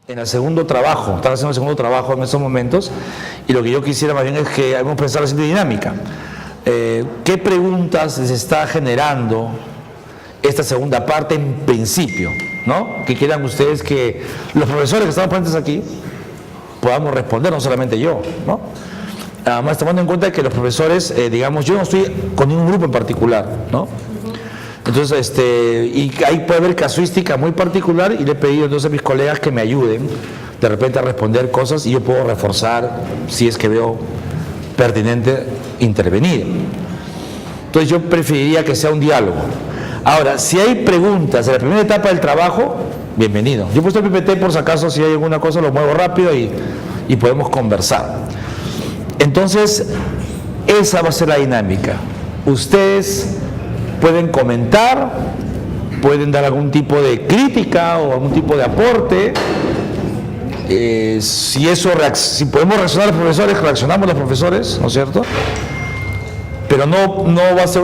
en el segundo trabajo, están haciendo el segundo trabajo en estos momentos, y lo que yo quisiera más bien es que hagamos pensar la siguiente dinámica. ¿Qué preguntas les está generando esta segunda parte en principio, ¿no? Que quieran ustedes que los profesores que estamos presentes aquí podamos responder, no solamente yo, ¿no? Además, tomando en cuenta que los profesores, digamos, yo no estoy con ningún grupo en particular, ¿no? Entonces, y ahí puede haber casuística muy particular, y le he pedido entonces a mis colegas que me ayuden de repente a responder cosas, y yo puedo reforzar si es que veo pertinente intervenir. Entonces yo preferiría que sea un diálogo. Ahora, si hay preguntas en la primera etapa del trabajo, bienvenido. Yo he puesto el PPT por si acaso, si hay alguna cosa lo muevo rápido y podemos conversar. Entonces, esa va a ser la dinámica. Ustedes pueden comentar, pueden dar algún tipo de crítica o algún tipo de aporte. Si podemos reaccionar los profesores, reaccionamos los profesores, ¿no es cierto? Pero no va a ser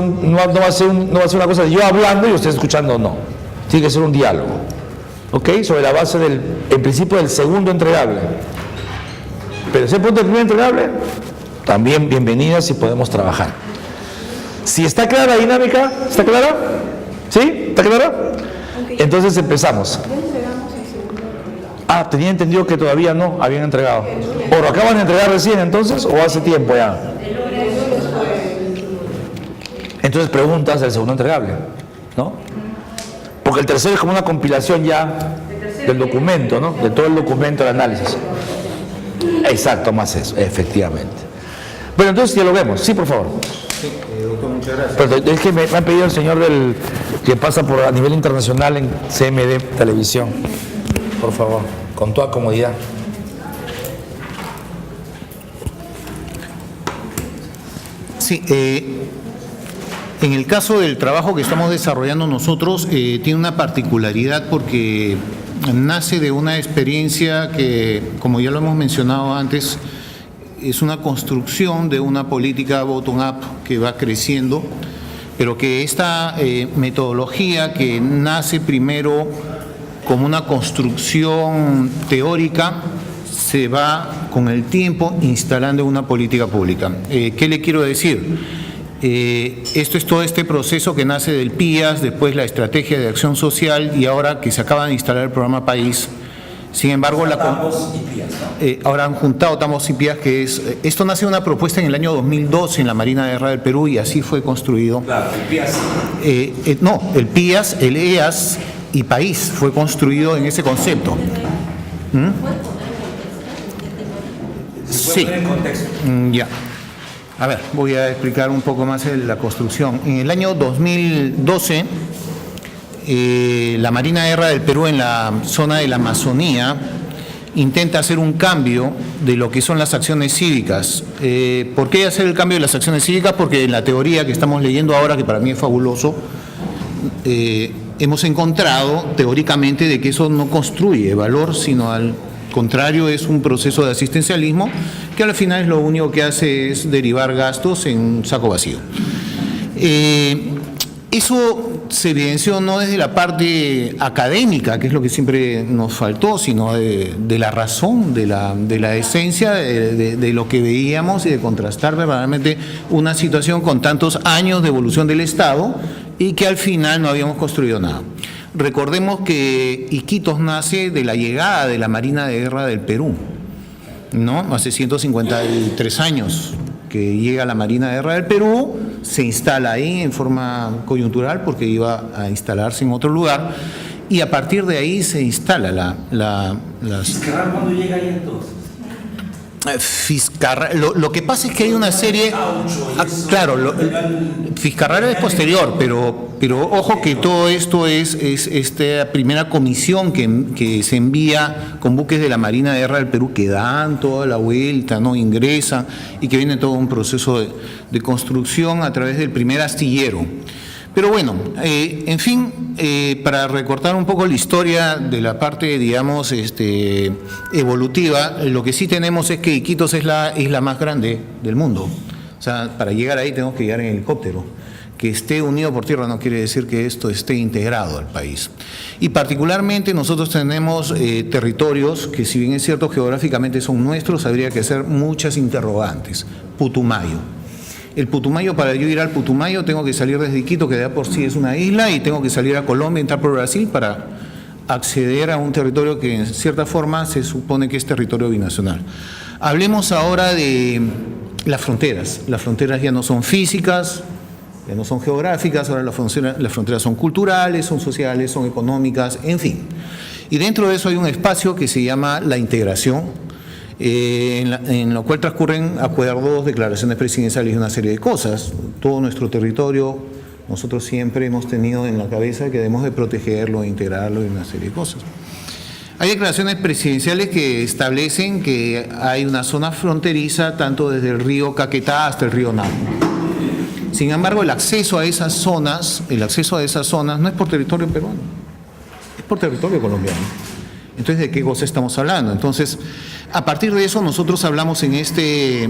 una cosa de yo hablando y ustedes escuchando, no. Tiene que ser un diálogo, ¿ok? Sobre la base en principio del segundo entregable. Pero si hay punto del primer entregable, también bienvenidas y podemos trabajar. Si está clara la dinámica, ¿está clara? ¿Sí? ¿Está clara? Okay. Entonces empezamos. Tenía entendido que todavía no habían entregado. ¿O lo acaban de entregar recién entonces o hace tiempo ya? Entonces preguntas del segundo entregable, ¿no? Porque el tercero es como una compilación ya del documento, ¿no? De todo el documento de análisis. Exacto, más eso, efectivamente. Bueno, entonces ya lo vemos. Sí, por favor. Sí, doctor, muchas gracias. Pero es que me ha pedido el señor que pasa a nivel internacional en CMD Televisión. Por favor, con toda comodidad. Sí, en el caso del trabajo que estamos desarrollando nosotros, tiene una particularidad porque nace de una experiencia que, como ya lo hemos mencionado antes, es una construcción de una política bottom-up que va creciendo, pero que esta metodología que nace primero como una construcción teórica se va con el tiempo instalando en una política pública. ¿Qué le quiero decir? Esto es todo este proceso que nace del PIAS, después la Estrategia de Acción Social y ahora que se acaba de instalar el programa País. Sin embargo, ahora han juntado Tambos y PIAS, que es, esto nace de una propuesta en el año 2012 en la Marina de Guerra del Perú y así fue construido. Claro, el PIAS. No, el PIAS, el EAS y País fue construido en ese concepto. Sí. Ya. A ver, voy a explicar un poco más la construcción. En el año 2012, la Marina de Guerra del Perú en la zona de la Amazonía intenta hacer un cambio de lo que son las acciones cívicas. ¿Por qué hacer el cambio de las acciones cívicas? Porque en la teoría que estamos leyendo ahora, que para mí es fabuloso, hemos encontrado teóricamente de que eso no construye valor, sino al contrario, es un proceso de asistencialismo que al final lo único que hace es derivar gastos en un saco vacío. Eso se evidenció no desde la parte académica, que es lo que siempre nos faltó, sino de la razón, de la esencia de lo que veíamos y de contrastar verdaderamente una situación con tantos años de evolución del Estado y que al final no habíamos construido nada. Recordemos que Iquitos nace de la llegada de la Marina de Guerra del Perú, ¿no? Hace 153 años que llega la Marina de Guerra del Perú, se instala ahí en forma coyuntural porque iba a instalarse en otro lugar y a partir de ahí se instala ¿Fiscarral cuándo llega ahí entonces? Fiscarral, lo que pasa es que hay una serie, claro, Fiscarral es posterior, pero ojo que todo esto es esta primera comisión que se envía con buques de la Marina de Guerra del Perú que dan toda la vuelta, ¿no? Ingresan y que viene todo un proceso de construcción a través del primer astillero. Pero bueno, en fin, para recortar un poco la historia de la parte, digamos, evolutiva, lo que sí tenemos es que Iquitos es la isla más grande del mundo. O sea, para llegar ahí tenemos que llegar en helicóptero, que esté unido por tierra no quiere decir que esto esté integrado al país. Y particularmente nosotros tenemos territorios que, si bien es cierto geográficamente son nuestros, habría que hacer muchas interrogantes. Putumayo. El Putumayo, para yo ir al Putumayo tengo que salir desde Quito, que ya por sí es una isla, y tengo que salir a Colombia, entrar por Brasil para acceder a un territorio que en cierta forma se supone que es territorio binacional. Hablemos ahora de las fronteras. Las fronteras ya no son físicas, ya no son geográficas, ahora las fronteras son culturales, son sociales, son económicas, en fin. Y dentro de eso hay un espacio que se llama la integración, en lo cual transcurren acuerdos, declaraciones presidenciales y una serie de cosas. Todo nuestro territorio, nosotros siempre hemos tenido en la cabeza que debemos de protegerlo, integrarlo y una serie de cosas. Hay declaraciones presidenciales que establecen que hay una zona fronteriza tanto desde el río Caquetá hasta el río Napo. Sin embargo, el acceso a esas zonas no es por territorio peruano, es por territorio colombiano. Entonces, ¿de qué cosa estamos hablando? Entonces, a partir de eso, nosotros hablamos en este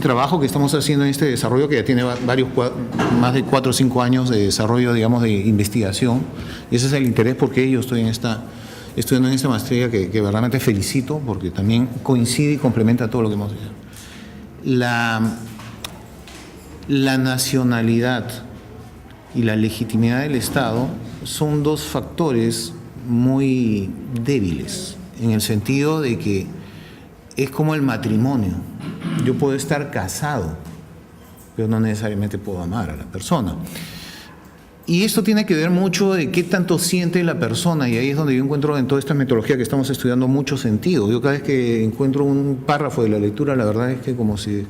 trabajo que estamos haciendo, en este desarrollo que ya tiene más de 4 o 5 años de desarrollo, digamos, de investigación. Y ese es el interés porque yo estoy estudiando en esta maestría que verdaderamente felicito porque también coincide y complementa todo lo que hemos hecho. La nacionalidad y la legitimidad del Estado son dos factores muy débiles, en el sentido de que es como el matrimonio. Yo puedo estar casado, pero no necesariamente puedo amar a la persona. Y esto tiene que ver mucho de qué tanto siente la persona, y ahí es donde yo encuentro en toda esta metodología que estamos estudiando mucho sentido. Yo cada vez que encuentro un párrafo de la lectura, la verdad es que como si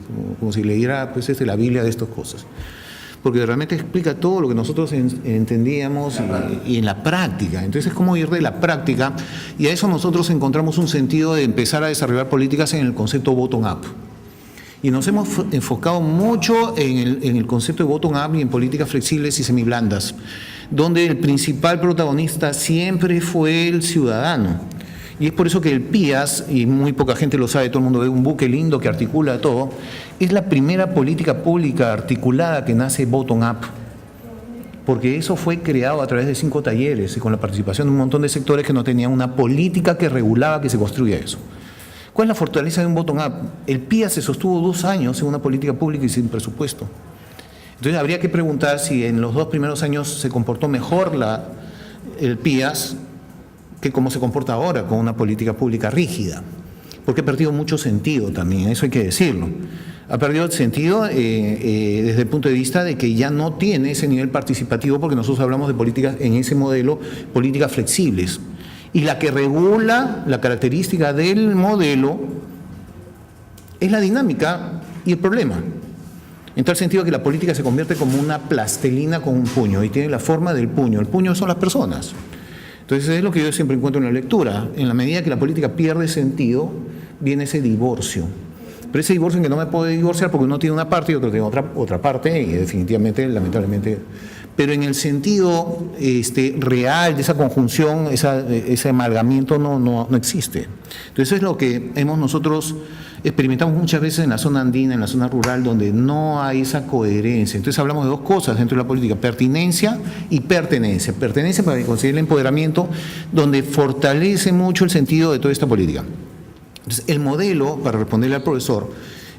leyera pues, la Biblia de estas cosas. Porque realmente explica todo lo que nosotros entendíamos y en la práctica. Entonces es como ir de la práctica, y a eso nosotros encontramos un sentido de empezar a desarrollar políticas en el concepto bottom-up. Y nos hemos enfocado mucho en el concepto de bottom-up y en políticas flexibles y semiblandas, donde el principal protagonista siempre fue el ciudadano. Y es por eso que el PIAS, y muy poca gente lo sabe, todo el mundo ve un buque lindo que articula todo, es la primera política pública articulada que nace bottom-up, porque eso fue creado a través de 5 talleres y con la participación de un montón de sectores que no tenían una política que regulaba que se construya eso. ¿Cuál es la fortaleza de un bottom-up? El PIAS se sostuvo 2 años en una política pública y sin presupuesto. Entonces habría que preguntar si en los 2 primeros años se comportó mejor el PIAS que cómo se comporta ahora con una política pública rígida, porque ha perdido mucho sentido también, eso hay que decirlo. Ha perdido el sentido desde el punto de vista de que ya no tiene ese nivel participativo, porque nosotros hablamos de políticas en ese modelo, políticas flexibles. Y la que regula la característica del modelo es la dinámica y el problema. En tal sentido que la política se convierte como una plastilina con un puño y tiene la forma del puño. El puño son las personas. Entonces es lo que yo siempre encuentro en la lectura. En la medida que la política pierde sentido, viene ese divorcio. Pero ese divorcio en que no me puedo divorciar porque uno tiene una parte y otro tiene otra parte, y definitivamente, lamentablemente. Pero en el sentido real de esa conjunción, ese amalgamiento no existe. Entonces es lo que nosotros experimentamos muchas veces en la zona andina, en la zona rural, donde no hay esa coherencia. Entonces hablamos de 2 cosas dentro de la política: pertinencia y pertenencia. Pertenencia para conseguir el empoderamiento, donde fortalece mucho el sentido de toda esta política. Entonces el modelo, para responderle al profesor,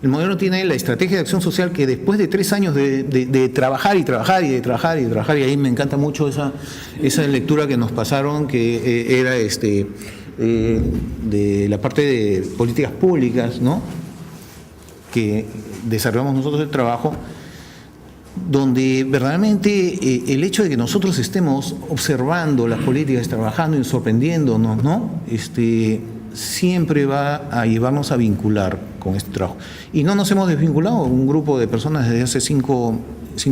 el modelo tiene la estrategia de acción social que después de 3 años de trabajar y trabajar y de trabajar y de trabajar, y ahí me encanta mucho esa lectura que nos pasaron, que era de la parte de políticas públicas, ¿no?, que desarrollamos nosotros el trabajo, donde verdaderamente el hecho de que nosotros estemos observando las políticas, trabajando y sorprendiéndonos, ¿no?, siempre va a llevarnos a vincular con este trabajo. Y no nos hemos desvinculado un grupo de personas desde hace 5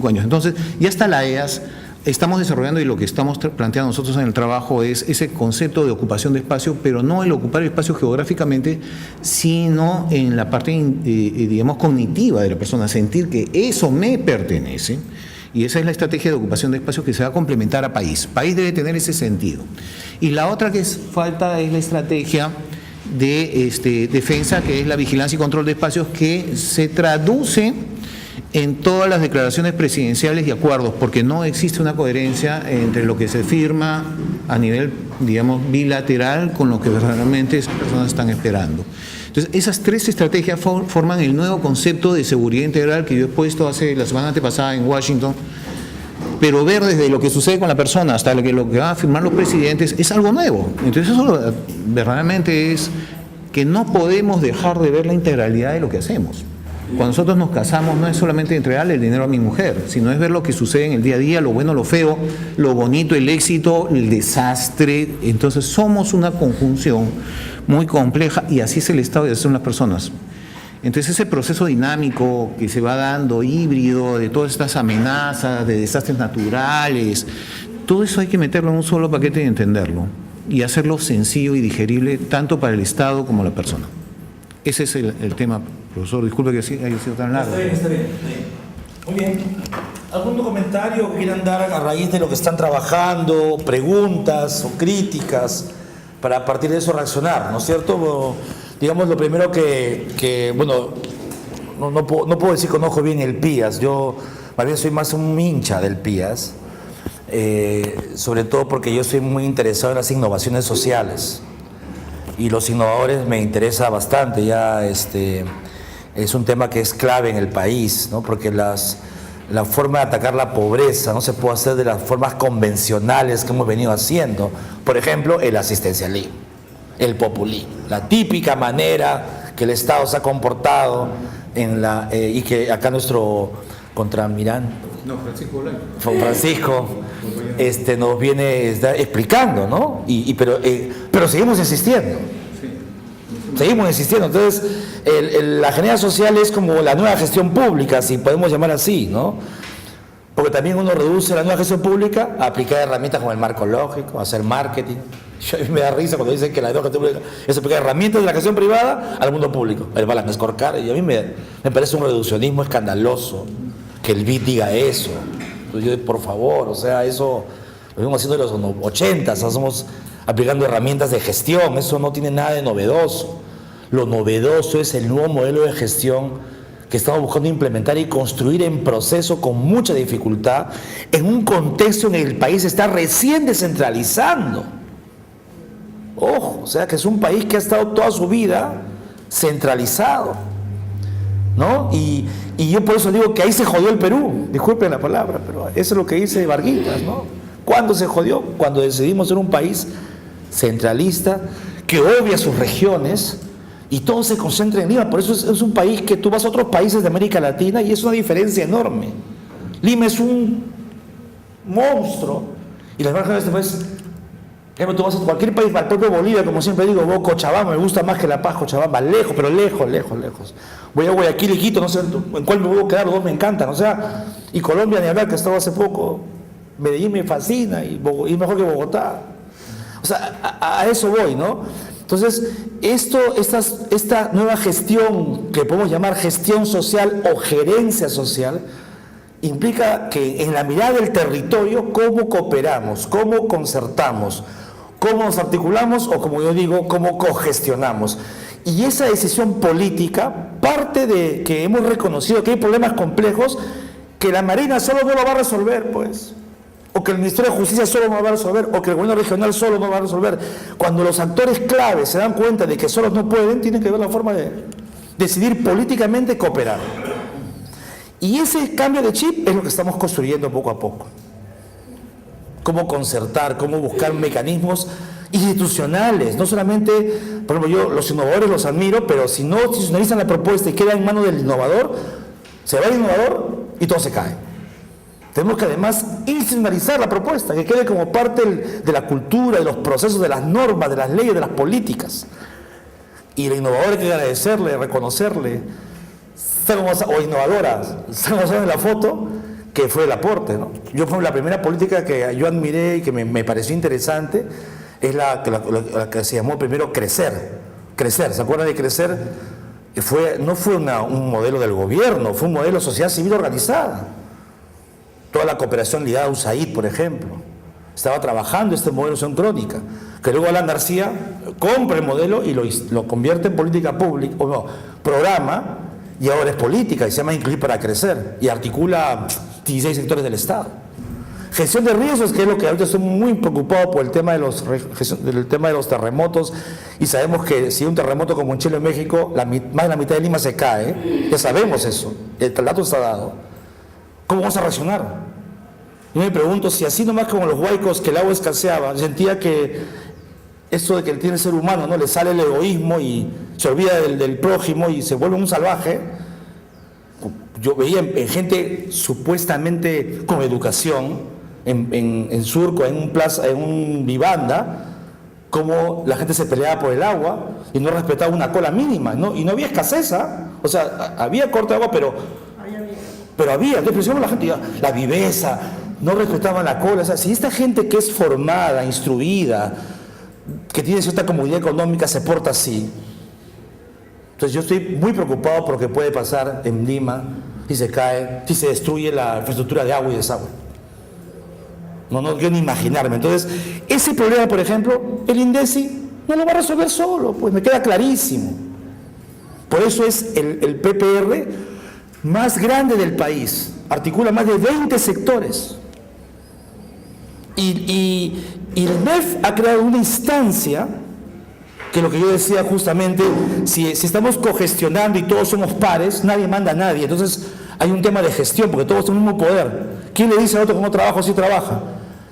años. Entonces, ya está la EAS, estamos desarrollando, y lo que estamos planteando nosotros en el trabajo es ese concepto de ocupación de espacio, pero no el ocupar el espacio geográficamente, sino en la parte, digamos, cognitiva de la persona, sentir que eso me pertenece. Y esa es la estrategia de ocupación de espacios que se va a complementar a país. País debe tener ese sentido. Y la otra que falta es la estrategia de defensa, que es la vigilancia y control de espacios, que se traduce en todas las declaraciones presidenciales y acuerdos, porque no existe una coherencia entre lo que se firma a nivel, digamos, bilateral con lo que verdaderamente esas personas están esperando. Entonces, esas tres estrategias forman el nuevo concepto de seguridad integral que yo he puesto la semana antepasada en Washington, pero ver desde lo que sucede con la persona hasta lo que van a firmar los presidentes es algo nuevo. Entonces, eso verdaderamente es que no podemos dejar de ver la integralidad de lo que hacemos. Cuando nosotros nos casamos no es solamente entregarle el dinero a mi mujer, sino es ver lo que sucede en el día a día, lo bueno, lo feo, lo bonito, el éxito, el desastre. Entonces somos una conjunción muy compleja y así es el estado y así son las personas. Entonces ese proceso dinámico que se va dando, híbrido, de todas estas amenazas, de desastres naturales, todo eso hay que meterlo en un solo paquete y entenderlo y hacerlo sencillo y digerible tanto para el Estado como la persona. Ese es el tema, profesor. Disculpe que haya sido tan largo. Está bien. Muy bien. ¿Algún comentario que quieran dar a raíz de lo que están trabajando, preguntas o críticas, para a partir de eso reaccionar, ¿no es cierto? Digamos, lo primero bueno, no puedo decir que conozco bien el PIAS, yo más bien soy más un hincha del PIAS, sobre todo porque yo soy muy interesado en las innovaciones sociales. Y los innovadores me interesa bastante, ya es un tema que es clave en el país, ¿no? Porque la forma de atacar la pobreza no se puede hacer de las formas convencionales que hemos venido haciendo. Por ejemplo, el asistencialismo, el populismo, la típica manera que el Estado se ha comportado y que acá nuestro Francisco nos viene explicando, ¿no? Pero seguimos insistiendo. Seguimos insistiendo. Entonces, la gerencia social es como la nueva gestión pública, si podemos llamar así, ¿no? Porque también uno reduce la nueva gestión pública a aplicar herramientas como el marco lógico, hacer marketing. A mí me da risa cuando dicen que la nueva gestión pública es aplicar herramientas de la gestión privada al mundo público. El balance scorecard, y a mí me parece un reduccionismo escandaloso que el BID diga eso. Entonces, por favor, o sea, eso lo venimos haciendo en los 80, estamos aplicando herramientas de gestión, eso no tiene nada de novedoso. Lo novedoso es el nuevo modelo de gestión que estamos buscando implementar y construir en proceso con mucha dificultad, en un contexto en el que el país está recién descentralizando. Ojo, o sea que es un país que ha estado toda su vida centralizado, ¿no? Y yo por eso digo que ahí se jodió el Perú, disculpen la palabra, pero eso es lo que dice Varguitas, ¿no? ¿Cuándo se jodió? Cuando decidimos ser un país centralista que obvia sus regiones y todo se concentra en Lima. Por eso es un país que tú vas a otros países de América Latina y es una diferencia enorme. Lima es un monstruo y las marcas después, tú vas a cualquier país, al propio Bolivia, como siempre digo, Cochabamba, me gusta más que La Paz, Cochabamba, lejos, pero lejos. Voy a Guayaquil y Quito, no sé en cuál me voy a quedar, los dos me encantan, o sea, y Colombia ni hablar, que he estado hace poco, Medellín me fascina y mejor que Bogotá. O sea, a eso voy, ¿no? Entonces, esta nueva gestión, que podemos llamar gestión social o gerencia social, implica que en la mirada del territorio, cómo cooperamos, cómo concertamos, cómo nos articulamos o, como yo digo, cómo cogestionamos. Y esa decisión política parte de que hemos reconocido que hay problemas complejos que la Marina solo no lo va a resolver, pues, o que el Ministerio de Justicia solo no va a resolver, o que el gobierno regional solo no va a resolver. Cuando los actores claves se dan cuenta de que solos no pueden, tienen que ver la forma de decidir políticamente cooperar. Y ese cambio de chip es lo que estamos construyendo poco a poco. Cómo concertar, cómo buscar mecanismos institucionales, no solamente, por ejemplo, yo los innovadores los admiro, pero si no institucionalizan la propuesta y queda en manos del innovador, se va el innovador y todo se cae. Tenemos que además institucionalizar la propuesta, que quede como parte de la cultura, de los procesos, de las normas, de las leyes, de las políticas. Y el innovador hay que agradecerle, reconocerle, o innovadoras, estamos en la foto, que fue el aporte, ¿no? Yo fue la primera política que yo admiré y que me pareció interesante, es la que se llamó primero Crecer. Crecer, ¿se acuerdan de Crecer? No fue un modelo del gobierno, fue un modelo de sociedad civil organizada. Toda la cooperación ligada a USAID, por ejemplo, estaba trabajando este modelo de crónica, que luego Alan García compra el modelo y lo convierte en política pública, programa, y ahora es política y se llama Incluir para Crecer y articula 16 sectores del Estado. Gestión de riesgos, que es lo que ahorita estoy muy preocupado por el tema de los terremotos, y sabemos que si hay un terremoto como en Chile o México, más de la mitad de Lima se cae, ya sabemos eso, el dato está dado. ¿Cómo vamos a reaccionar? Yo me pregunto si así nomás como los huaicos que el agua escaseaba, sentía que esto de que tiene el ser humano, ¿no?, le sale el egoísmo y se olvida del prójimo y se vuelve un salvaje. Yo veía en gente supuestamente con educación, en Surco, en un vivanda, cómo la gente se peleaba por el agua y no respetaba una cola mínima, ¿no? Y no había escasez, o sea, había corte de agua, pero había, entonces la gente, la viveza, no respetaban la cola. O sea, si esta gente que es formada, instruida, que tiene cierta comodidad económica, se porta así, entonces yo estoy muy preocupado por lo que puede pasar en Lima si se cae, si se destruye la infraestructura de agua y desagüe. No quiero ni imaginarme. Entonces, ese problema, por ejemplo, el INDECI no lo va a resolver solo, pues me queda clarísimo. Por eso es el PPR más grande del país, articula más de 20 sectores. Y el MEF ha creado una instancia, que lo que yo decía justamente, si estamos cogestionando y todos somos pares, nadie manda a nadie. Entonces hay un tema de gestión, porque todos tenemos el mismo poder. ¿Quién le dice al otro cómo trabaja o si trabaja?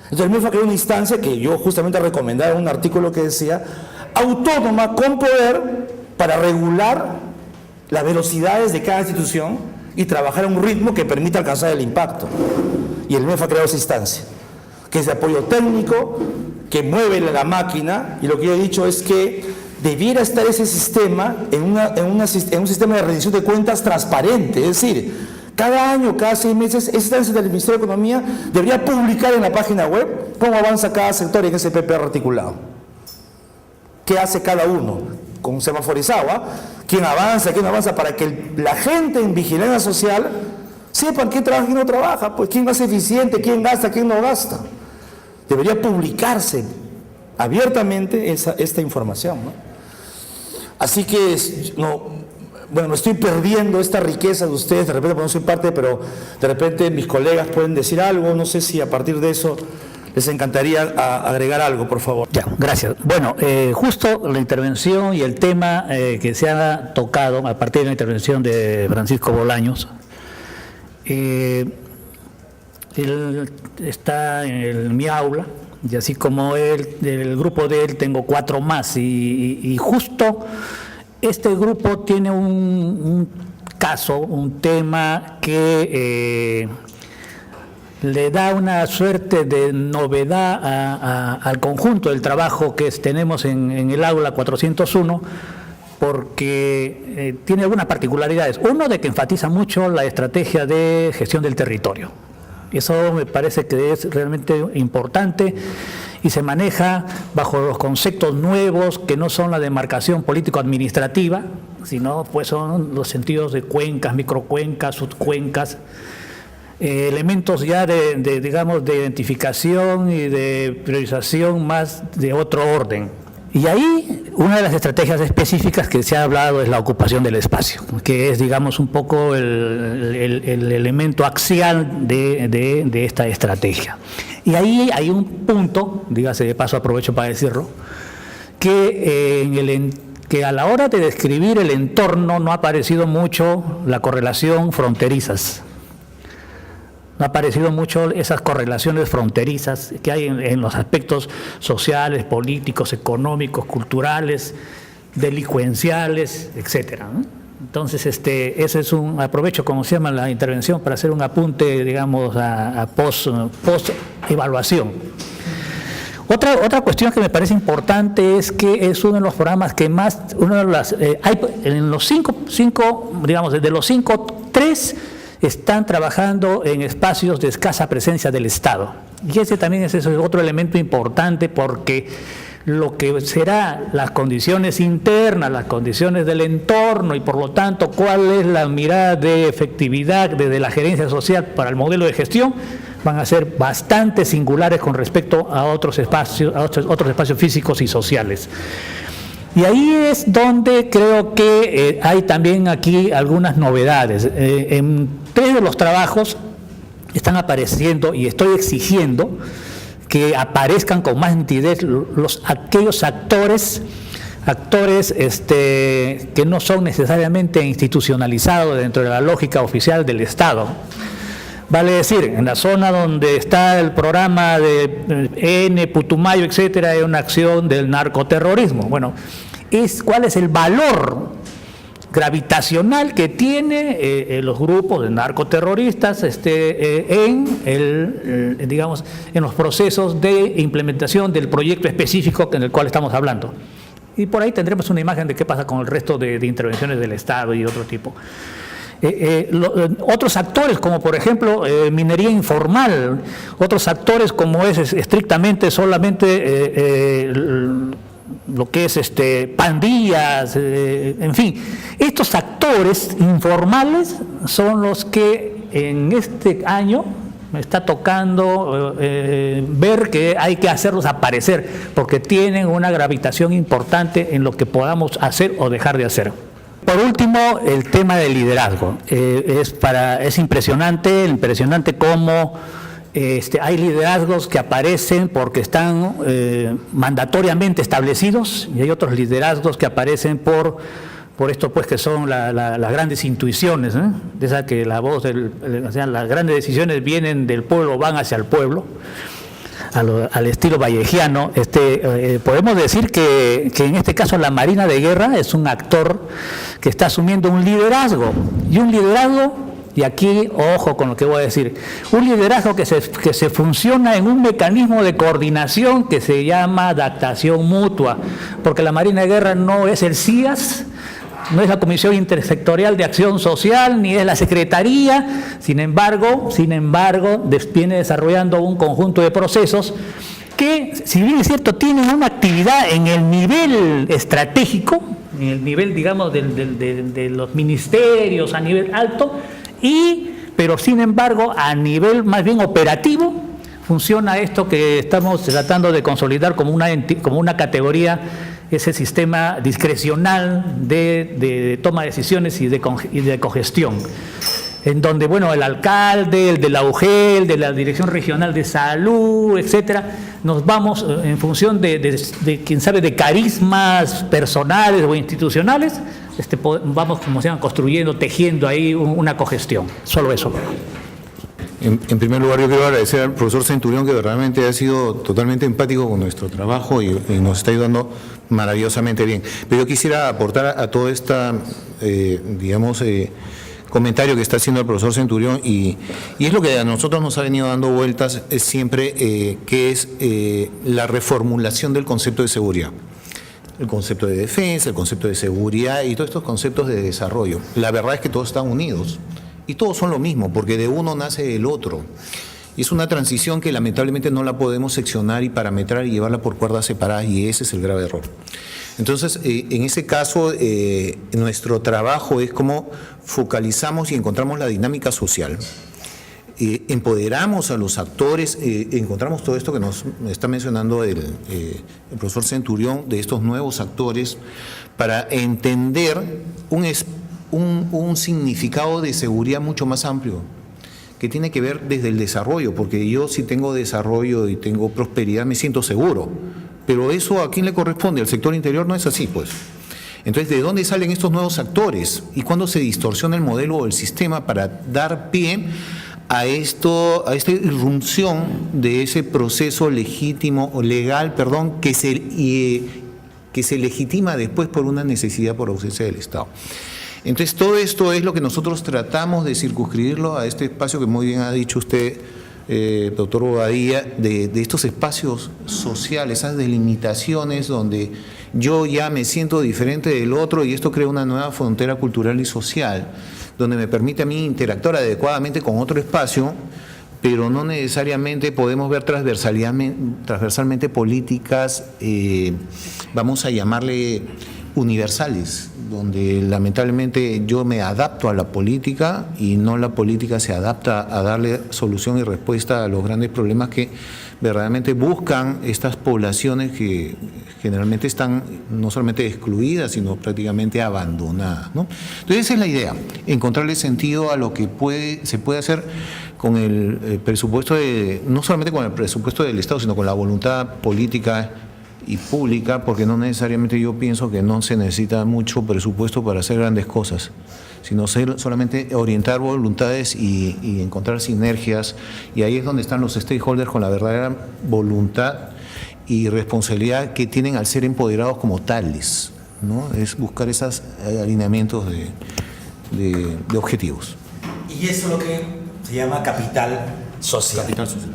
Entonces el MEF ha creado una instancia que yo justamente recomendaba en un artículo que decía, autónoma con poder para regular las velocidades de cada institución y trabajar a un ritmo que permita alcanzar el impacto. Y el MEF ha creado esa instancia, que es de apoyo técnico, que mueve la máquina, y lo que yo he dicho es que debiera estar ese sistema en un sistema de rendición de cuentas transparente, es decir, cada año, cada 6 meses, esa instancia del Ministerio de Economía debería publicar en la página web cómo avanza cada sector en ese PPR articulado. ¿Qué hace cada uno? Con semaforizado, quién avanza, para que la gente en vigilancia social sepan quién trabaja y quién no trabaja, pues quién es eficiente, quién gasta, quién no gasta. Debería publicarse abiertamente esta información, ¿no? Así que, me estoy perdiendo esta riqueza de ustedes, de repente no soy parte, pero de repente mis colegas pueden decir algo, no sé si a partir de eso les encantaría agregar algo, por favor. Ya, gracias. Bueno, justo la intervención y el tema que se ha tocado a partir de la intervención de Francisco Bolaños, él está en mi aula, y así como él, del grupo de él tengo 4 más, y justo este grupo tiene un caso, un tema que le da una suerte de novedad al conjunto del trabajo que tenemos en el aula 401, porque tiene algunas particularidades. Uno, de que enfatiza mucho la estrategia de gestión del territorio. Eso me parece que es realmente importante y se maneja bajo los conceptos nuevos que no son la demarcación político-administrativa, sino pues son los sentidos de cuencas, microcuencas, subcuencas, elementos ya digamos, de identificación y de priorización más de otro orden. Y ahí una de las estrategias específicas que se ha hablado es la ocupación del espacio, que es, digamos, un poco el elemento axial de esta estrategia. Y ahí hay un punto, dígase de paso, aprovecho para decirlo, que a la hora de describir el entorno no ha aparecido mucho la correlación fronterizas. No ha aparecido mucho esas correlaciones fronterizas que hay en los aspectos sociales, políticos, económicos, culturales, delincuenciales, etcétera, ¿no? Entonces, ese es aprovecho, como se llama la intervención, para hacer un apunte, digamos, a post-evaluación. Otra cuestión que me parece importante es que es uno de los programas que más, hay en los cinco, digamos, de los 5, 3 están trabajando en espacios de escasa presencia del Estado. Y ese también es otro elemento importante, porque lo que será las condiciones internas, las condiciones del entorno y por lo tanto cuál es la mirada de efectividad desde la gerencia social para el modelo de gestión, van a ser bastante singulares con respecto a otros espacios físicos y sociales. Y ahí es donde creo que hay también aquí algunas novedades. En 3 de los trabajos están apareciendo, y estoy exigiendo que aparezcan con más nitidez aquellos actores que no son necesariamente institucionalizados dentro de la lógica oficial del Estado. Vale decir, en la zona donde está el programa de N, Putumayo, etcétera, hay una acción del narcoterrorismo. Bueno, ¿cuál es el valor gravitacional que tiene los grupos de narcoterroristas digamos, en los procesos de implementación del proyecto específico en el cual estamos hablando? Y por ahí tendremos una imagen de qué pasa con el resto de intervenciones del Estado y otro tipo. Otros actores, como por ejemplo minería informal, otros actores como es estrictamente solamente lo que es pandillas, en fin, estos actores informales son los que en este año me está tocando ver que hay que hacerlos aparecer, porque tienen una gravitación importante en lo que podamos hacer o dejar de hacer. Por último, el tema del liderazgo. Es impresionante cómo hay liderazgos que aparecen porque están mandatoriamente establecidos, y hay otros liderazgos que aparecen por esto, pues, que son las grandes intuiciones, ¿eh? De esa que la voz, o sea, las grandes decisiones vienen del pueblo, van hacia el pueblo, al estilo vallejiano. Podemos decir que en este caso la Marina de Guerra es un actor que está asumiendo un liderazgo, y aquí, ojo con lo que voy a decir, un liderazgo que se funciona en un mecanismo de coordinación que se llama adaptación mutua, porque la Marina de Guerra no es el CIAS, no es la Comisión Intersectorial de Acción Social, ni es la Secretaría. Sin embargo, viene desarrollando un conjunto de procesos que, si bien es cierto, tienen una actividad en el nivel estratégico, en el nivel, digamos, de los ministerios a nivel alto, pero sin embargo, a nivel más bien operativo, funciona esto que estamos tratando de consolidar como una categoría, ese sistema discrecional de toma de decisiones y de cogestión, en donde, bueno, el alcalde, el de la UGEL, el de la Dirección Regional de Salud, etcétera, nos vamos en función de quién sabe, de carismas personales o institucionales, vamos, como se llama, construyendo, tejiendo ahí una cogestión. Solo eso. En primer lugar, yo quiero agradecer al profesor Centurión, que verdaderamente ha sido totalmente empático con nuestro trabajo y nos está ayudando maravillosamente bien. Pero yo quisiera aportar a todo esta, comentario que está haciendo el profesor Centurión, y es lo que a nosotros nos ha venido dando vueltas siempre, que es la reformulación del concepto de seguridad. El concepto de defensa, el concepto de seguridad y todos estos conceptos de desarrollo. La verdad es que todos están unidos. Y todos son lo mismo, porque de uno nace el otro. Y es una transición que lamentablemente no la podemos seccionar y parametrar y llevarla por cuerdas separadas, y ese es el grave error. Entonces, en ese caso, nuestro trabajo es cómo focalizamos y encontramos la dinámica social. Empoderamos a los actores, encontramos todo esto que nos está mencionando el profesor Centurión, de estos nuevos actores, para entender un significado de seguridad mucho más amplio, que tiene que ver desde el desarrollo, porque yo, si tengo desarrollo y tengo prosperidad, me siento seguro, pero eso ¿a quién le corresponde? Al sector interior no es así, pues. Entonces, ¿de dónde salen estos nuevos actores? ¿Y cuándo se distorsiona el modelo o el sistema para dar pie a esta irrupción de ese proceso legítimo o legal, que se legitima después por una necesidad por ausencia del Estado? Entonces, todo esto es lo que nosotros tratamos de circunscribirlo a este espacio que muy bien ha dicho usted, doctor Bobadilla, de estos espacios sociales, esas delimitaciones donde yo ya me siento diferente del otro, y esto crea una nueva frontera cultural y social, donde me permite a mí interactuar adecuadamente con otro espacio, pero no necesariamente podemos ver transversalmente políticas, vamos a llamarle universales, donde lamentablemente yo me adapto a la política y no la política se adapta a darle solución y respuesta a los grandes problemas que verdaderamente buscan estas poblaciones que generalmente están no solamente excluidas, sino prácticamente abandonadas, ¿no? Entonces esa es la idea, encontrarle sentido a lo que se puede hacer con el presupuesto, no solamente con el presupuesto del Estado, sino con la voluntad política y pública, porque no necesariamente yo pienso que no se necesita mucho presupuesto para hacer grandes cosas, sino solamente orientar voluntades y encontrar sinergias, y ahí es donde están los stakeholders con la verdadera voluntad y responsabilidad que tienen al ser empoderados como tales, ¿no? Es buscar esos alineamientos de objetivos. Y eso es lo que se llama capital social. Capital social.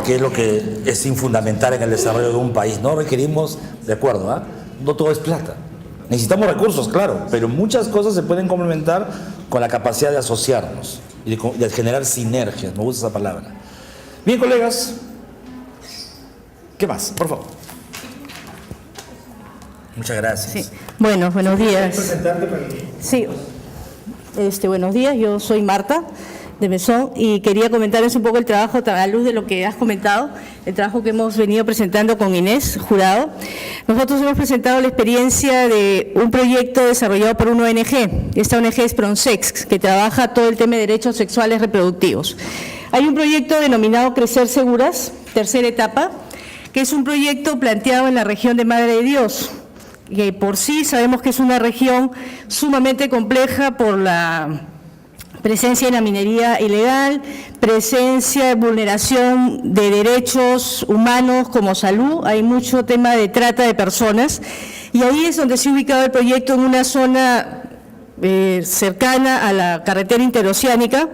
Que es lo que es fundamental en el desarrollo de un país. No requerimos, de acuerdo, ¿eh? No todo es plata. Necesitamos recursos, claro, pero muchas cosas se pueden complementar con la capacidad de asociarnos y de generar sinergias. Me gusta esa palabra. Bien, colegas. ¿Qué más? Por favor. Muchas gracias. Sí. Bueno, buenos días. Sí. Buenos días, yo soy Marta de Mesón y quería comentarles un poco el trabajo a la luz de lo que has comentado, el trabajo que hemos venido presentando con Inés Jurado. Nosotros hemos presentado la experiencia de un proyecto desarrollado por una ONG. Esta ONG es Pronsex, que trabaja todo el tema de derechos sexuales reproductivos. Hay un proyecto denominado Crecer Seguras, tercera etapa, que es un proyecto planteado en la región de Madre de Dios, que por sí sabemos que es una región sumamente compleja por la presencia de la minería ilegal, presencia, vulneración de derechos humanos como salud, hay mucho tema de trata de personas, y ahí es donde se ha ubicado el proyecto en una zona cercana a la carretera interoceánica,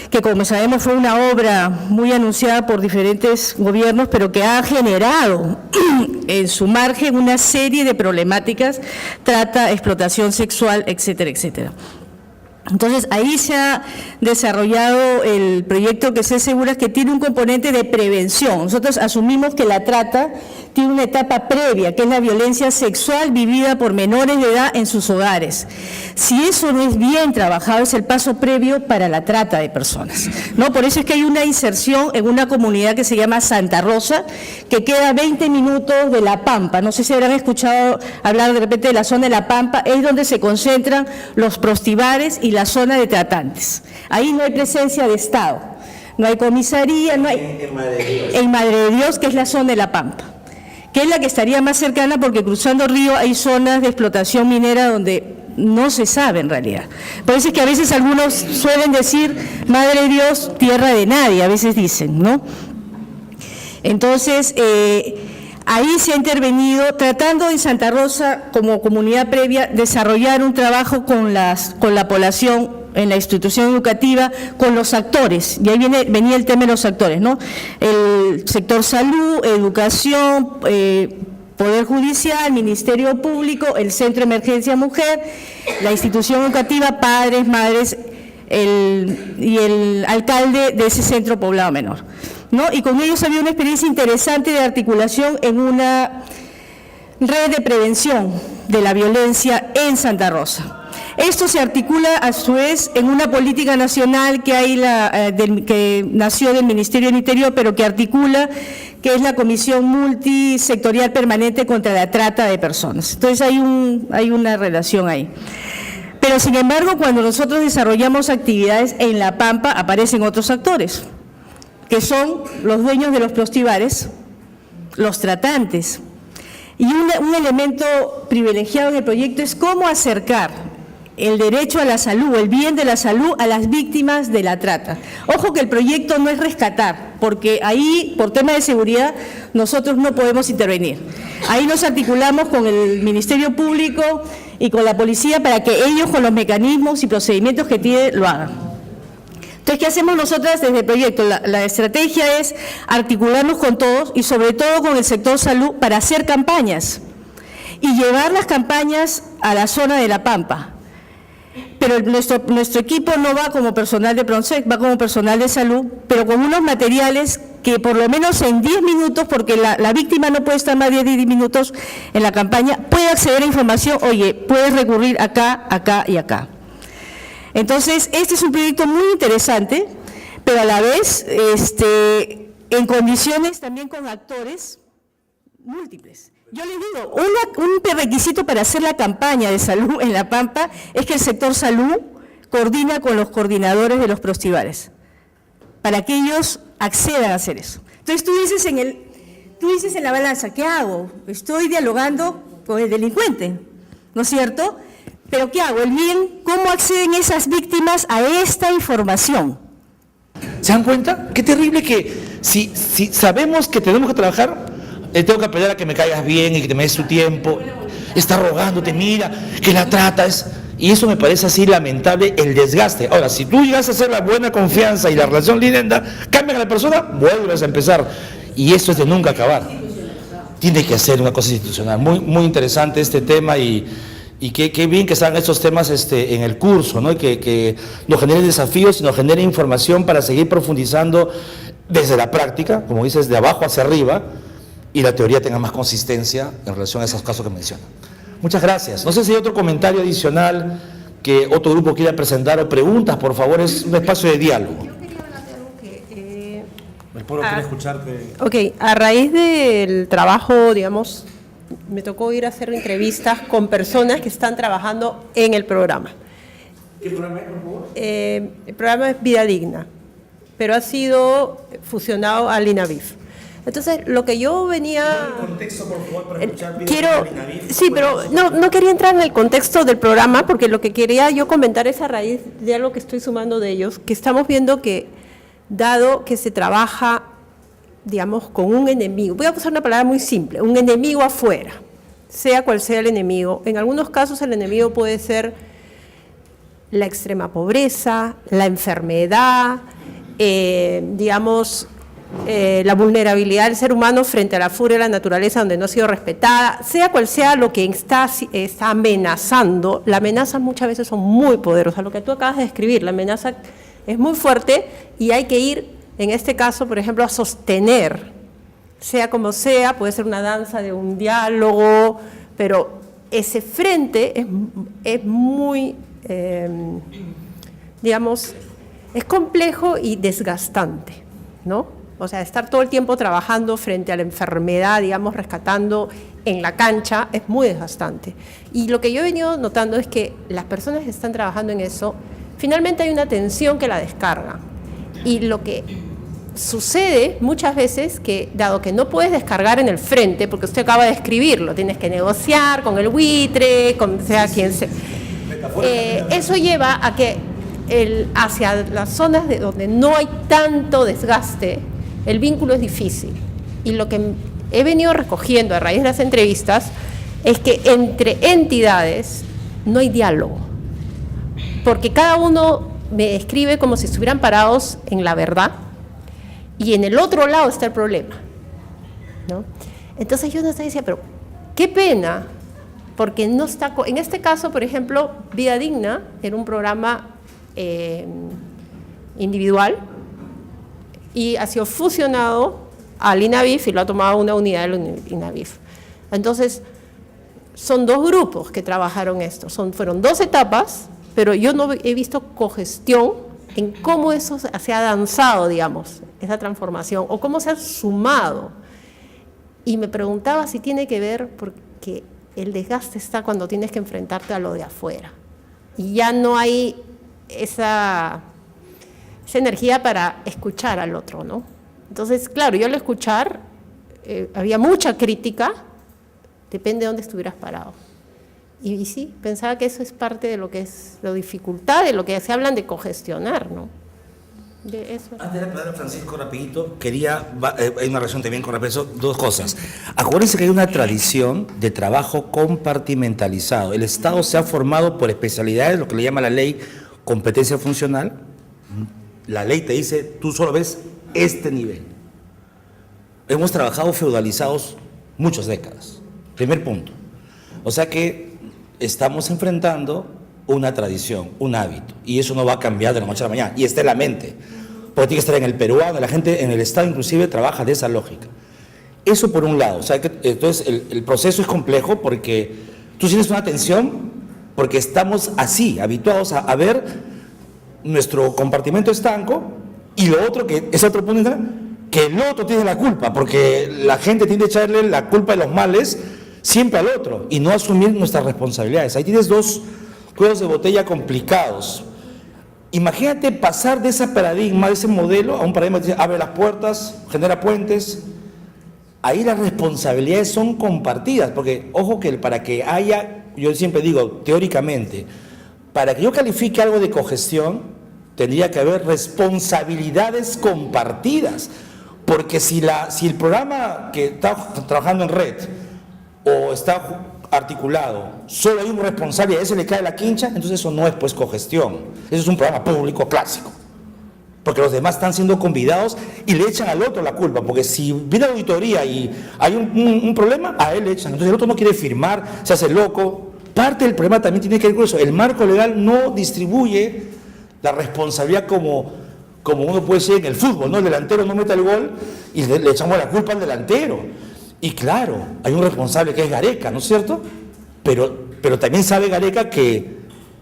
que como sabemos fue una obra muy anunciada por diferentes gobiernos, pero que ha generado en su margen una serie de problemáticas, trata, explotación sexual, etcétera, etcétera. Entonces, ahí se ha desarrollado el proyecto que se Seguras, que tiene un componente de prevención. Nosotros asumimos que la trata tiene una etapa previa, que es la violencia sexual vivida por menores de edad en sus hogares. Si eso no es bien trabajado, es el paso previo para la trata de personas, ¿no? Por eso es que hay una inserción en una comunidad que se llama Santa Rosa, que queda 20 minutos de La Pampa. No sé si habrán escuchado hablar de repente de la zona de La Pampa, es donde se concentran los prostibares y la zona de tratantes. Ahí no hay presencia de Estado, no hay comisaría, no hay... En Madre de Dios, que es la zona de La Pampa, que es la que estaría más cercana, porque cruzando río hay zonas de explotación minera donde no se sabe en realidad. Por eso es que a veces algunos suelen decir, Madre de Dios, tierra de nadie, a veces dicen, ¿no? Entonces, ahí se ha intervenido, tratando en Santa Rosa, como comunidad previa, desarrollar un trabajo con la población en la institución educativa, con los actores, y ahí venía el tema de los actores, ¿no? El sector salud, educación, Poder Judicial, Ministerio Público, el Centro de Emergencia Mujer, la institución educativa, padres, madres, y el alcalde de ese centro poblado menor, ¿no? Y con ellos había una experiencia interesante de articulación en una red de prevención de la violencia en Santa Rosa. Esto se articula a su vez en una política nacional que hay que nació del Ministerio del Interior, pero que articula, que es la Comisión Multisectorial Permanente contra la Trata de Personas. Entonces hay una relación ahí. Pero sin embargo, cuando nosotros desarrollamos actividades en La Pampa, aparecen otros actores, que son los dueños de los prostibares, los tratantes. Y un elemento privilegiado en el proyecto es cómo acercar el derecho a la salud, el bien de la salud a las víctimas de la trata. Ojo que el proyecto no es rescatar, porque ahí, por tema de seguridad, nosotros no podemos intervenir. Ahí nos articulamos con el Ministerio Público y con la policía para que ellos, con los mecanismos y procedimientos que tienen, lo hagan. Entonces, ¿qué hacemos nosotras desde el proyecto? La estrategia es articularnos con todos y sobre todo con el sector salud para hacer campañas y llevar las campañas a la zona de La Pampa. Pero nuestro equipo no va como personal de Pronsex, va como personal de salud, pero con unos materiales que por lo menos en 10 minutos, porque la víctima no puede estar más de 10 minutos en la campaña, puede acceder a información, oye, puedes recurrir acá, acá y acá. Entonces, este es un proyecto muy interesante, pero a la vez en condiciones también con actores múltiples. Yo les digo, un requisito para hacer la campaña de salud en La Pampa es que el sector salud coordina con los coordinadores de los prostíbares, para que ellos accedan a hacer eso. Entonces tú dices en la balanza, ¿qué hago? Estoy dialogando con el delincuente, ¿no es cierto? Pero ¿qué hago? El bien, ¿cómo acceden esas víctimas a esta información? ¿Se dan cuenta? Qué terrible que si sabemos que tenemos que trabajar, tengo que apelar a que me caigas bien y que te me des tu tiempo, está rogándote, mira, que la tratas, y eso me parece así lamentable, el desgaste. Ahora, si tú llegas a hacer la buena confianza y la relación linda, cambian a la persona, vuelves a empezar, y eso es de nunca acabar. Tiene que ser una cosa institucional. Muy, muy interesante este tema y qué bien que están estos temas en el curso, ¿no? Y que nos generen desafíos y nos generen información para seguir profundizando desde la práctica, como dices, de abajo hacia arriba, y la teoría tenga más consistencia en relación a esos casos que menciona. Muchas gracias. No sé si hay otro comentario adicional que otro grupo quiera presentar o preguntas, por favor, es un espacio de diálogo. Yo quería hablar de algo que... El pueblo quiere escucharte. Ok, a raíz del trabajo, digamos, me tocó ir a hacer entrevistas con personas que están trabajando en el programa. ¿Qué programa es, por favor? El programa es Vida Digna, pero ha sido fusionado al INAVIF. Entonces, lo que yo venía... Contexto, por favor, para escuchar Sí, pero no quería entrar en el contexto del programa, porque lo que quería yo comentar es a raíz de algo que estoy sumando de ellos, que estamos viendo que, dado que se trabaja, digamos, con un enemigo, voy a usar una palabra muy simple, un enemigo afuera, sea cual sea el enemigo. En algunos casos el enemigo puede ser la extrema pobreza, la enfermedad, digamos, la vulnerabilidad del ser humano frente a la furia de la naturaleza donde no ha sido respetada, sea cual sea lo que está amenazando. Las amenazas muchas veces son muy poderosas, lo que tú acabas de describir, la amenaza es muy fuerte y hay que ir, en este caso, por ejemplo, a sostener, sea como sea, puede ser una danza de un diálogo, pero ese frente es muy, digamos, es complejo y desgastante, ¿no? O sea, estar todo el tiempo trabajando frente a la enfermedad, digamos, rescatando en la cancha, es muy desgastante. Y lo que yo he venido notando es que las personas que están trabajando en eso, finalmente hay una tensión que la descarga. Y lo que sucede muchas veces, que dado que no puedes descargar en el frente, porque usted acaba de escribirlo, tienes que negociar con el buitre, con sea quien sea, eso lleva a que hacia las zonas de donde no hay tanto desgaste, el vínculo es difícil. Y lo que he venido recogiendo a raíz de las entrevistas es que entre entidades no hay diálogo, porque cada uno me escribe como si estuvieran parados en la verdad y en el otro lado está el problema, ¿no? Entonces yo no decía, pero qué pena, porque no está, en este caso, por ejemplo, Vida Digna era un programa individual y ha sido fusionado al INAVIF y lo ha tomado una unidad del INAVIF. Entonces, son dos grupos que trabajaron esto, fueron dos etapas, pero yo no he visto cogestión en cómo eso se ha danzado, digamos, esa transformación, o cómo se ha sumado. Y me preguntaba si tiene que ver, porque el desgaste está cuando tienes que enfrentarte a lo de afuera. Y ya no hay esa energía para escuchar al otro, ¿no? Entonces, claro, yo al escuchar, había mucha crítica, depende de dónde estuvieras parado. Y sí, pensaba que eso es parte de lo que es la dificultad, de lo que se hablan de cogestionar, ¿no? De eso. Antes de hablar, Francisco, rapidito, hay una relación también con eso, dos cosas. Acuérdense que hay una tradición de trabajo compartimentalizado. El Estado se ha formado por especialidades, lo que le llama la ley competencia funcional. La ley te dice, tú solo ves este nivel. Hemos trabajado feudalizados muchas décadas. Primer punto. O sea que estamos enfrentando una tradición, un hábito, y eso no va a cambiar de la noche a la mañana, y está en la mente, porque tiene que estar en el peruano, la gente en el Estado inclusive trabaja de esa lógica. Eso por un lado, o sea que entonces el proceso es complejo porque tú tienes una tensión, porque estamos así, habituados a ver nuestro compartimento estanco, y lo otro, que es otro punto, que el otro tiene la culpa, porque la gente tiende a echarle la culpa de los males siempre al otro y no asumir nuestras responsabilidades. Ahí tienes dos cuellos de botella complicados. Imagínate pasar de ese paradigma, de ese modelo, a un paradigma que dice, abre las puertas, genera puentes. Ahí las responsabilidades son compartidas, porque ojo que para que haya, yo siempre digo, teóricamente, para que yo califique algo de cogestión, tendría que haber responsabilidades compartidas, porque si el programa que está trabajando en red o está articulado, solo hay un responsable y a ese le cae la quincha, entonces eso no es pues cogestión, eso es un programa público clásico, porque los demás están siendo convidados y le echan al otro la culpa, porque si viene la auditoría y hay un problema, a él le echan, entonces el otro no quiere firmar, se hace loco. Parte del problema también tiene que ver con eso, el marco legal no distribuye la responsabilidad como uno puede decir en el fútbol, ¿no? El delantero no mete el gol y le echamos la culpa al delantero. Y claro, hay un responsable que es Gareca, ¿no es cierto? Pero también sabe Gareca que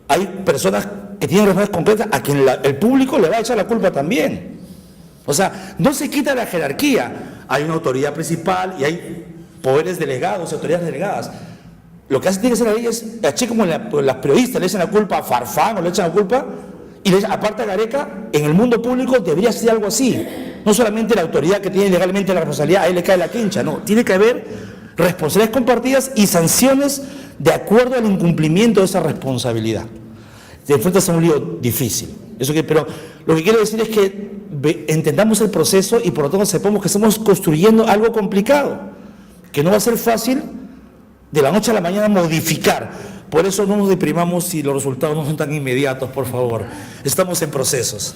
hay personas que tienen responsabilidades concretas a quien el público le va a echar la culpa también. O sea, no se quita la jerarquía. Hay una autoridad principal y hay poderes delegados, autoridades delegadas. Lo que tiene que hacer la ley es, así como las periodistas le echan la culpa a Farfán o le echan la culpa, y aparte a Gareca, en el mundo público debería ser algo así. No solamente la autoridad que tiene legalmente la responsabilidad, a él le cae la quincha, no. Tiene que haber responsabilidades compartidas y sanciones de acuerdo al incumplimiento de esa responsabilidad. Te enfrentas a un lío difícil. Pero lo que quiero decir es que entendamos el proceso y por lo tanto sepamos que estamos construyendo algo complicado, que no va a ser fácil de la noche a la mañana modificar. Por eso no nos deprimamos si los resultados no son tan inmediatos, por favor. Estamos en procesos.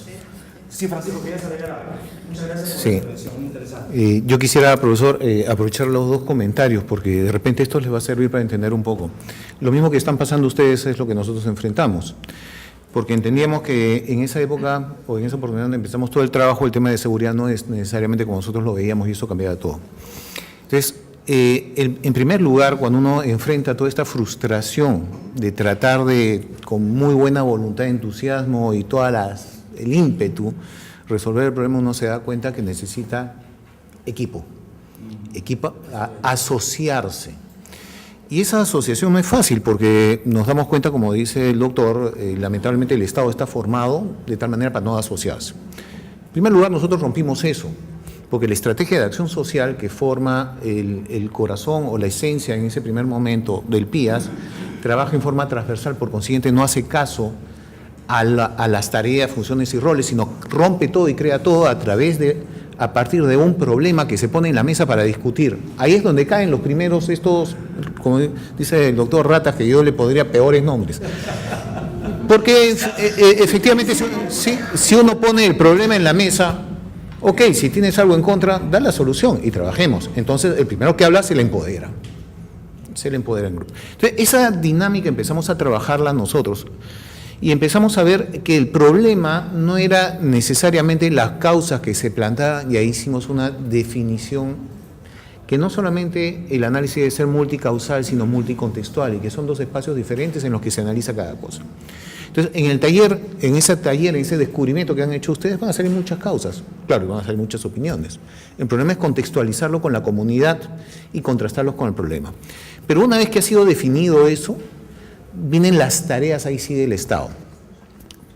Sí, Francisco, querías agregar algo. Muchas gracias por la intervención, muy interesante. Yo quisiera, profesor, aprovechar los dos comentarios, porque de repente esto les va a servir para entender un poco. Lo mismo que están pasando ustedes es lo que nosotros enfrentamos, porque entendíamos que en esa época, o en esa oportunidad donde empezamos todo el trabajo, el tema de seguridad no es necesariamente como nosotros lo veíamos y eso cambiaba todo. Entonces, en primer lugar, cuando uno enfrenta toda esta frustración de tratar de, con muy buena voluntad, entusiasmo y el ímpetu, resolver el problema, uno se da cuenta que necesita equipo, asociarse. Y esa asociación no es fácil porque nos damos cuenta, como dice el doctor, lamentablemente el Estado está formado de tal manera para no asociarse. En primer lugar, nosotros rompimos eso, porque la estrategia de acción social que forma el corazón o la esencia en ese primer momento del PIAS trabaja en forma transversal, por consiguiente no hace caso a las tareas, funciones y roles, sino rompe todo y crea todo a partir de un problema que se pone en la mesa para discutir. Ahí es donde caen los primeros estos, como dice el doctor Ratas, que yo le podría peores nombres. Porque efectivamente si uno pone el problema en la mesa, ok, si tienes algo en contra, da la solución y trabajemos. Entonces, el primero que habla se le empodera. Se le empodera en grupo. Entonces, esa dinámica empezamos a trabajarla nosotros y empezamos a ver que el problema no era necesariamente las causas que se planteaban, y ahí hicimos una definición que no solamente el análisis debe ser multicausal, sino multicontextual, y que son dos espacios diferentes en los que se analiza cada cosa. Entonces, en ese descubrimiento que han hecho ustedes, van a salir muchas causas, claro, van a salir muchas opiniones. El problema es contextualizarlo con la comunidad y contrastarlos con el problema. Pero una vez que ha sido definido eso, vienen las tareas ahí sí del Estado,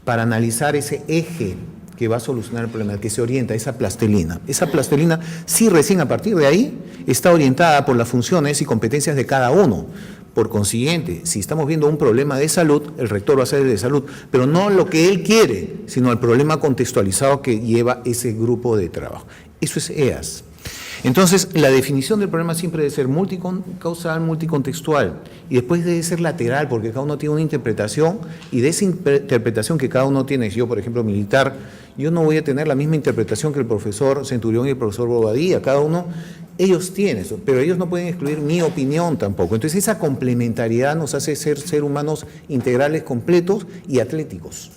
para analizar ese eje que va a solucionar el problema, el que se orienta, esa plastilina. Esa plastilina, sí, recién a partir de ahí, está orientada por las funciones y competencias de cada uno. Por consiguiente, si estamos viendo un problema de salud, el rector va a ser el de salud, pero no lo que él quiere, sino el problema contextualizado que lleva ese grupo de trabajo. Eso es EAS. Entonces, la definición del problema siempre debe ser multicausal, multicontextual, y después debe ser lateral, porque cada uno tiene una interpretación, y de esa interpretación que cada uno tiene, si yo, por ejemplo, militar, yo no voy a tener la misma interpretación que el profesor Centurión y el profesor Bobadilla, cada uno, ellos tienen eso, pero ellos no pueden excluir mi opinión tampoco. Entonces, esa complementariedad nos hace ser humanos integrales, completos y atléticos.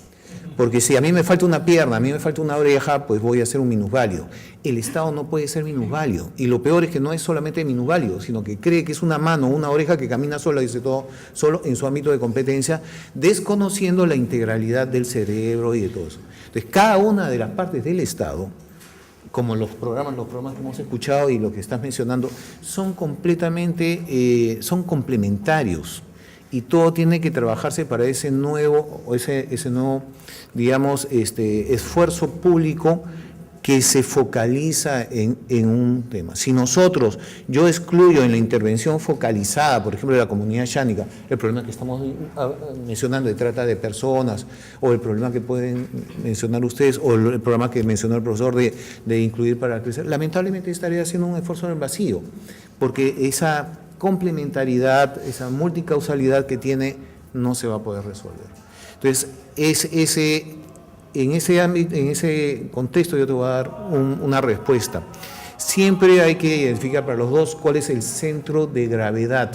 Porque si a mí me falta una pierna, a mí me falta una oreja, pues voy a ser un minusválido. El Estado no puede ser minusválido. Y lo peor es que no es solamente minusválido, sino que cree que es una mano, una oreja que camina sola, dice todo, solo en su ámbito de competencia, desconociendo la integralidad del cerebro y de todo eso. Entonces, cada una de las partes del Estado como los programas que hemos escuchado y lo que estás mencionando, son completamente, son complementarios. Y todo tiene que trabajarse para ese nuevo, digamos, esfuerzo público que se focaliza en un tema. Si yo excluyo en la intervención focalizada, por ejemplo, de la comunidad yánica, el problema que estamos mencionando de trata de personas, o el problema que pueden mencionar ustedes, o el problema que mencionó el profesor de incluir para crecer, lamentablemente estaría haciendo un esfuerzo en el vacío, porque esa complementariedad, esa multicausalidad que tiene, no se va a poder resolver. Entonces, en ese ámbito, en ese contexto, yo te voy a dar una respuesta. Siempre hay que identificar para los dos cuál es el centro de gravedad,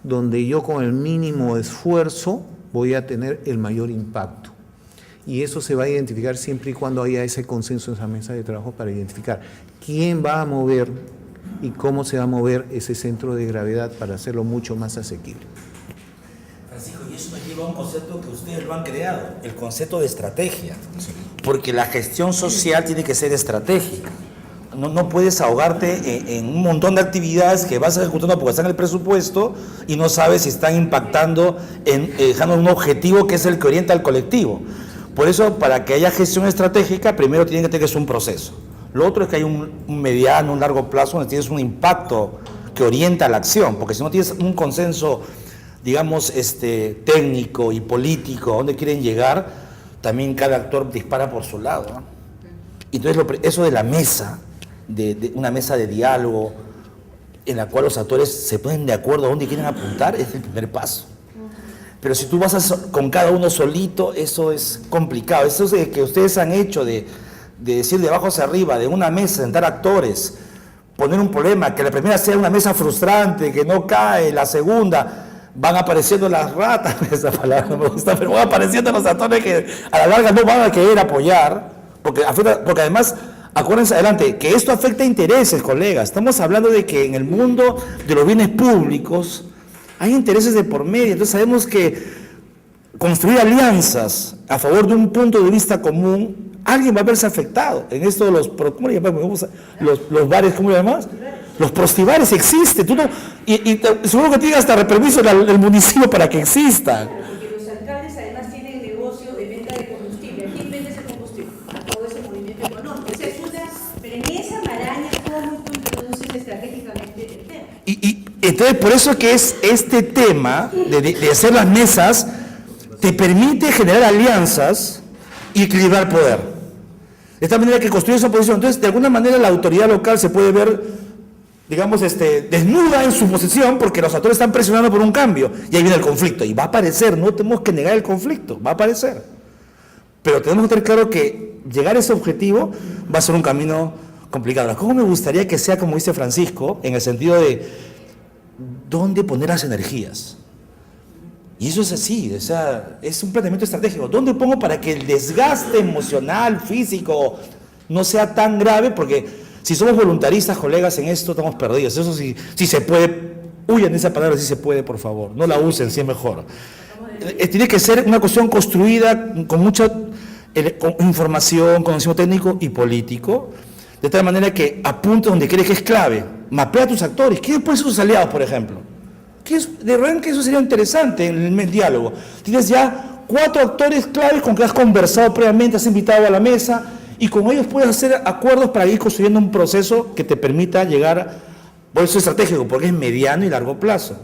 donde yo con el mínimo esfuerzo voy a tener el mayor impacto. Y eso se va a identificar siempre y cuando haya ese consenso en esa mesa de trabajo para identificar quién va a mover y cómo se va a mover ese centro de gravedad para hacerlo mucho más asequible. Francisco, y eso nos lleva a un concepto que ustedes lo han creado, el concepto de estrategia. Porque la gestión social tiene que ser estratégica. No puedes ahogarte en un montón de actividades que vas ejecutando porque están en el presupuesto y no sabes si están impactando dejando un objetivo que es el que orienta al colectivo. Por eso, para que haya gestión estratégica, primero tiene que tener un proceso. Lo otro es que hay un mediano, un largo plazo donde tienes un impacto que orienta la acción, porque si no tienes un consenso, digamos, técnico y político a dónde quieren llegar, también cada actor dispara por su lado, ¿no? Entonces, eso de la mesa, de una mesa de diálogo en la cual los actores se ponen de acuerdo a dónde quieren apuntar, es el primer paso. Pero si tú vas con cada uno solito, eso es complicado. Eso es que ustedes han hecho de decir de abajo hacia arriba, de una mesa, sentar actores, poner un problema, que la primera sea una mesa frustrante, que no cae, la segunda, van apareciendo las ratas, esa palabra no me gusta, pero van apareciendo los actores que a la larga no van a querer apoyar, porque además, acuérdense adelante, que esto afecta a intereses, colegas. Estamos hablando de que en el mundo de los bienes públicos hay intereses de por medio, entonces sabemos que construir alianzas a favor de un punto de vista común, alguien va a verse afectado. En esto de ¿cómo le llamamos? Los bares, ¿cómo le llamas? Los prostibares existen. Tú no, y seguro que tiene hasta permiso del municipio para que existan. Porque los alcaldes además tienen negocio de venta de combustible. ¿A quién vende ese combustible? A todo ese movimiento económico. Pero en esa maraña, ¿cómo tú introduces estratégicamente el tema? Y entonces, por eso que es este tema de hacer las mesas, te permite generar alianzas y equilibrar poder. De esta manera que construye esa posición. Entonces, de alguna manera la autoridad local se puede ver, digamos, desnuda en su posición porque los actores están presionando por un cambio. Y ahí viene el conflicto. Y va a aparecer, no tenemos que negar el conflicto, va a aparecer. Pero tenemos que tener claro que llegar a ese objetivo va a ser un camino complicado. ¿Cómo me gustaría que sea, como dice Francisco, en el sentido de dónde poner las energías? Y eso es así, o sea, es un planteamiento estratégico. ¿Dónde pongo para que el desgaste emocional, físico, no sea tan grave? Porque si somos voluntaristas, colegas, en esto estamos perdidos. Eso sí, si se puede, huyan de esa palabra, si se puede, por favor. No la usen, si es mejor. Tiene que ser una cuestión construida con mucha información, conocimiento técnico y político, de tal manera que apunte donde crees que es clave. Mapea a tus actores. ¿Quiénes pueden ser sus aliados, por ejemplo? De verdad que eso sería interesante en el diálogo. Tienes ya 4 actores claves con que has conversado previamente, has invitado a la mesa y con ellos puedes hacer acuerdos para ir construyendo un proceso que te permita llegar, por eso es estratégico, porque es mediano y largo plazo.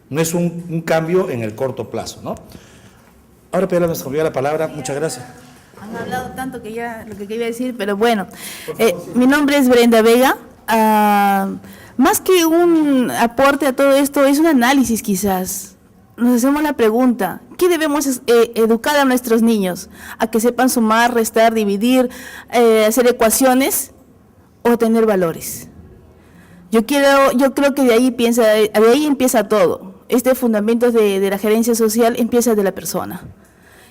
No es un cambio en el corto plazo, ¿no? Ahora, Pedro, nos olvidó la palabra. Muchas gracias. Han hablado tanto que ya lo que quería decir, pero bueno. Mi nombre es Brenda Vega. Más que un aporte a todo esto, es un análisis quizás. Nos hacemos la pregunta, ¿qué debemos educar a nuestros niños? ¿A que sepan sumar, restar, dividir, hacer ecuaciones o tener valores? Yo creo que de ahí empieza todo. Este fundamento de la gerencia social empieza de la persona.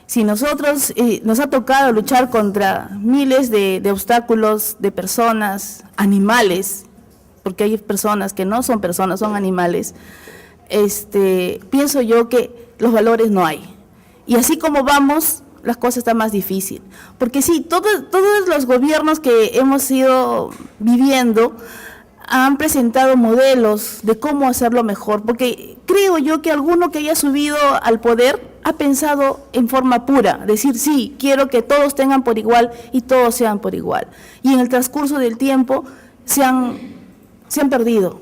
Si nosotros nos ha tocado luchar contra miles de obstáculos, de personas, animales, porque hay personas que no son personas, son animales, pienso yo que los valores no hay. Y así como vamos, la cosa está más difícil. Porque sí, todos los gobiernos que hemos ido viviendo han presentado modelos de cómo hacerlo mejor, porque creo yo que alguno que haya subido al poder ha pensado en forma pura, decir, sí, quiero que todos tengan por igual y todos sean por igual. Y en el transcurso del tiempo se han perdido,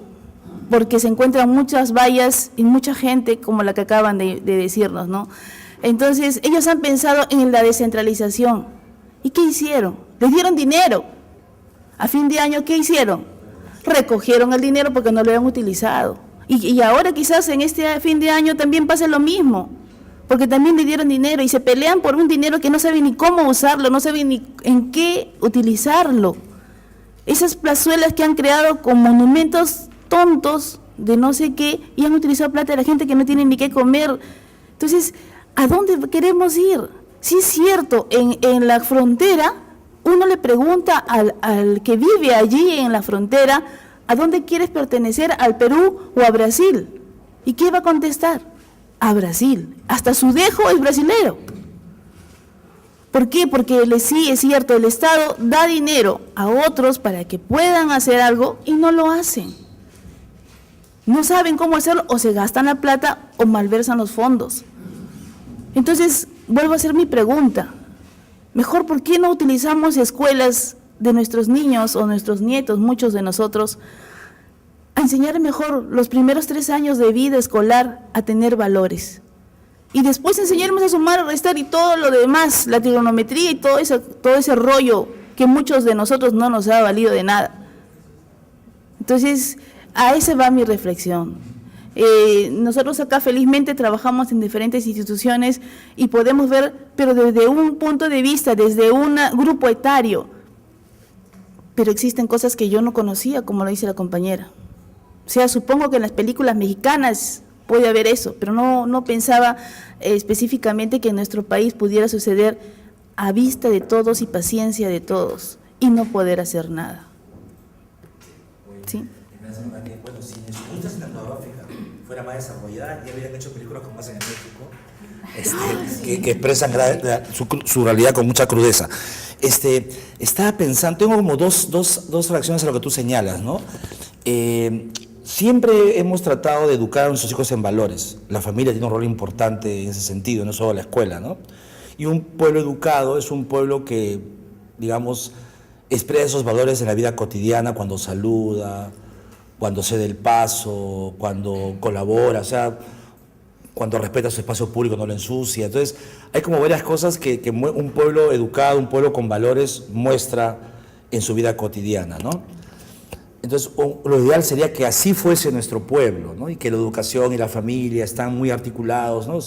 porque se encuentran muchas vallas y mucha gente como la que acaban de decirnos, ¿no? Entonces, ellos han pensado en la descentralización. ¿Y qué hicieron? Les dieron dinero. A fin de año, ¿qué hicieron? Recogieron el dinero porque no lo habían utilizado. Y ahora quizás en este fin de año también pase lo mismo, porque también le dieron dinero y se pelean por un dinero que no saben ni cómo usarlo, no saben ni en qué utilizarlo. Esas plazuelas que han creado con monumentos tontos de no sé qué y han utilizado plata de la gente que no tiene ni qué comer. Entonces, ¿a dónde queremos ir? Sí es cierto, en la frontera uno le pregunta al que vive allí en la frontera, ¿a dónde quieres pertenecer? ¿Al Perú o a Brasil? ¿Y qué va a contestar? A Brasil. Hasta su dejo es brasilero. ¿Por qué? Porque sí, es cierto, el Estado da dinero a otros para que puedan hacer algo y no lo hacen. No saben cómo hacerlo, o se gastan la plata o malversan los fondos. Entonces, vuelvo a hacer mi pregunta. Mejor, ¿por qué no utilizamos escuelas de nuestros niños o nuestros nietos, muchos de nosotros, a enseñar mejor los primeros 3 años de vida escolar a tener valores? Y después enseñarnos a sumar, a restar y todo lo demás, la trigonometría y todo ese rollo que muchos de nosotros no nos ha valido de nada. Entonces, a esa va mi reflexión. Nosotros acá felizmente trabajamos en diferentes instituciones y podemos ver, pero desde un punto de vista, desde un grupo etario, pero existen cosas que yo no conocía, como lo dice la compañera. O sea, supongo que en las películas mexicanas puede haber eso, pero no pensaba específicamente que en nuestro país pudiera suceder a vista de todos y paciencia de todos y no poder hacer nada. ¿Sí? Bueno, si en su industria cinematográfica fuera más desarrollada, ya habrían hecho películas como hacen en México, que expresan su realidad con mucha crudeza. Estaba pensando, tengo como dos reacciones a lo que tú señalas, ¿no? Siempre hemos tratado de educar a nuestros hijos en valores. La familia tiene un rol importante en ese sentido, no solo la escuela, ¿no? Y un pueblo educado es un pueblo que, digamos, expresa esos valores en la vida cotidiana, cuando saluda, cuando cede el paso, cuando colabora, o sea, cuando respeta su espacio público, no lo ensucia. Entonces, hay como varias cosas que un pueblo educado, un pueblo con valores muestra en su vida cotidiana, ¿no? Entonces, lo ideal sería que así fuese nuestro pueblo, ¿no? Y que la educación y la familia están muy articulados, ¿no?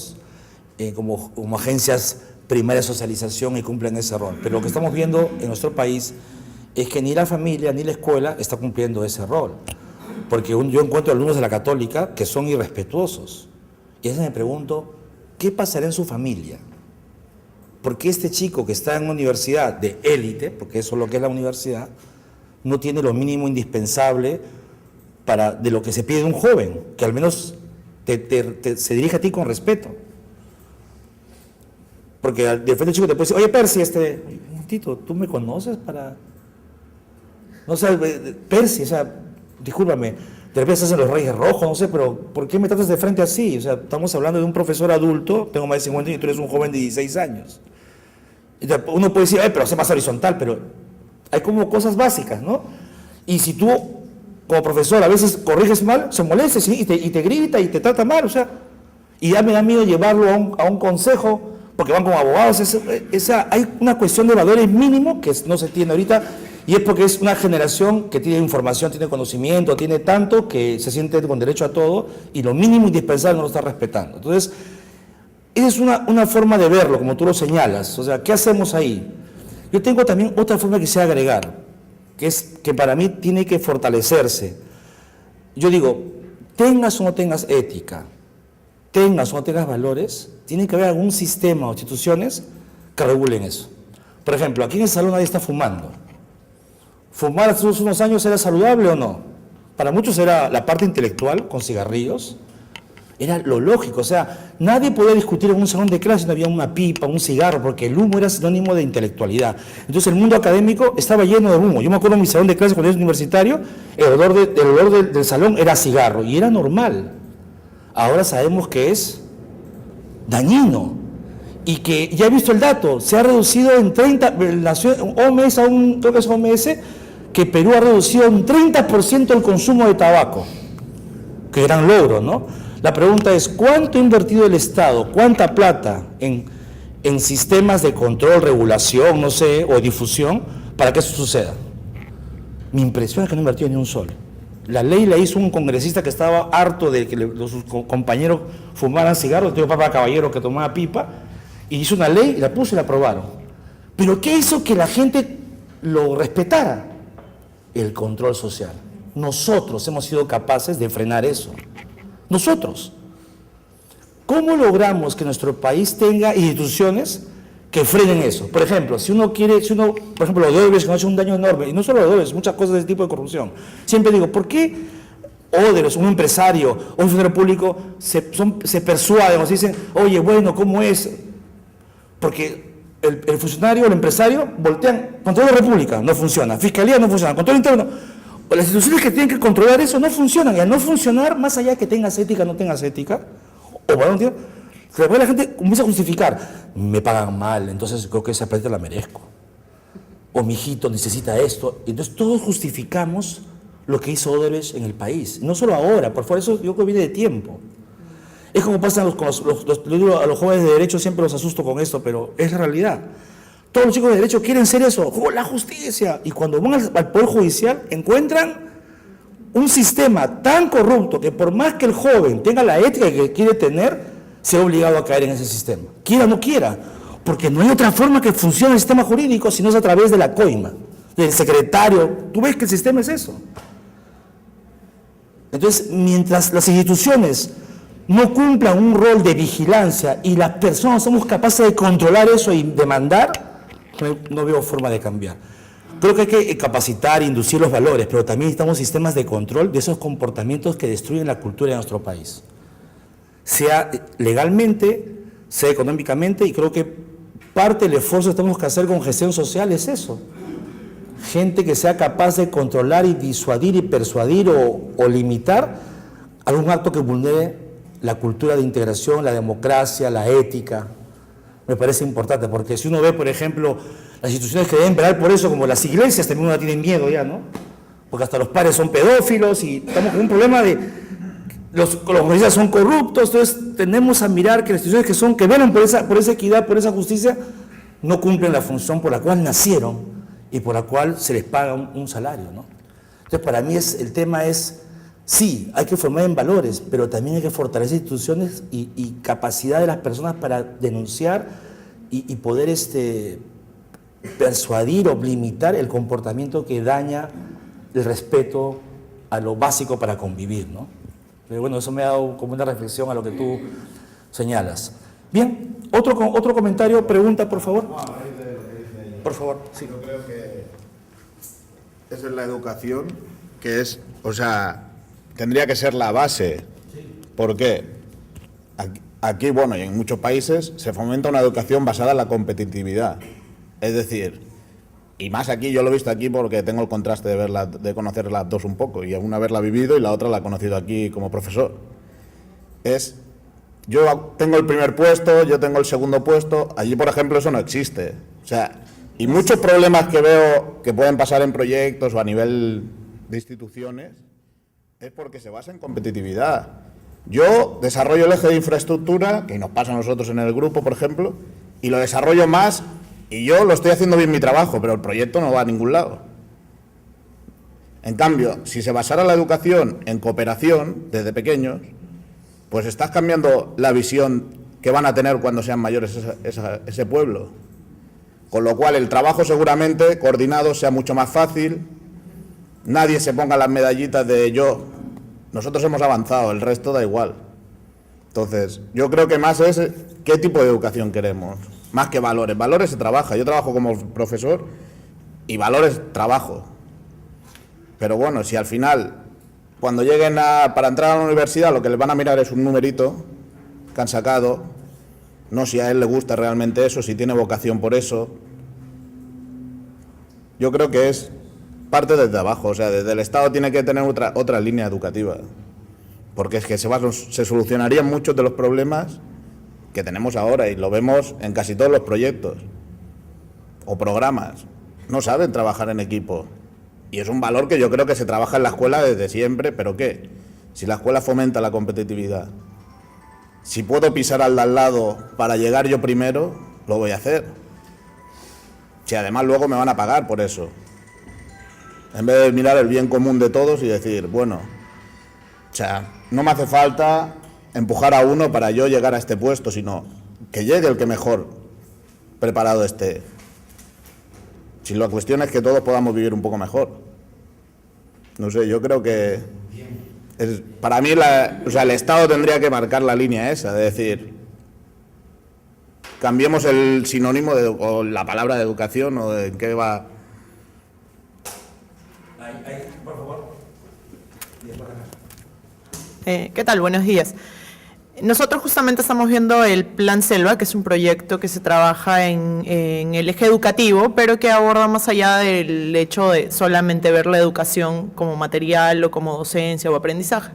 Como agencias primarias de socialización y cumplen ese rol. Pero lo que estamos viendo en nuestro país es que ni la familia ni la escuela está cumpliendo ese rol. Porque yo encuentro alumnos de la Católica que son irrespetuosos. Y a veces me pregunto, ¿qué pasará en su familia? Porque este chico que está en una universidad de élite, porque eso es lo que es la universidad, no tiene lo mínimo indispensable de lo que se pide de un joven, que al menos se dirija a ti con respeto. Porque de frente el chico te puede decir, oye Percy, un momentito, ¿tú me conoces para...? No sé, Percy, o sea, discúlpame, de repente estás en los Reyes Rojos, no sé, pero ¿por qué me tratas de frente así? O sea, estamos hablando de un profesor adulto, tengo más de 50 años y tú eres un joven de 16 años. Uno puede decir, pero sé más horizontal, pero hay como cosas básicas, ¿no? Y si tú, como profesor, a veces corriges mal, se molesta, ¿sí? y te grita y te trata mal, o sea, y ya me da miedo llevarlo a un consejo, porque van como abogados. Hay una cuestión de valores mínimo que no se tiene ahorita, y es porque es una generación que tiene información, tiene conocimiento, tiene tanto que se siente con derecho a todo, y lo mínimo indispensable no lo está respetando. Entonces, esa es una forma de verlo, como tú lo señalas. O sea, ¿qué hacemos ahí? Yo tengo también otra forma que quisiera agregar, que es que para mí tiene que fortalecerse. Yo digo, tengas o no tengas ética, tengas o no tengas valores, tiene que haber algún sistema o instituciones que regulen eso. Por ejemplo, aquí en el salón nadie está fumando. ¿Fumar hace unos años era saludable o no? Para muchos era la parte intelectual, con cigarrillos, Era lo lógico, o sea, nadie podía discutir en un salón de clase si no había una pipa, un cigarro, porque el humo era sinónimo de intelectualidad. Entonces el mundo académico estaba lleno de humo. Yo me acuerdo en mi salón de clase cuando era universitario, el olor del salón era cigarro y era normal. Ahora sabemos que es dañino y que, ya he visto el dato, se ha reducido en 30, OMS, creo que es OMS, que Perú ha reducido en 30% el consumo de tabaco. Qué gran logro, ¿no? La pregunta es, ¿cuánto ha invertido el Estado, cuánta plata en sistemas de control, regulación, no sé, o difusión, para que eso suceda? Mi impresión es que no ha invertido ni un sol. La ley la hizo un congresista que estaba harto de que sus compañeros fumaran cigarros, tengo papá caballero que tomaba pipa, y hizo una ley, la puso y la aprobaron. ¿Pero qué hizo que la gente lo respetara? El control social. Nosotros hemos sido capaces de frenar eso. Nosotros. ¿Cómo logramos que nuestro país tenga instituciones que frenen eso? Por ejemplo, por ejemplo, los Odebrecht nos ha hecho un daño enorme, y no solo los Odebrecht, muchas cosas de ese tipo de corrupción. Siempre digo, ¿por qué Odebrecht, un empresario o un funcionario público se persuaden o se dicen, oye, bueno, ¿cómo es? Porque el funcionario o el empresario voltean, control de la República, no funciona, fiscalía no funciona, control interno. Las instituciones que tienen que controlar eso no funcionan, y al no funcionar, más allá de que tengas ética o no tengas ética, o bueno, tío, después la gente comienza a justificar, me pagan mal, entonces creo que esa plata la merezco, o mi hijito necesita esto, y entonces todos justificamos lo que hizo Odebrecht en el país, no solo ahora, por eso yo creo que viene de tiempo. Es como pasa a los jóvenes de derecho, siempre los asusto con esto, pero es la realidad. Todos los chicos de derecho quieren ser eso, la justicia. Y cuando van al Poder Judicial encuentran un sistema tan corrupto que por más que el joven tenga la ética que quiere tener, se ha obligado a caer en ese sistema. Quiera o no quiera, porque no hay otra forma que funcione el sistema jurídico si no es a través de la coima, del secretario. Tú ves que el sistema es eso. Entonces, mientras las instituciones no cumplan un rol de vigilancia y las personas somos capaces de controlar eso y demandar, no veo forma de cambiar. Creo que hay que capacitar e inducir los valores, pero también necesitamos sistemas de control de esos comportamientos que destruyen la cultura de nuestro país. Sea legalmente, sea económicamente, y creo que parte del esfuerzo que tenemos que hacer con gestión social es eso. Gente que sea capaz de controlar y disuadir y persuadir o limitar algún acto que vulnere la cultura de integración, la democracia, la ética. Me parece importante, porque si uno ve, por ejemplo, las instituciones que deben velar por eso, como las iglesias, también uno tiene miedo ya, ¿no? Porque hasta los padres son pedófilos y estamos con un problema de los iglesias son corruptos, entonces tenemos a mirar que las instituciones que velan por esa equidad, por esa justicia, no cumplen la función por la cual nacieron y por la cual se les paga un salario, ¿no? Entonces, para mí el tema es, sí, hay que formar en valores, pero también hay que fortalecer instituciones y capacidad de las personas para denunciar y poder persuadir o limitar el comportamiento que daña el respeto a lo básico para convivir, ¿no? Pero bueno, eso me ha dado como una reflexión a lo que tú señalas. Bien, otro comentario, pregunta, por favor. Por favor, sí. Yo creo que esa es la educación, que es, o sea, tendría que ser la base. ¿Por qué? Aquí, bueno, y en muchos países se fomenta una educación basada en la competitividad. Es decir, y más aquí, yo lo he visto aquí porque tengo el contraste de conocer las dos un poco, y una haberla vivido y la otra la he conocido aquí como profesor. Yo tengo el primer puesto, yo tengo el segundo puesto, allí, por ejemplo, eso no existe. O sea, y muchos problemas que veo que pueden pasar en proyectos o a nivel de instituciones es porque se basa en competitividad. Yo desarrollo el eje de infraestructura, que nos pasa a nosotros en el grupo, por ejemplo, y lo desarrollo más, y yo lo estoy haciendo bien mi trabajo, pero el proyecto no va a ningún lado. En cambio, si se basara la educación en cooperación desde pequeños, pues estás cambiando la visión que van a tener cuando sean mayores ese pueblo. Con lo cual el trabajo seguramente coordinado sea mucho más fácil, nadie se ponga las medallitas de nosotros hemos avanzado, el resto da igual. Entonces, yo creo que más es qué tipo de educación queremos, más que valores. Valores se trabaja, yo trabajo como profesor y valores trabajo. Pero bueno, si al final cuando lleguen para entrar a la universidad, lo que les van a mirar es un numerito que han sacado, no si a él le gusta realmente eso, si tiene vocación por eso. Yo creo que es parte desde abajo, o sea, desde el Estado tiene que tener otra línea educativa, porque es que se solucionarían muchos de los problemas que tenemos ahora y lo vemos en casi todos los proyectos o programas. No saben trabajar en equipo y es un valor que yo creo que se trabaja en la escuela desde siempre, pero ¿qué? Si la escuela fomenta la competitividad, si puedo pisar al de al lado para llegar yo primero, lo voy a hacer. Si además luego me van a pagar por eso. En vez de mirar el bien común de todos y decir, bueno, o sea, no me hace falta empujar a uno para yo llegar a este puesto, sino que llegue el que mejor preparado esté. Si la cuestión es que todos podamos vivir un poco mejor. No sé, yo creo que para mí el Estado tendría que marcar la línea esa, de decir, cambiemos el sinónimo o la palabra de educación o de en qué va. Por favor. ¿Qué tal? Buenos días. Nosotros justamente estamos viendo el Plan Selva, que es un proyecto que se trabaja en el eje educativo, pero que aborda más allá del hecho de solamente ver la educación como material o como docencia o aprendizaje.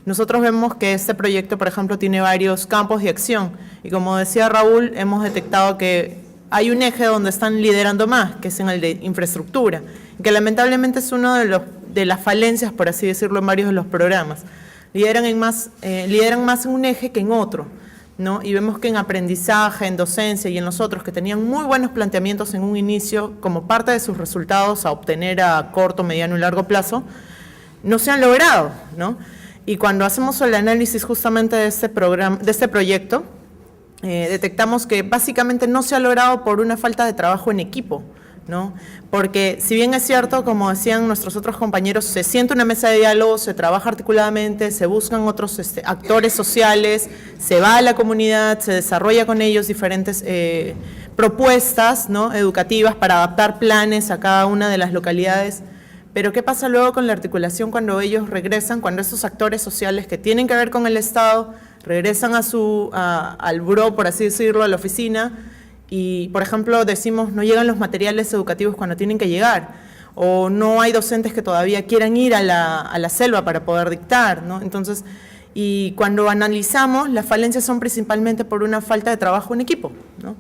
Nosotros vemos que este proyecto, por ejemplo, tiene varios campos de acción y como decía Raúl, hemos detectado que hay un eje donde están liderando más, que es en el de infraestructura, que lamentablemente es uno de las falencias, por así decirlo, en varios de los programas. Lideran más en un eje que en otro, ¿no? Y vemos que en aprendizaje, en docencia y en los otros que tenían muy buenos planteamientos en un inicio como parte de sus resultados a obtener a corto, mediano y largo plazo, no se han logrado, ¿no? Y cuando hacemos el análisis justamente de este proyecto, detectamos que básicamente no se ha logrado por una falta de trabajo en equipo, ¿no? Porque si bien es cierto, como decían nuestros otros compañeros, se siente una mesa de diálogo, se trabaja articuladamente, se buscan otros actores sociales, se va a la comunidad, se desarrolla con ellos diferentes propuestas, ¿no?, educativas para adaptar planes a cada una de las localidades. Pero ¿qué pasa luego con la articulación cuando ellos regresan, cuando estos actores sociales que tienen que ver con el Estado regresan al buró, por así decirlo, a la oficina? Y, por ejemplo, decimos, no llegan los materiales educativos cuando tienen que llegar, o no hay docentes que todavía quieran ir a la selva para poder dictar, ¿no? Entonces, y cuando analizamos, las falencias son principalmente por una falta de trabajo en equipo, ¿no?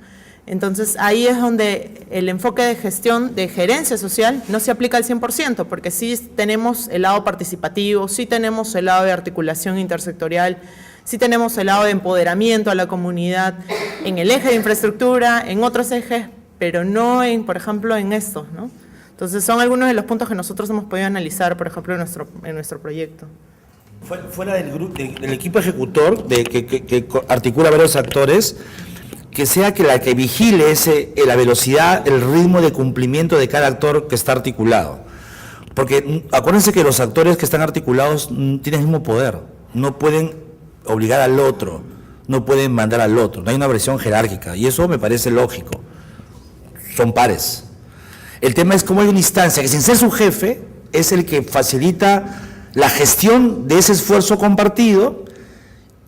Entonces, ahí es donde el enfoque de gestión, de gerencia social, no se aplica al 100%, porque sí tenemos el lado participativo, sí tenemos el lado de articulación intersectorial, sí tenemos el lado de empoderamiento a la comunidad en el eje de infraestructura, en otros ejes, pero no en, por ejemplo, en estos, ¿no? Entonces, son algunos de los puntos que nosotros hemos podido analizar, por ejemplo, en nuestro proyecto. Fuera del equipo ejecutor, que articula varios actores, que sea que la que vigile la velocidad, el ritmo de cumplimiento de cada actor que está articulado. Porque acuérdense que los actores que están articulados tienen el mismo poder, no pueden obligar al otro, no pueden mandar al otro, no hay una versión jerárquica, y eso me parece lógico, son pares. El tema es cómo hay una instancia que sin ser su jefe es el que facilita la gestión de ese esfuerzo compartido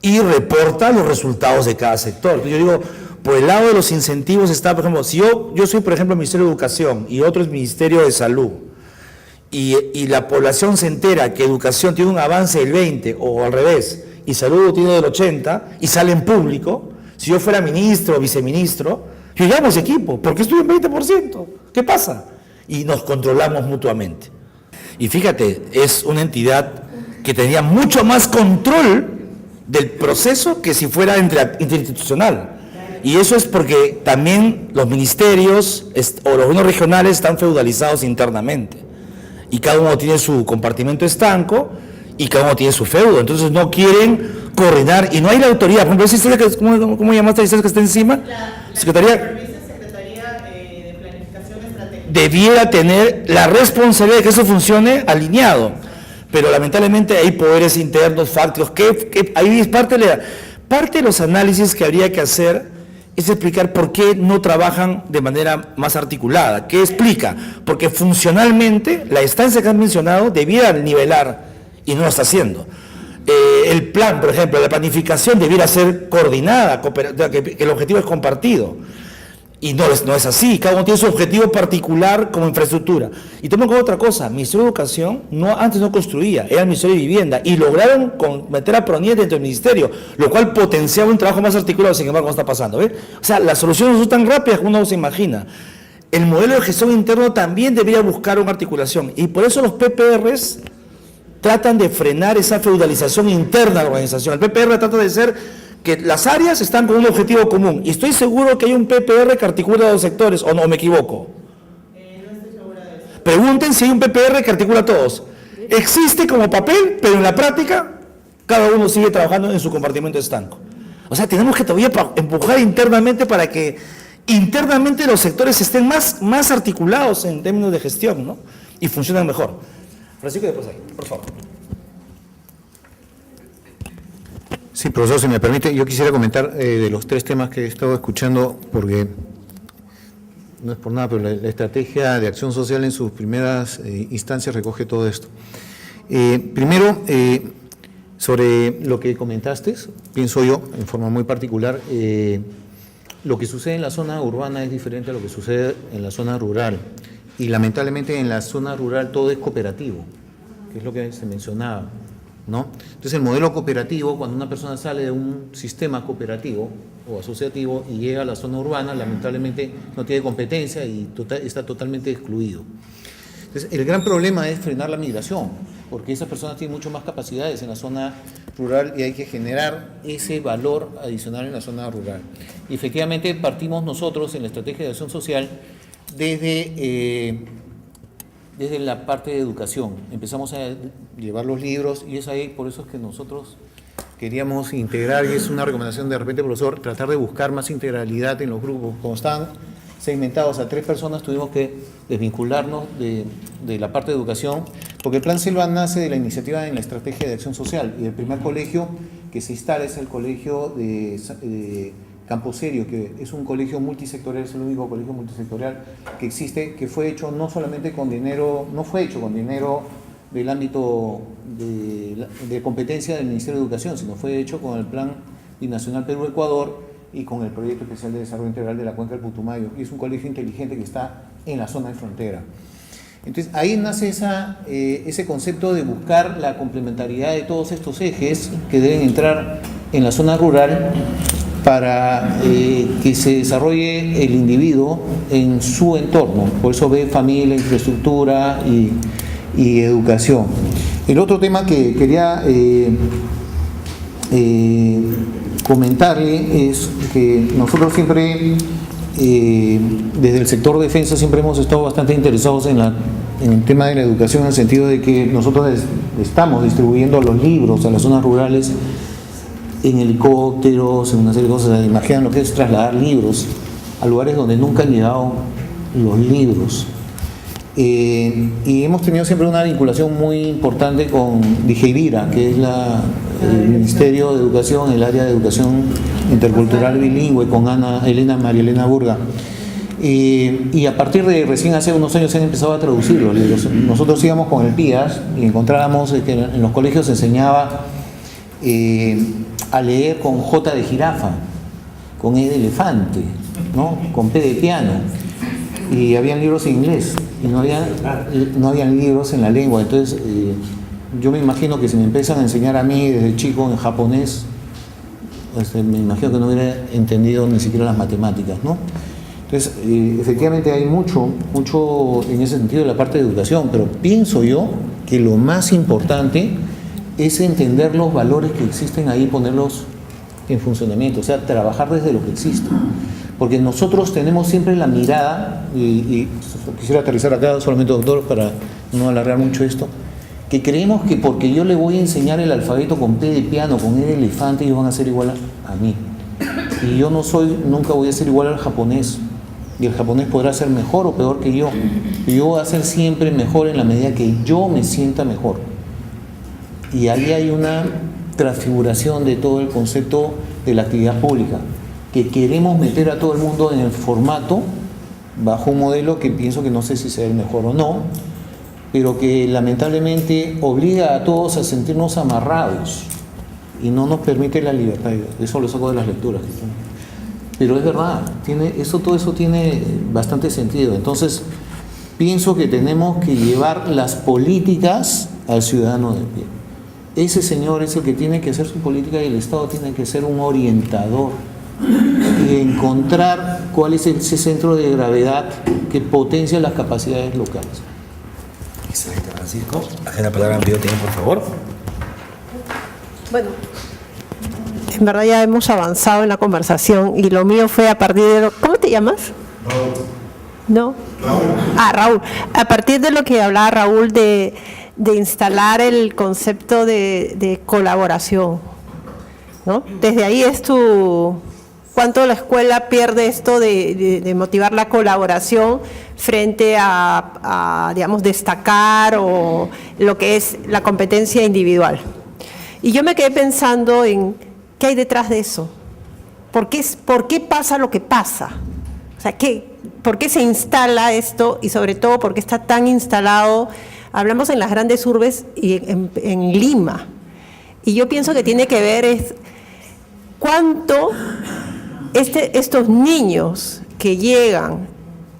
y reporta los resultados de cada sector. Yo digo, por el lado de los incentivos está, por ejemplo, si yo soy, por ejemplo, Ministerio de Educación y otro es Ministerio de Salud, y la población se entera que educación tiene un avance del 20 o al revés, y salud tiene del 80 y sale en público, si yo fuera ministro o viceministro, yo llamo a ese equipo, ¿por qué estoy en 20%? ¿Qué pasa? Y nos controlamos mutuamente. Y fíjate, es una entidad que tenía mucho más control del proceso que si fuera interinstitucional. Y eso es porque también los ministerios o los gobiernos regionales están feudalizados internamente. Y cada uno tiene su compartimento estanco y cada uno tiene su feudo. Entonces no quieren coordinar y no hay la autoridad. Por ejemplo, esa historia que, ¿cómo llamaste a la que está encima? Secretaría de Planificación Estratégica. Debiera tener la responsabilidad de que eso funcione alineado. Pero lamentablemente hay poderes internos, fácticos, que ahí es parte de los análisis que habría que hacer es explicar por qué no trabajan de manera más articulada. ¿Qué explica? Porque funcionalmente la instancia que han mencionado debiera nivelar y no lo está haciendo. El plan, por ejemplo, la planificación debiera ser coordinada, que el objetivo es compartido. Y no es así, cada uno tiene su objetivo particular como infraestructura. Y tomen con otra cosa, el Ministerio de Educación antes no construía, era el Ministerio de Vivienda, y lograron meter a PRONIES dentro del Ministerio, lo cual potenciaba un trabajo más articulado, sin embargo no está pasando. ¿Ves? O sea, las soluciones no son tan rápidas como uno se imagina. El modelo de gestión interno también debería buscar una articulación, y por eso los PPRs tratan de frenar esa feudalización interna de la organización. El PPR trata de ser que las áreas están con un objetivo común, y estoy seguro que hay un PPR que articula a dos sectores, ¿o no me equivoco? No estoy segura de eso. Pregunten si hay un PPR que articula a todos. Existe como papel, pero en la práctica cada uno sigue trabajando en su compartimento estanco. O sea, tenemos que todavía empujar internamente para que internamente los sectores estén más articulados en términos de gestión, ¿no? Y funcionan mejor. Francisco, después ahí, por favor. Sí, profesor, si me permite, yo quisiera comentar de los tres temas que he estado escuchando, porque no es por nada, pero la estrategia de acción social en sus primeras instancias recoge todo esto. Primero, sobre lo que comentaste, pienso yo, en forma muy particular, lo que sucede en la zona urbana es diferente a lo que sucede en la zona rural. Y lamentablemente en la zona rural todo es cooperativo, que es lo que se mencionaba, ¿no? Entonces el modelo cooperativo, cuando una persona sale de un sistema cooperativo o asociativo y llega a la zona urbana, lamentablemente no tiene competencia y está totalmente excluido. Entonces el gran problema es frenar la migración, porque esas personas tienen mucho más capacidades en la zona rural y hay que generar ese valor adicional en la zona rural. Y efectivamente partimos nosotros en la estrategia de acción social desde la parte de educación. Empezamos a llevar los libros y es ahí, por eso es que nosotros queríamos integrar, y es una recomendación de repente, profesor, tratar de buscar más integralidad en los grupos. Como están segmentados a 3 personas, tuvimos que desvincularnos de la parte de educación, porque el Plan Selva nace de la iniciativa en la estrategia de acción social, y el primer colegio que se instala es el colegio de Campo Serio, que es un colegio multisectorial, es el único colegio multisectorial que existe, que fue hecho no solamente con dinero, no fue hecho con dinero del ámbito de competencia del Ministerio de Educación, sino fue hecho con el Plan Binacional Perú-Ecuador y con el Proyecto Especial de Desarrollo Integral de la Cuenca del Putumayo, y es un colegio inteligente que está en la zona de frontera. Entonces ahí nace ese concepto de buscar la complementariedad de todos estos ejes que deben entrar en la zona rural para que se desarrolle el individuo en su entorno. Por eso ve familia, infraestructura y educación. El otro tema que quería comentarle es que nosotros siempre, desde el sector defensa, siempre hemos estado bastante interesados en el tema de la educación, en el sentido de que nosotros estamos distribuyendo los libros a las zonas rurales en helicópteros, en una serie de cosas. Imaginan lo que es trasladar libros a lugares donde nunca han llegado los libros. Y hemos tenido siempre una vinculación muy importante con Dijeivira, que es el Ministerio de Educación, el área de educación intercultural bilingüe, con María Elena Burga. Y a partir de recién hace unos años se han empezado a traducir los libros. Nosotros íbamos con el PIAS y encontrábamos que en los colegios se enseñaba a leer con J de jirafa, con E de elefante, ¿no? Con P de piano, y habían libros en inglés y no habían libros en la lengua. Entonces yo me imagino que si me empiezan a enseñar a mí desde chico en japonés, me imagino que no hubiera entendido ni siquiera las matemáticas, ¿no? Entonces efectivamente hay mucho en ese sentido de la parte de educación, pero pienso yo que lo más importante es entender los valores que existen ahí y ponerlos en funcionamiento, o sea, trabajar desde lo que existe. Porque nosotros tenemos siempre la mirada, y quisiera aterrizar acá solamente, doctor, para no alargar mucho esto, que creemos que porque yo le voy a enseñar el alfabeto con P de piano, con E de elefante, ellos van a ser igual a mí. Y yo nunca voy a ser igual al japonés. Y el japonés podrá ser mejor o peor que yo. Y yo voy a ser siempre mejor en la medida que yo me sienta mejor. Y ahí hay una transfiguración de todo el concepto de la actividad pública, que queremos meter a todo el mundo en el formato bajo un modelo que pienso que no sé si sea el mejor o no, pero que lamentablemente obliga a todos a sentirnos amarrados y no nos permite la libertad. Eso lo saco de las lecturas. Pero es verdad, todo eso tiene bastante sentido. Entonces, pienso que tenemos que llevar las políticas al ciudadano de pie. Ese señor es el que tiene que hacer su política y el Estado tiene que ser un orientador y encontrar cuál es ese centro de gravedad que potencia las capacidades locales. Excelente, Francisco. Agenda palabra en tiempo, por favor. Bueno, en verdad ya hemos avanzado en la conversación y lo mío fue a partir de... ¿Cómo te llamas? Raúl. ¿No? Raúl. Ah, Raúl. A partir de lo que hablaba Raúl de instalar el concepto de colaboración, ¿no? Desde ahí es cuánto la escuela pierde esto de motivar la colaboración frente a, digamos, destacar o lo que es la competencia individual. Y yo me quedé pensando en qué hay detrás de eso. ¿Por qué pasa lo que pasa? O sea, ¿por qué se instala esto? Y sobre todo, ¿por qué está tan instalado? Hablamos en las grandes urbes y en Lima. Y yo pienso que tiene que ver es cuánto estos niños que llegan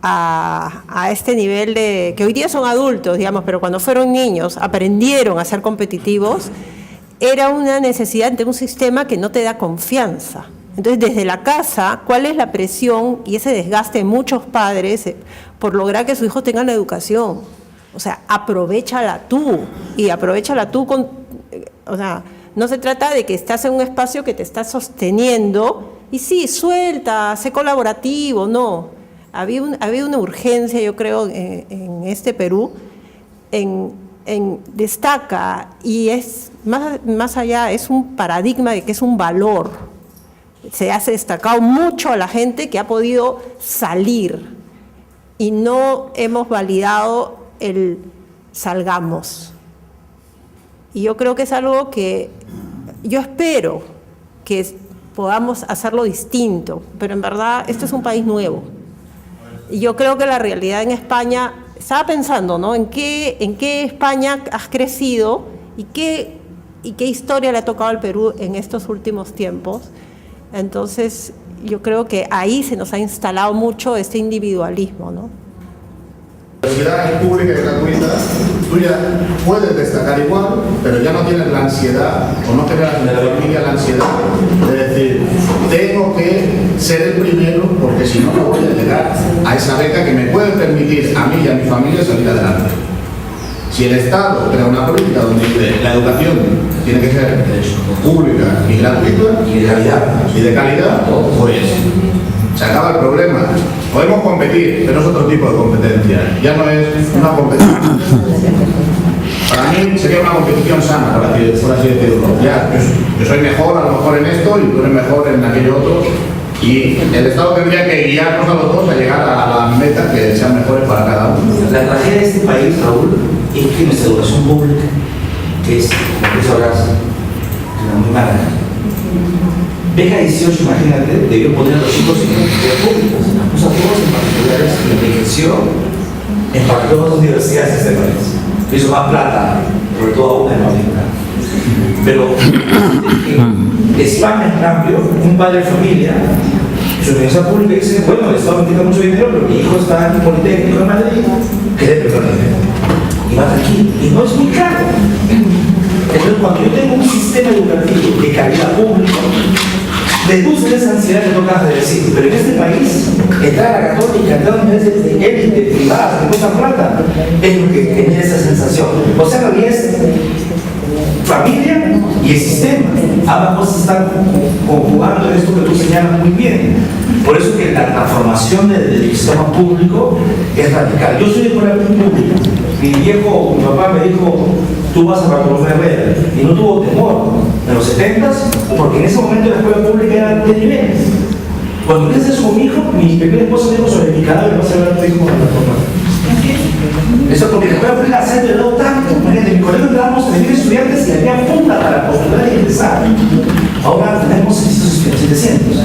a este nivel que hoy día son adultos, digamos, pero cuando fueron niños aprendieron a ser competitivos, era una necesidad de un sistema que no te da confianza. Entonces, desde la casa, ¿cuál es la presión y ese desgaste de muchos padres por lograr que su hijo tenga la educación? O sea, aprovéchala tú, y aprovéchala tú o sea, no se trata de que estás en un espacio que te está sosteniendo, y sí, suelta, sé colaborativo, no. Había una urgencia, yo creo, en este Perú, en destaca, y es más allá, es un paradigma de que es un valor. Se ha destacado mucho a la gente que ha podido salir, y no hemos validado salgamos. Y yo creo que es algo que yo espero que podamos hacerlo distinto, pero en verdad esto es un país nuevo. Y yo creo que la realidad en España, estaba pensando, ¿no? ¿En qué España has crecido y qué historia le ha tocado al Perú en estos últimos tiempos? Entonces, yo creo que ahí se nos ha instalado mucho este individualismo, ¿no? La universidad es pública y gratuita, tú ya puedes destacar igual, pero ya no tienes la ansiedad, o no generas en la familia la ansiedad de decir, tengo que ser el primero, porque si no, no voy a llegar a esa beca que me puede permitir a mí y a mi familia salir adelante. Si el Estado crea una política donde dice la educación tiene que ser pública y gratuita y de calidad, pues se acaba el problema. Podemos competir, pero es otro tipo de competencia. Ya no es una competencia. Para mí sería una competición sana, por así decirlo. Ya, yo soy mejor a lo mejor en esto y tú eres mejor en aquello otro. Y el Estado tendría que guiarnos a los dos a llegar a las metas que sean mejores para cada uno. La tragedia de este país, Raúl, es que nuestra educación pública, que es, como que hablarse, muy mala. Beca 18, imagínate, debió poner a los chicos en universidades públicas. Puso a todos en particulares y enriqueció en particular las universidades de este país. Hizo más plata, sobre todo a una en América. Pero en España, en cambio, un padre de familia, su universidad pública dice, bueno, el Estado me quita mucho dinero, pero mi hijo está en el Politécnico de Madrid, que debe perder dinero. Y va tranquilo, y no es muy caro. Entonces, cuando yo tengo un sistema educativo de calidad pública, reduce esa ansiedad que tú acabas de decir. Pero en este país, entrar a la católica, entrar a universidades de élite, privadas, que cuestan plata, es lo que genera esa sensación. O sea, la realidad es familia y el sistema. Ambas cosas están conjugando en esto que tú señalas muy bien. Por eso que la transformación del sistema público es radical. Yo soy de escuela pública. Mi viejo, mi papá me dijo, tú vas a Bartolomé Herrera, y no tuvo temor en los 70s, porque en ese momento la escuela pública era de niveles. Cuando empecé eso con mi hijo, mi primera esposa me dijo sobre mi cadáver, vas a hablar tu hijo con la forma. Eso porque la escuela pública se ha ayudado tanto. En mi colegio entrábamos 3.000 estudiantes y había funda para postular y ingresar. Ahora tenemos 700.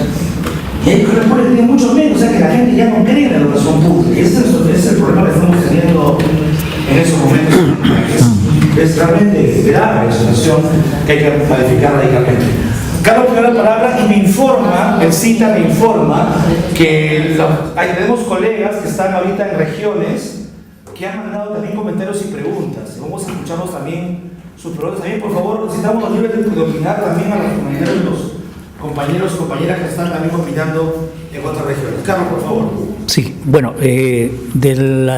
Y hay escuelas públicas que tienen mucho menos, o sea que la gente ya no cree en la educación pública. Y ese es el problema que estamos teniendo en esos momentos. es realmente grave la situación que hay que modificar radicalmente. Carlos tiene la palabra y me informa, el CITA me informa que tenemos colegas que están ahorita en regiones que han mandado también comentarios y preguntas. Vamos a escucharlos también sus preguntas. También, por favor, necesitamos los libres de opinar también a los comentarios de los compañeros y compañeras que están también opinando en otras regiones. Carlos, por favor. Sí, bueno, del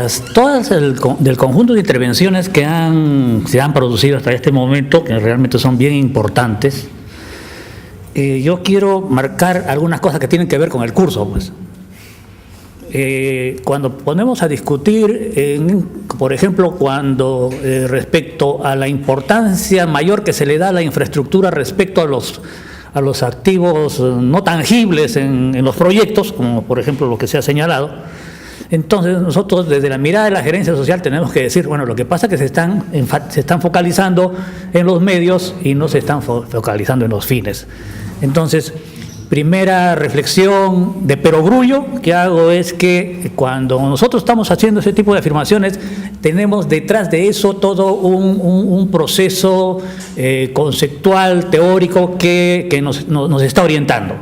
conjunto de intervenciones que se han producido hasta este momento, que realmente son bien importantes, yo quiero marcar algunas cosas que tienen que ver con el curso, pues. Cuando ponemos a discutir, por ejemplo, respecto a la importancia mayor que se le da a la infraestructura respecto a los activos no tangibles en los proyectos, como por ejemplo lo que se ha señalado, entonces nosotros desde la mirada de la gerencia social tenemos que decir, bueno, lo que pasa es que se están focalizando en los medios y no se están focalizando en los fines. Entonces, primera reflexión de perogrullo que hago es que cuando nosotros estamos haciendo ese tipo de afirmaciones, tenemos detrás de eso todo un proceso conceptual, teórico, que nos está orientando.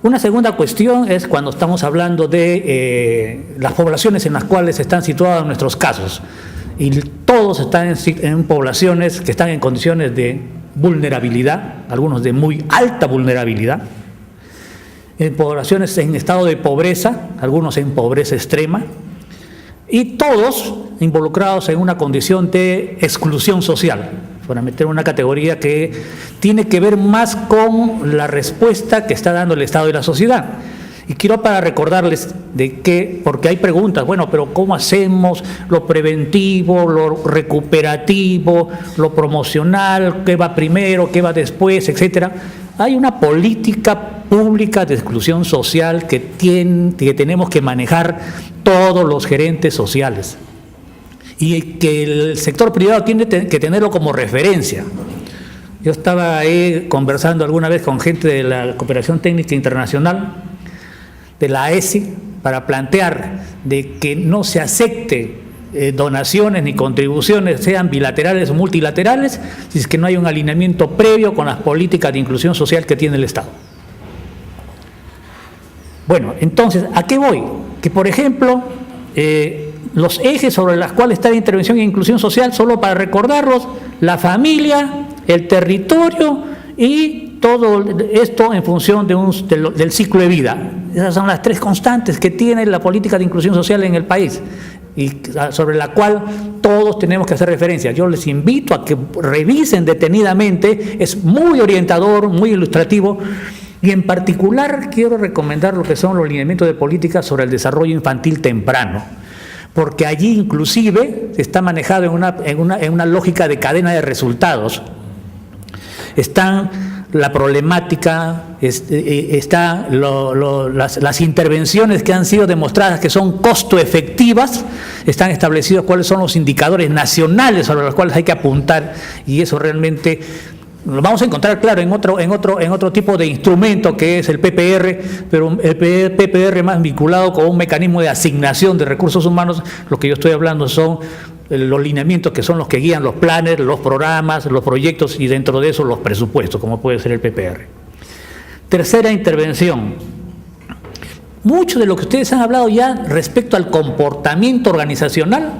Una segunda cuestión es cuando estamos hablando de las poblaciones en las cuales están situados nuestros casos. Y todos están en poblaciones que están en condiciones de vulnerabilidad, algunos de muy alta vulnerabilidad, en poblaciones en estado de pobreza, algunos en pobreza extrema, y todos involucrados en una condición de exclusión social, para meter una categoría que tiene que ver más con la respuesta que está dando el Estado y la sociedad. Y quiero para recordarles de que, porque hay preguntas, bueno, pero ¿cómo hacemos lo preventivo, lo recuperativo, lo promocional, qué va primero, qué va después, etcétera? Hay una política pública de exclusión social que tenemos que manejar todos los gerentes sociales y que el sector privado tiene que tenerlo como referencia. Yo estaba ahí conversando alguna vez con gente de la Cooperación Técnica Internacional, de la AESI, para plantear de que no se acepte donaciones ni contribuciones, sean bilaterales o multilaterales, si es que no hay un alineamiento previo con las políticas de inclusión social que tiene el Estado. Bueno, entonces, ¿a qué voy? Que, por ejemplo, los ejes sobre los cuales está la intervención e inclusión social, solo para recordarlos, la familia, el territorio y todo esto en función del ciclo de vida. Esas son las tres constantes que tiene la política de inclusión social en el país y sobre la cual todos tenemos que hacer referencia. Yo les invito a que revisen detenidamente, es muy orientador, muy ilustrativo, y en particular quiero recomendar lo que son los lineamientos de política sobre el desarrollo infantil temprano, porque allí inclusive está manejado en una lógica de cadena de resultados. Están la problemática, están las intervenciones que han sido demostradas que son costo efectivas, están establecidos cuáles son los indicadores nacionales sobre los cuales hay que apuntar, y eso realmente lo vamos a encontrar, claro, en otro tipo de instrumento que es el PPR, pero el PPR más vinculado con un mecanismo de asignación de recursos humanos. Lo que yo estoy hablando son los lineamientos que son los que guían los planes, los programas, los proyectos y dentro de eso los presupuestos, como puede ser el PPR. Tercera intervención. Mucho de lo que ustedes han hablado ya respecto al comportamiento organizacional,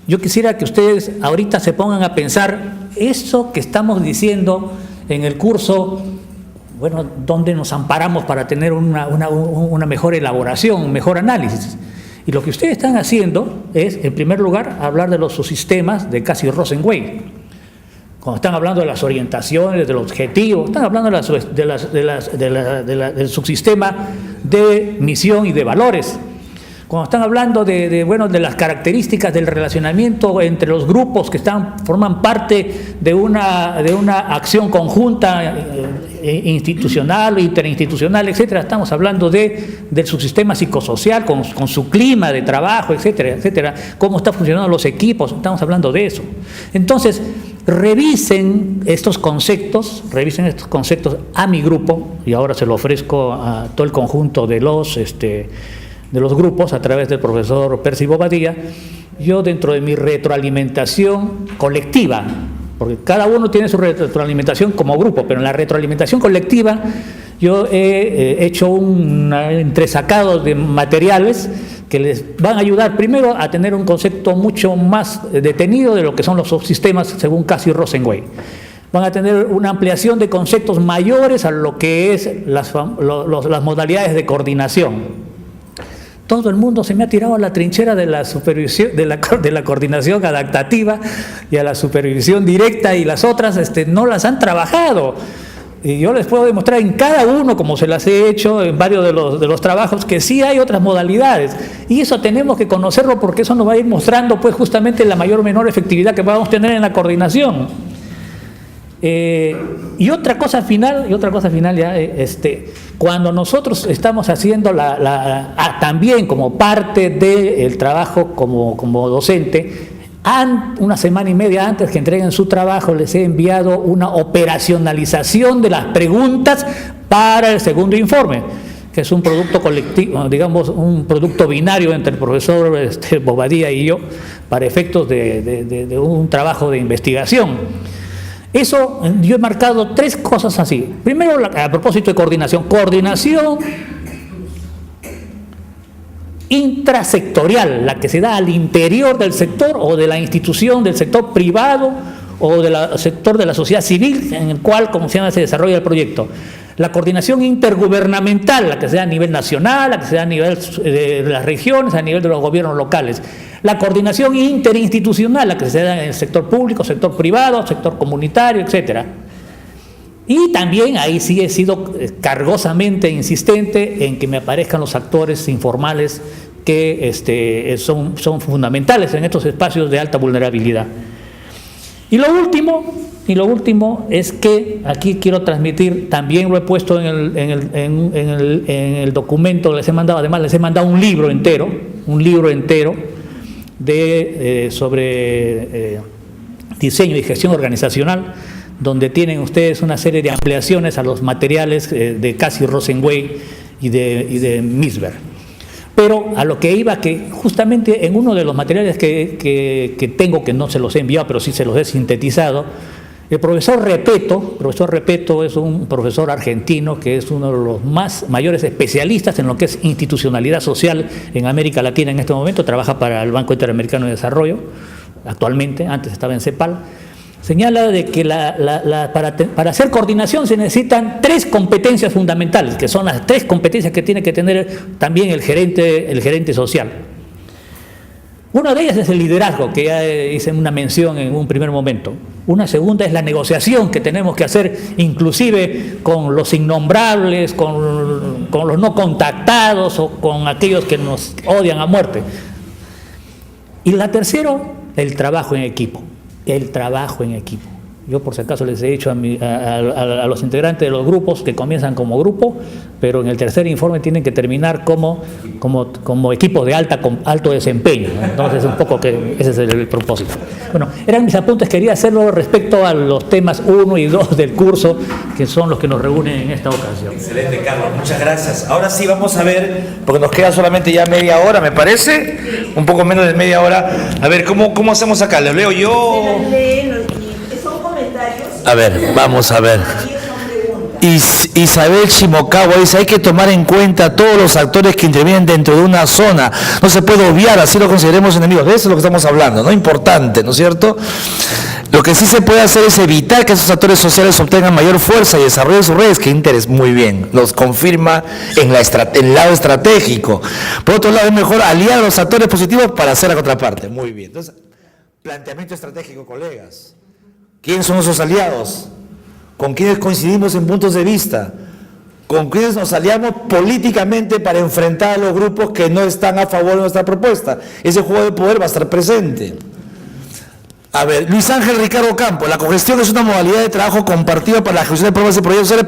yo quisiera que ustedes ahorita se pongan a pensar eso que estamos diciendo en el curso, bueno, ¿dónde nos amparamos para tener una mejor elaboración, un mejor análisis? Y lo que ustedes están haciendo es, en primer lugar, hablar de los subsistemas de Casey-Rosenweig. Cuando están hablando de las orientaciones, de los objetivos, están hablando del subsistema de misión y de valores. Cuando están hablando de las características del relacionamiento entre los grupos que forman parte de una acción conjunta, institucional, interinstitucional, etcétera, estamos hablando del subsistema psicosocial con su clima de trabajo, etcétera, etcétera, cómo están funcionando los equipos, estamos hablando de eso. Entonces, revisen estos conceptos a mi grupo, y ahora se lo ofrezco a todo el conjunto de los grupos a través del profesor Percy Bobadilla, yo dentro de mi retroalimentación colectiva, porque cada uno tiene su retroalimentación como grupo, pero en la retroalimentación colectiva yo he hecho un entresacado de materiales que les van a ayudar primero a tener un concepto mucho más detenido de lo que son los subsistemas según Casio y Rosengwey. Van a tener una ampliación de conceptos mayores a lo que es las modalidades de coordinación. Todo el mundo se me ha tirado a la trinchera de la supervisión, de la coordinación adaptativa y a la supervisión directa, y las otras no las han trabajado. Y yo les puedo demostrar en cada uno, como se las he hecho en varios de los trabajos, que sí hay otras modalidades. Y eso tenemos que conocerlo, porque eso nos va a ir mostrando pues justamente la mayor o menor efectividad que vamos a tener en la coordinación. Y otra cosa final ya, cuando nosotros estamos haciendo también como parte del trabajo como docente, una semana y media antes que entreguen su trabajo, les he enviado una operacionalización de las preguntas para el segundo informe, que es un producto colectivo, digamos, un producto binario entre el profesor Bobadilla y yo, para efectos de un trabajo de investigación. Eso, yo he marcado 3 cosas así. Primero, a propósito de coordinación intrasectorial, la que se da al interior del sector o de la institución, del sector privado o del sector de la sociedad civil en el cual, como se llama, se desarrolla el proyecto. La coordinación intergubernamental, la que se da a nivel nacional, la que se da a nivel de las regiones, a nivel de los gobiernos locales. La coordinación interinstitucional, la que se da en el sector público, sector privado, sector comunitario, etcétera. Y también ahí sí he sido cargosamente insistente en que me aparezcan los actores informales que son fundamentales en estos espacios de alta vulnerabilidad. Y lo último es que aquí quiero transmitir, también lo he puesto en el documento que les he mandado, además les he mandado un libro entero sobre diseño y gestión organizacional, donde tienen ustedes una serie de ampliaciones a los materiales de Casio, Rosengwey y de Misberg. Pero a lo que iba, que justamente en uno de los materiales que tengo, que no se los he enviado, pero sí se los he sintetizado, el profesor Repeto es un profesor argentino que es uno de los mayores especialistas en lo que es institucionalidad social en América Latina en este momento. Trabaja para el Banco Interamericano de Desarrollo actualmente, antes estaba en CEPAL. Señala de que para hacer coordinación se necesitan 3 competencias fundamentales, que son las 3 competencias que tiene que tener también el gerente social. Una de ellas es el liderazgo, que ya hice una mención en un primer momento. Una segunda es la negociación que tenemos que hacer, inclusive con los innombrables, con los no contactados o con aquellos que nos odian a muerte. Y la tercera, el trabajo en equipo. Yo, por si acaso, les he dicho a los integrantes de los grupos que comienzan como grupo, pero en el tercer informe tienen que terminar como equipos de alto desempeño, ¿no? Entonces, un poco que ese es el propósito. Bueno, eran mis apuntes, quería hacerlo respecto a los temas 1 y 2 del curso, que son los que nos reúnen en esta ocasión. Excelente, Carlos, muchas gracias. Ahora sí vamos a ver, porque nos queda solamente ya media hora, me parece, un poco menos de media hora. A ver, ¿cómo hacemos acá? ¿Les leo yo? A ver, vamos a ver. Isabel Chimocawa dice: hay que tomar en cuenta todos los actores que intervienen dentro de una zona. No se puede obviar, así lo consideremos enemigos. De eso es lo que estamos hablando, ¿no? Importante, ¿no es cierto? Lo que sí se puede hacer es evitar que esos actores sociales obtengan mayor fuerza y desarrollen sus redes. Qué interés, muy bien. Nos confirma en el lado estratégico. Por otro lado, es mejor aliar a los actores positivos para hacer la contraparte. Muy bien. Entonces, planteamiento estratégico, colegas. ¿Quiénes son esos aliados? ¿Con quiénes coincidimos en puntos de vista? ¿Con quiénes nos aliamos políticamente para enfrentar a los grupos que no están a favor de nuestra propuesta? Ese juego de poder va a estar presente. A ver, Luis Ángel Ricardo Campos: la cogestión es una modalidad de trabajo compartida para la ejecución de programas y proyectos.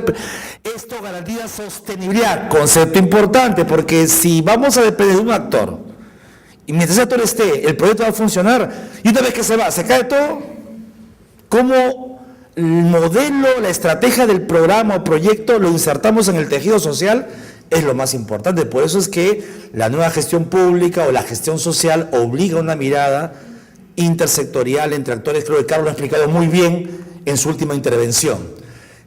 Esto garantiza sostenibilidad, concepto importante, porque si vamos a depender de un actor, y mientras ese actor esté, el proyecto va a funcionar, y una vez que se cae todo. ¿Cómo el modelo, la estrategia del programa o proyecto lo insertamos en el tejido social? es lo más importante. Por eso es que la nueva gestión pública o la gestión social obliga a una mirada intersectorial entre actores. Creo que Carlos lo ha explicado muy bien en su última intervención.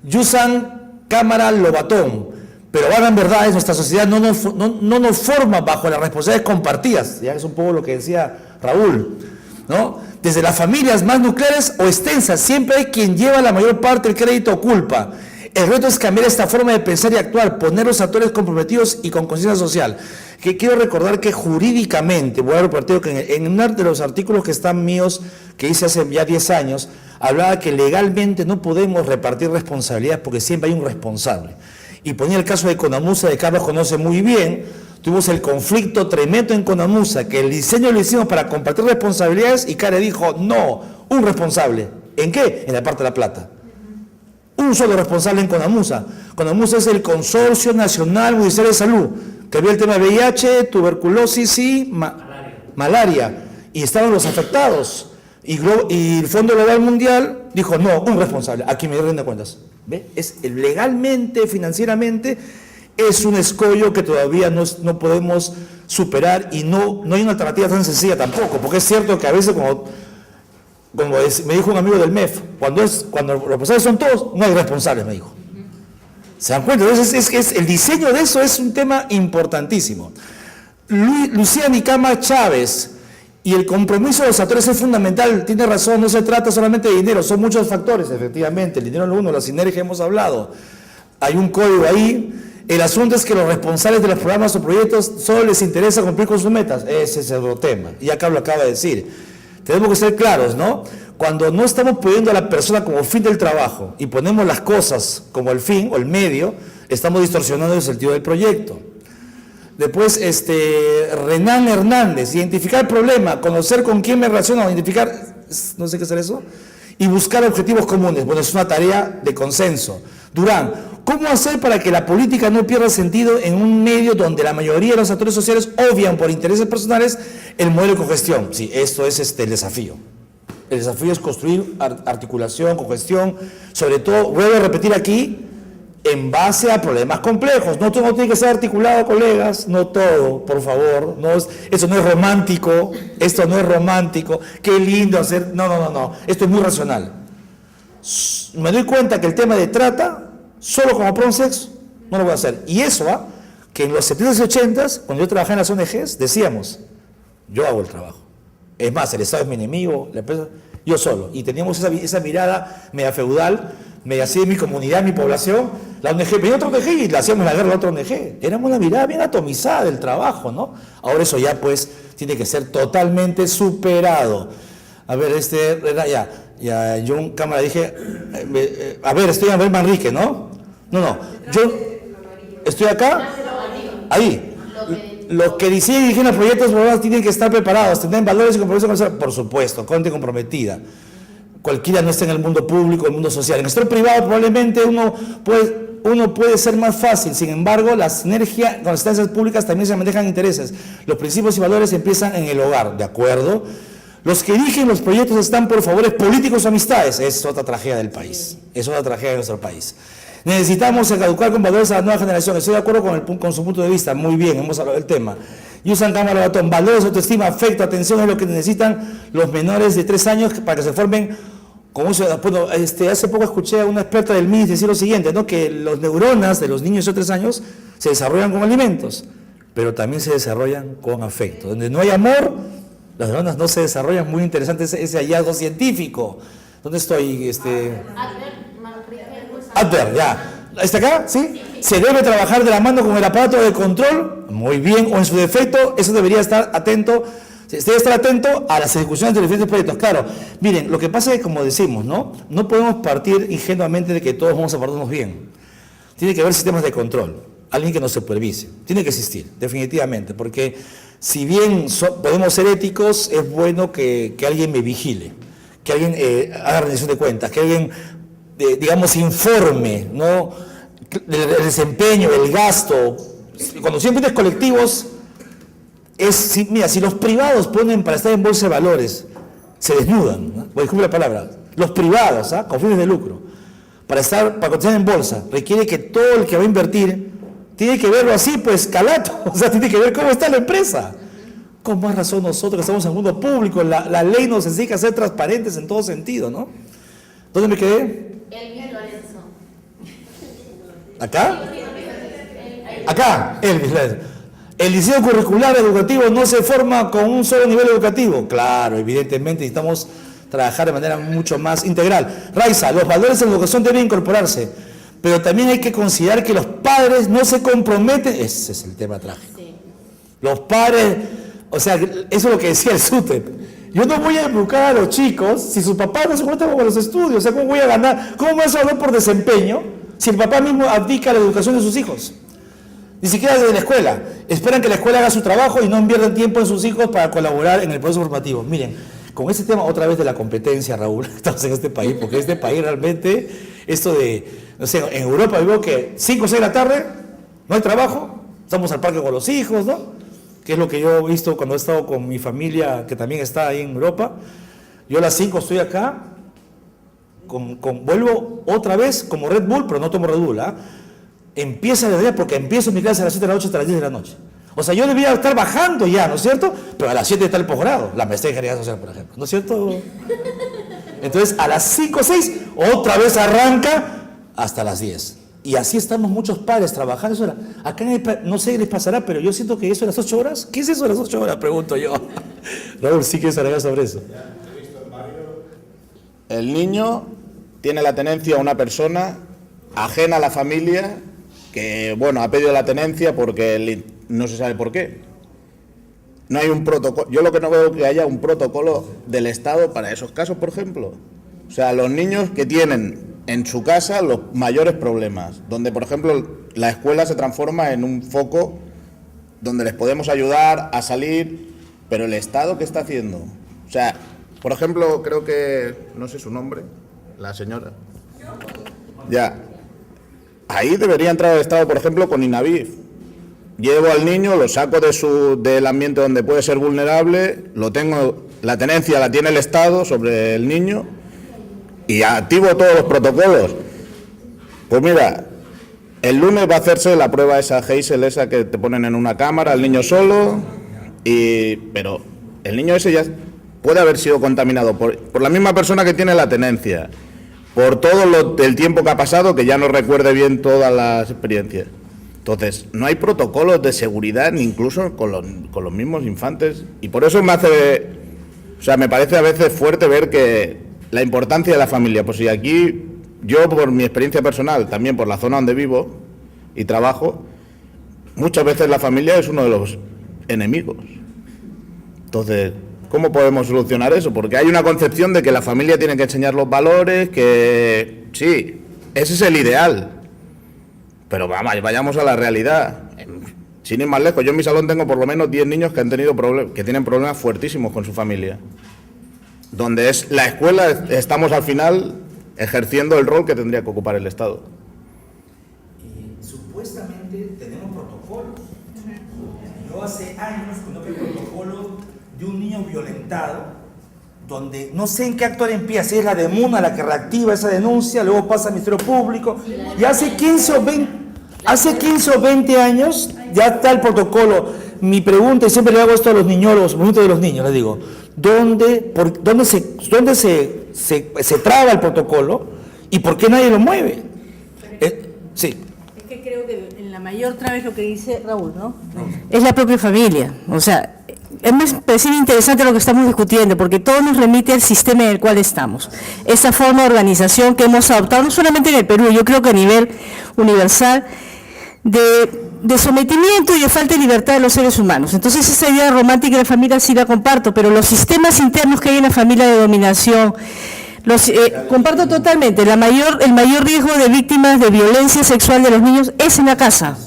Yusan Cámara Lobatón, pero ahora en verdad nuestra sociedad no nos forma bajo las responsabilidades compartidas, ya es un poco lo que decía Raúl, ¿no? Desde las familias más nucleares o extensas, siempre hay quien lleva la mayor parte del crédito o culpa. El reto es cambiar esta forma de pensar y actuar, poner los actores comprometidos y con conciencia social. Que quiero recordar que jurídicamente, voy a repartir que en uno de los artículos que están míos, que hice hace ya 10 años, hablaba que legalmente no podemos repartir responsabilidades porque siempre hay un responsable. Y ponía el caso de Conamusa, de Carlos conoce muy bien. Tuvimos el conflicto tremendo en Conamusa, que el diseño lo hicimos para compartir responsabilidades y Care dijo, no, un responsable. ¿En qué? En la parte de la plata. Un solo responsable en Conamusa. Conamusa es el Consorcio Nacional Municipal de Salud, que había el tema de VIH, tuberculosis y malaria. Y estaban los afectados. Y el Fondo Global Mundial dijo, no, un responsable. Aquí me rinden cuentas. ¿Ve? Es legalmente, financieramente, es un escollo que todavía no podemos superar y no hay una alternativa tan sencilla tampoco, porque es cierto que a veces, como me dijo un amigo del MEF, cuando los responsables son todos, no hay responsables, me dijo. ¿Se dan cuenta? Entonces, el diseño de eso es un tema importantísimo. Lucía Nicama Chávez, y el compromiso de los actores es fundamental, tiene razón, no se trata solamente de dinero, son muchos factores, efectivamente, el dinero es uno, la sinergia que hemos hablado, hay un código ahí. El asunto es que los responsables de los programas o proyectos solo les interesa cumplir con sus metas. Ese es otro tema. Y acá lo acaba de decir. Tenemos que ser claros, ¿no? Cuando no estamos poniendo a la persona como fin del trabajo y ponemos las cosas como el fin o el medio, estamos distorsionando el sentido del proyecto. Después, Renan Hernández, identificar el problema, conocer con quién me relaciono, identificar, no sé qué es eso, y buscar objetivos comunes. Bueno, es una tarea de consenso. Durán, ¿cómo hacer para que la política no pierda sentido en un medio donde la mayoría de los actores sociales obvian por intereses personales el modelo de cogestión? Sí, esto es el desafío. El desafío es construir articulación, cogestión, sobre todo, vuelvo a repetir aquí, en base a problemas complejos. No todo tiene que ser articulado, colegas, no todo, por favor. Eso no es romántico, esto no es romántico, qué lindo hacer, no. Esto es muy racional. Me doy cuenta que el tema de trata, solo como PRONSEX, no lo voy a hacer. Y eso, que en los 70s y 80s, cuando yo trabajaba en las ONGs, decíamos, yo hago el trabajo. Es más, el Estado es mi enemigo, la empresa, yo solo. Y teníamos esa mirada media feudal, media así de mi comunidad, mi población. La ONG, venía otra ONG y le hacíamos la guerra a otra ONG. Éramos una mirada bien atomizada del trabajo, ¿no? Ahora eso ya, pues, tiene que ser totalmente superado. A ver, ya, John Cámara dije, a ver, estoy en Abel Manrique, ¿no? No, yo estoy acá, ahí. Los que diseñan y dirigen los proyectos tienen que estar preparados, tener valores y compromisos, por supuesto, gente comprometida. Cualquiera no está en el mundo público, en el mundo social. En el sector privado probablemente uno puede ser más fácil, sin embargo, la sinergia con las instancias públicas también se manejan intereses. Los principios y valores empiezan en el hogar, ¿de acuerdo? Los que dirigen los proyectos están por favores políticos o amistades. Es otra tragedia del país, es otra tragedia de nuestro país. Necesitamos educar con valores a la nueva generación. Estoy de acuerdo con su punto de vista, muy bien, hemos hablado del tema. Yusan Cámara Batón, valores, autoestima, afecto, atención es lo que necesitan los menores de 3 años para que se formen. Bueno, hace poco escuché a una experta del MIS decir lo siguiente, ¿no? Que las neuronas de los niños de 3 años se desarrollan con alimentos, pero también se desarrollan con afecto. Donde no hay amor, las neuronas no se desarrollan. Muy interesante ese hallazgo científico. ¿Dónde estoy? Adver, ya. ¿Está acá? ¿Sí? Se debe trabajar de la mano con el aparato de control, muy bien, o en su defecto, eso debería estar atento. Se debe estar atento a las ejecuciones de los diferentes proyectos. Claro, miren, lo que pasa es que, como decimos, no podemos partir ingenuamente de que todos vamos a portarnos bien. Tiene que haber sistemas de control, alguien que nos supervise. Tiene que existir, definitivamente, porque si bien podemos ser éticos, es bueno que alguien me vigile, que alguien haga rendición de cuentas, que alguien, digamos, informe, ¿no? El desempeño, el gasto. Cuando siempre tienes colectivos, mira, si los privados ponen para estar en bolsa de valores, se desnudan, ¿no? Disculpe la palabra, los privados, con fines de lucro, para cotizar en bolsa, requiere que todo el que va a invertir Tiene que verlo así, pues, calato. O sea, tiene que ver cómo está la empresa. Con más razón nosotros que estamos en el mundo público, la ley nos exige a ser transparentes en todo sentido, ¿no? ¿Dónde me quedé? ¿Acá? Acá, el liceo curricular educativo no se forma con un solo nivel educativo. Claro, evidentemente necesitamos trabajar de manera mucho más integral. Raiza, los valores de la educación deben incorporarse, pero también hay que considerar que los padres no se comprometen. Ese es el tema trágico. Los padres, o sea, eso es lo que decía el SUTEP. Yo no voy a educar a los chicos si sus papás no se comprometen con los estudios. O sea, ¿cómo voy a ganar? ¿Cómo vas a hablar por desempeño si el papá mismo abdica la educación de sus hijos? Ni siquiera desde la escuela. Esperan que la escuela haga su trabajo y no inviertan tiempo en sus hijos para colaborar en el proceso formativo. Miren, con este tema otra vez de la competencia, Raúl, estamos en este país, porque este país realmente, esto de, no sé, en Europa veo que 5 o 6 de la tarde, no hay trabajo, estamos al parque con los hijos, ¿no? Que es lo que yo he visto cuando he estado con mi familia, que también está ahí en Europa. Yo a las 5 estoy acá, vuelvo otra vez como Red Bull, pero no tomo Red Bull, ¿ah? Empieza a día porque empiezo mi clase a las 7 de la noche hasta las 10 de la noche. O sea, yo debería estar bajando ya, ¿no es cierto? Pero a las 7 está el posgrado, la maestría en ingeniería social, por ejemplo, ¿no es cierto? Entonces, a las 5 o 6, otra vez arranca hasta las 10. Y así estamos muchos padres trabajando. Eso acá no sé qué les pasará, pero yo siento que eso de las 8 horas, ¿qué es eso de las 8 horas? Pregunto yo. Raúl, sí que alegar sobre eso. El niño tiene la tenencia a una persona ajena a la familia que, bueno, ha pedido la tenencia porque no se sabe por qué. No hay un protocolo. Yo lo que no veo es que haya un protocolo del Estado para esos casos, por ejemplo. O sea, los niños que tienen en su casa los mayores problemas, donde, por ejemplo, la escuela se transforma en un foco donde les podemos ayudar a salir, pero el Estado, ¿qué está haciendo? O sea, por ejemplo, creo que, no sé su nombre, la señora. Ya. Ahí debería entrar el Estado, por ejemplo, con Inavif. Llevo al niño, lo saco del ambiente donde puede ser vulnerable, lo tengo, la tenencia la tiene el Estado sobre el niño y activo todos los protocolos. Pues mira, el lunes va a hacerse la prueba esa Geisel, esa que te ponen en una cámara, el niño solo, pero el niño ese ya puede haber sido contaminado por la misma persona que tiene la tenencia, por todo el tiempo que ha pasado, que ya no recuerde bien todas las experiencias. Entonces, no hay protocolos de seguridad, ni incluso con los mismos infantes, y por eso me parece a veces fuerte ver que la importancia de la familia. Pues si aquí, yo por mi experiencia personal, también por la zona donde vivo y trabajo, muchas veces la familia es uno de los enemigos. Entonces, ¿cómo podemos solucionar eso? Porque hay una concepción de que la familia tiene que enseñar los valores, que sí, ese es el ideal. Pero vayamos a la realidad. Sin ir más lejos, yo en mi salón tengo por lo menos 10 niños que han tenido que tienen problemas fuertísimos con su familia. Donde es la escuela, estamos al final ejerciendo el rol que tendría que ocupar el Estado. Y supuestamente tenemos protocolos. Yo hace años conozco el protocolo de un niño violentado, donde no sé en qué actor empieza, si es la de MUNA la que reactiva esa denuncia, luego pasa al Ministerio Público, y hace 15 o 20 años ya está el protocolo. Mi pregunta, y siempre le hago esto a los niños, movimientos de los niños, les digo, ¿dónde se traba el protocolo y por qué nadie lo mueve? Sí. Es que creo que en la mayor traba es lo que dice Raúl, ¿no? Es la propia familia, o sea, me parece interesante lo que estamos discutiendo, porque todo nos remite al sistema en el cual estamos. Esa forma de organización que hemos adoptado, no solamente en el Perú, yo creo que a nivel universal, de sometimiento y de falta de libertad de los seres humanos. Entonces esa idea romántica de la familia sí la comparto, pero los sistemas internos que hay en la familia de dominación, comparto totalmente, el mayor riesgo de víctimas de violencia sexual de los niños es en la casa,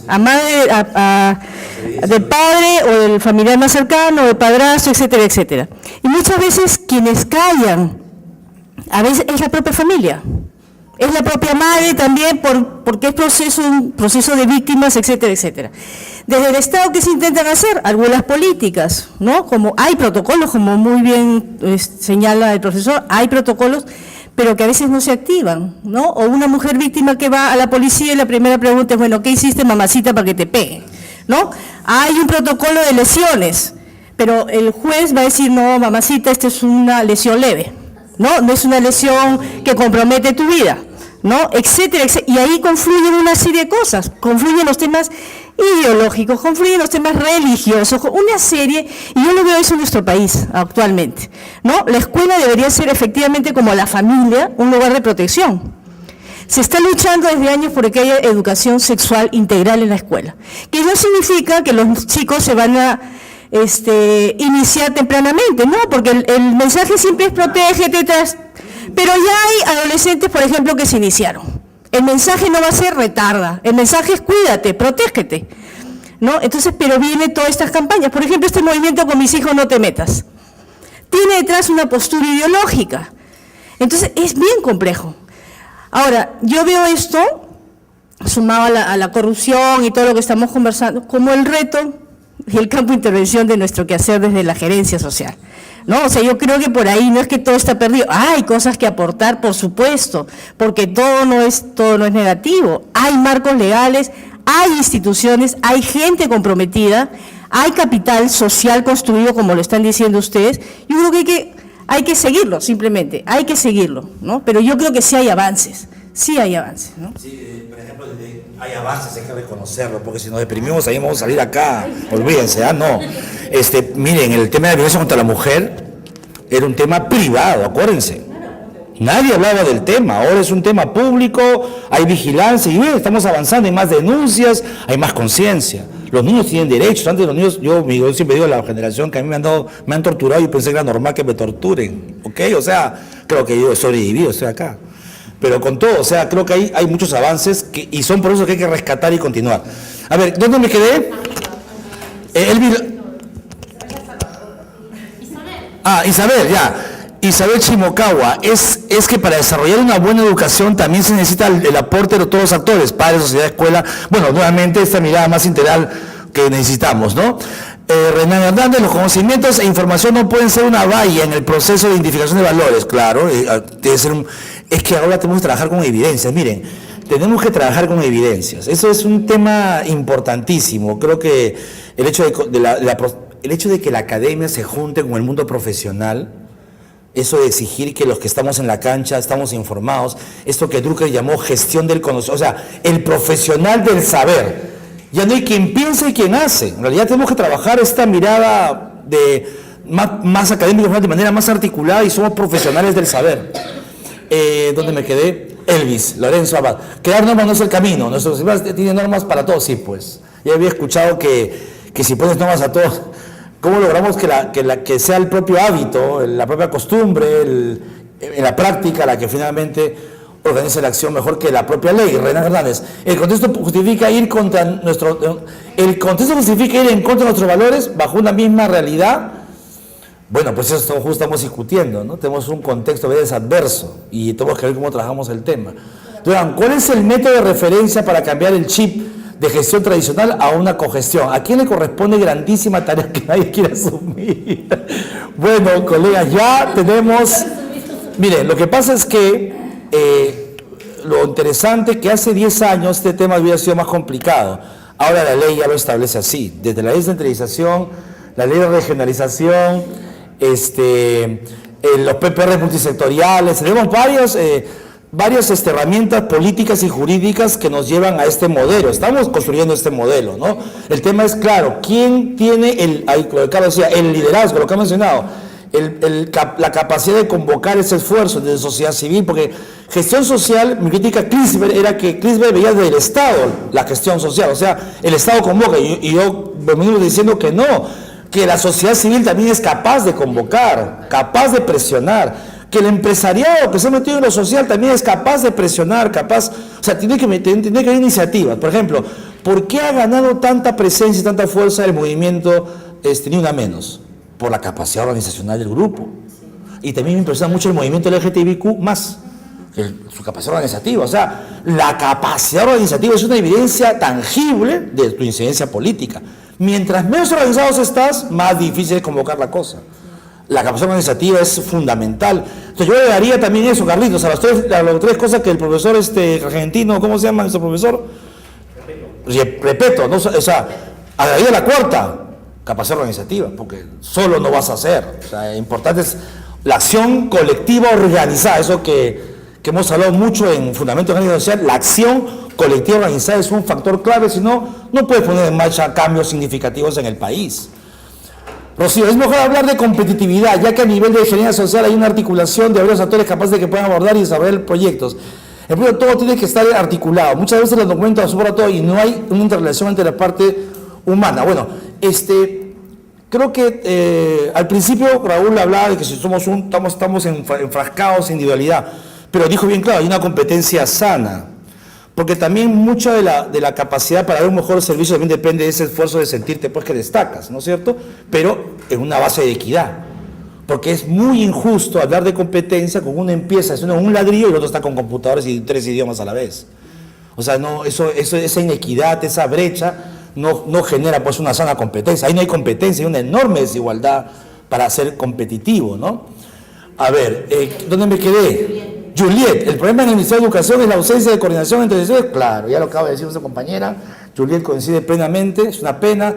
del padre o del familiar más cercano, del padrastro, etcétera, etcétera. Y muchas veces quienes callan, a veces es la propia familia, es la propia madre también, porque es un proceso de víctimas, etcétera, etcétera. Desde el Estado, ¿qué se intentan hacer? Algunas políticas, ¿no? Como hay protocolos, como muy bien señala el profesor, hay protocolos, pero que a veces no se activan, ¿no? O una mujer víctima que va a la policía y la primera pregunta es, bueno, ¿qué hiciste, mamacita, para que te peguen? ¿No? Hay un protocolo de lesiones, pero el juez va a decir, no, mamacita, esta es una lesión leve, ¿no? No es una lesión que compromete tu vida, ¿no? Etcétera, etcétera. Y ahí confluyen una serie de cosas, confluyen los temas ideológicos, confluyen los temas religiosos, una serie, y yo lo veo eso en nuestro país actualmente, ¿no? La escuela debería ser efectivamente como la familia, un lugar de protección. Se está luchando desde años por que haya educación sexual integral en la escuela, que no significa que los chicos se van a iniciar tempranamente, no, porque el mensaje siempre es protégete, pero ya hay adolescentes, por ejemplo, que se iniciaron. El mensaje no va a ser retarda, el mensaje es cuídate, protégete, ¿no? Entonces, pero vienen todas estas campañas, por ejemplo, este movimiento con mis hijos no te metas, tiene detrás una postura ideológica, entonces es bien complejo. Ahora, yo veo esto, sumado a la corrupción y todo lo que estamos conversando, como el reto y el campo de intervención de nuestro quehacer desde la gerencia social, ¿no? O sea, yo creo que por ahí no es que todo está perdido, hay cosas que aportar, por supuesto, porque todo no es negativo, hay marcos legales, hay instituciones, hay gente comprometida, hay capital social construido, como lo están diciendo ustedes. Yo creo que hay que seguirlo, simplemente, hay que seguirlo, ¿no? Pero yo creo que sí hay avances, ¿no? Sí, por ejemplo, hay avances, hay que reconocerlo, porque si nos deprimimos ahí vamos a salir acá, olvídense, no. Miren, el tema de la violencia contra la mujer era un tema privado, acuérdense. Nadie hablaba del tema, ahora es un tema público, hay vigilancia y estamos avanzando, hay más denuncias, hay más conciencia. Los niños tienen derechos, antes los niños, yo siempre digo a la generación que a mí me han torturado y pensé que era normal que me torturen, ¿ok? O sea, creo que yo he sobrevivido, estoy acá. Pero con todo, o sea, creo que hay muchos avances y son por eso que hay que rescatar y continuar. A ver, ¿dónde me quedé? Isabel, ya. Isabel Chimocawa, es que para desarrollar una buena educación también se necesita el aporte de todos los actores, padres, sociedad, escuela, bueno, nuevamente esta mirada más integral que necesitamos, ¿no? Renan Hernández, los conocimientos e información no pueden ser una valla en el proceso de identificación de valores, claro, es que ahora tenemos que trabajar con evidencias, miren, tenemos que trabajar con evidencias, eso es un tema importantísimo, creo que el hecho de que la academia se junte con el mundo profesional, eso de exigir que los que estamos en la cancha estamos informados, esto que Drucker llamó gestión del conocimiento, o sea, el profesional del saber. Ya no hay quien piensa y quien hace. En realidad tenemos que trabajar esta mirada más académica, de manera más articulada y somos profesionales del saber. ¿Dónde me quedé? Elvis, Lorenzo Abad. Crear normas no es el camino. Nuestro sistema tiene normas para todos, sí, pues. Ya había escuchado que si pones normas a todos, ¿cómo logramos que sea el propio hábito, la propia costumbre, en la práctica, la que finalmente organiza la acción mejor que la propia ley? Renan Hernández, el contexto justifica ir en contra de nuestros valores bajo una misma realidad. Bueno, pues eso estamos discutiendo, ¿no? Tenemos un contexto a veces adverso y tenemos que ver cómo trabajamos el tema. Entonces, ¿cuál es el método de referencia para cambiar el chip de gestión tradicional a una cogestión? ¿A quién le corresponde grandísima tarea que nadie quiere asumir? Bueno, colegas, ya tenemos... Miren, lo que pasa es que lo interesante es que hace 10 años este tema hubiera sido más complicado. Ahora la ley ya lo establece así. Desde la ley de descentralización, la ley de regionalización, los PPR multisectoriales, tenemos varias herramientas políticas y jurídicas que nos llevan a este modelo. Estamos construyendo este modelo, ¿no? El tema es claro, ¿quién tiene lo que Carlos decía, el liderazgo, lo que ha mencionado, la capacidad de convocar ese esfuerzo desde sociedad civil? Porque gestión social, mi crítica a Crisper era que Crisper veía desde el Estado la gestión social, o sea, el Estado convoca, y yo venimos diciendo que no, que la sociedad civil también es capaz de convocar, capaz de presionar, que el empresariado que se ha metido en lo social también es capaz de presionar, o sea, tiene que haber iniciativas. Por ejemplo, ¿por qué ha ganado tanta presencia y tanta fuerza el movimiento Ni Una Menos? Por la capacidad organizacional del grupo. Y también me impresiona mucho el movimiento LGTBIQ+, su capacidad organizativa. O sea, la capacidad organizativa es una evidencia tangible de tu incidencia política. Mientras menos organizados estás, más difícil es convocar la cosa. La capacidad organizativa es fundamental. Entonces yo le daría también eso, Carlitos, a las tres cosas que el profesor argentino, ¿cómo se llama nuestro profesor? Repito, ¿no? O sea, agregaría la cuarta, capacidad organizativa, porque solo no vas a hacer. O sea, importante es la acción colectiva organizada, eso que hemos hablado mucho en Fundamento de la Organización Social. La acción colectiva organizada es un factor clave, si no, no puedes poner en marcha cambios significativos en el país. Rocío, es mejor hablar de competitividad, ya que a nivel de ingeniería social hay una articulación de varios actores capaces de que puedan abordar y desarrollar proyectos. El proyecto todo tiene que estar articulado. Muchas veces los documentos sobran todo y no hay una interrelación entre la parte humana. Bueno, creo que al principio Raúl hablaba de que si estamos enfrascados en individualidad, pero dijo bien claro, hay una competencia sana. Porque también mucha de la capacidad para dar un mejor servicio también depende de ese esfuerzo de sentirte pues que destacas, ¿no es cierto? Pero en una base de equidad. Porque es muy injusto hablar de competencia con uno empieza haciendo un ladrillo y el otro está con computadores y 3 idiomas a la vez. O sea, no, esa inequidad, esa brecha no genera pues una sana competencia. Ahí no hay competencia, hay una enorme desigualdad para ser competitivo, ¿no? A ver, ¿dónde me quedé? Juliet, el problema en el Ministerio de Educación es la ausencia de coordinación entre instituciones. Claro, ya lo acaba de decir nuestra compañera. Juliet coincide plenamente, es una pena,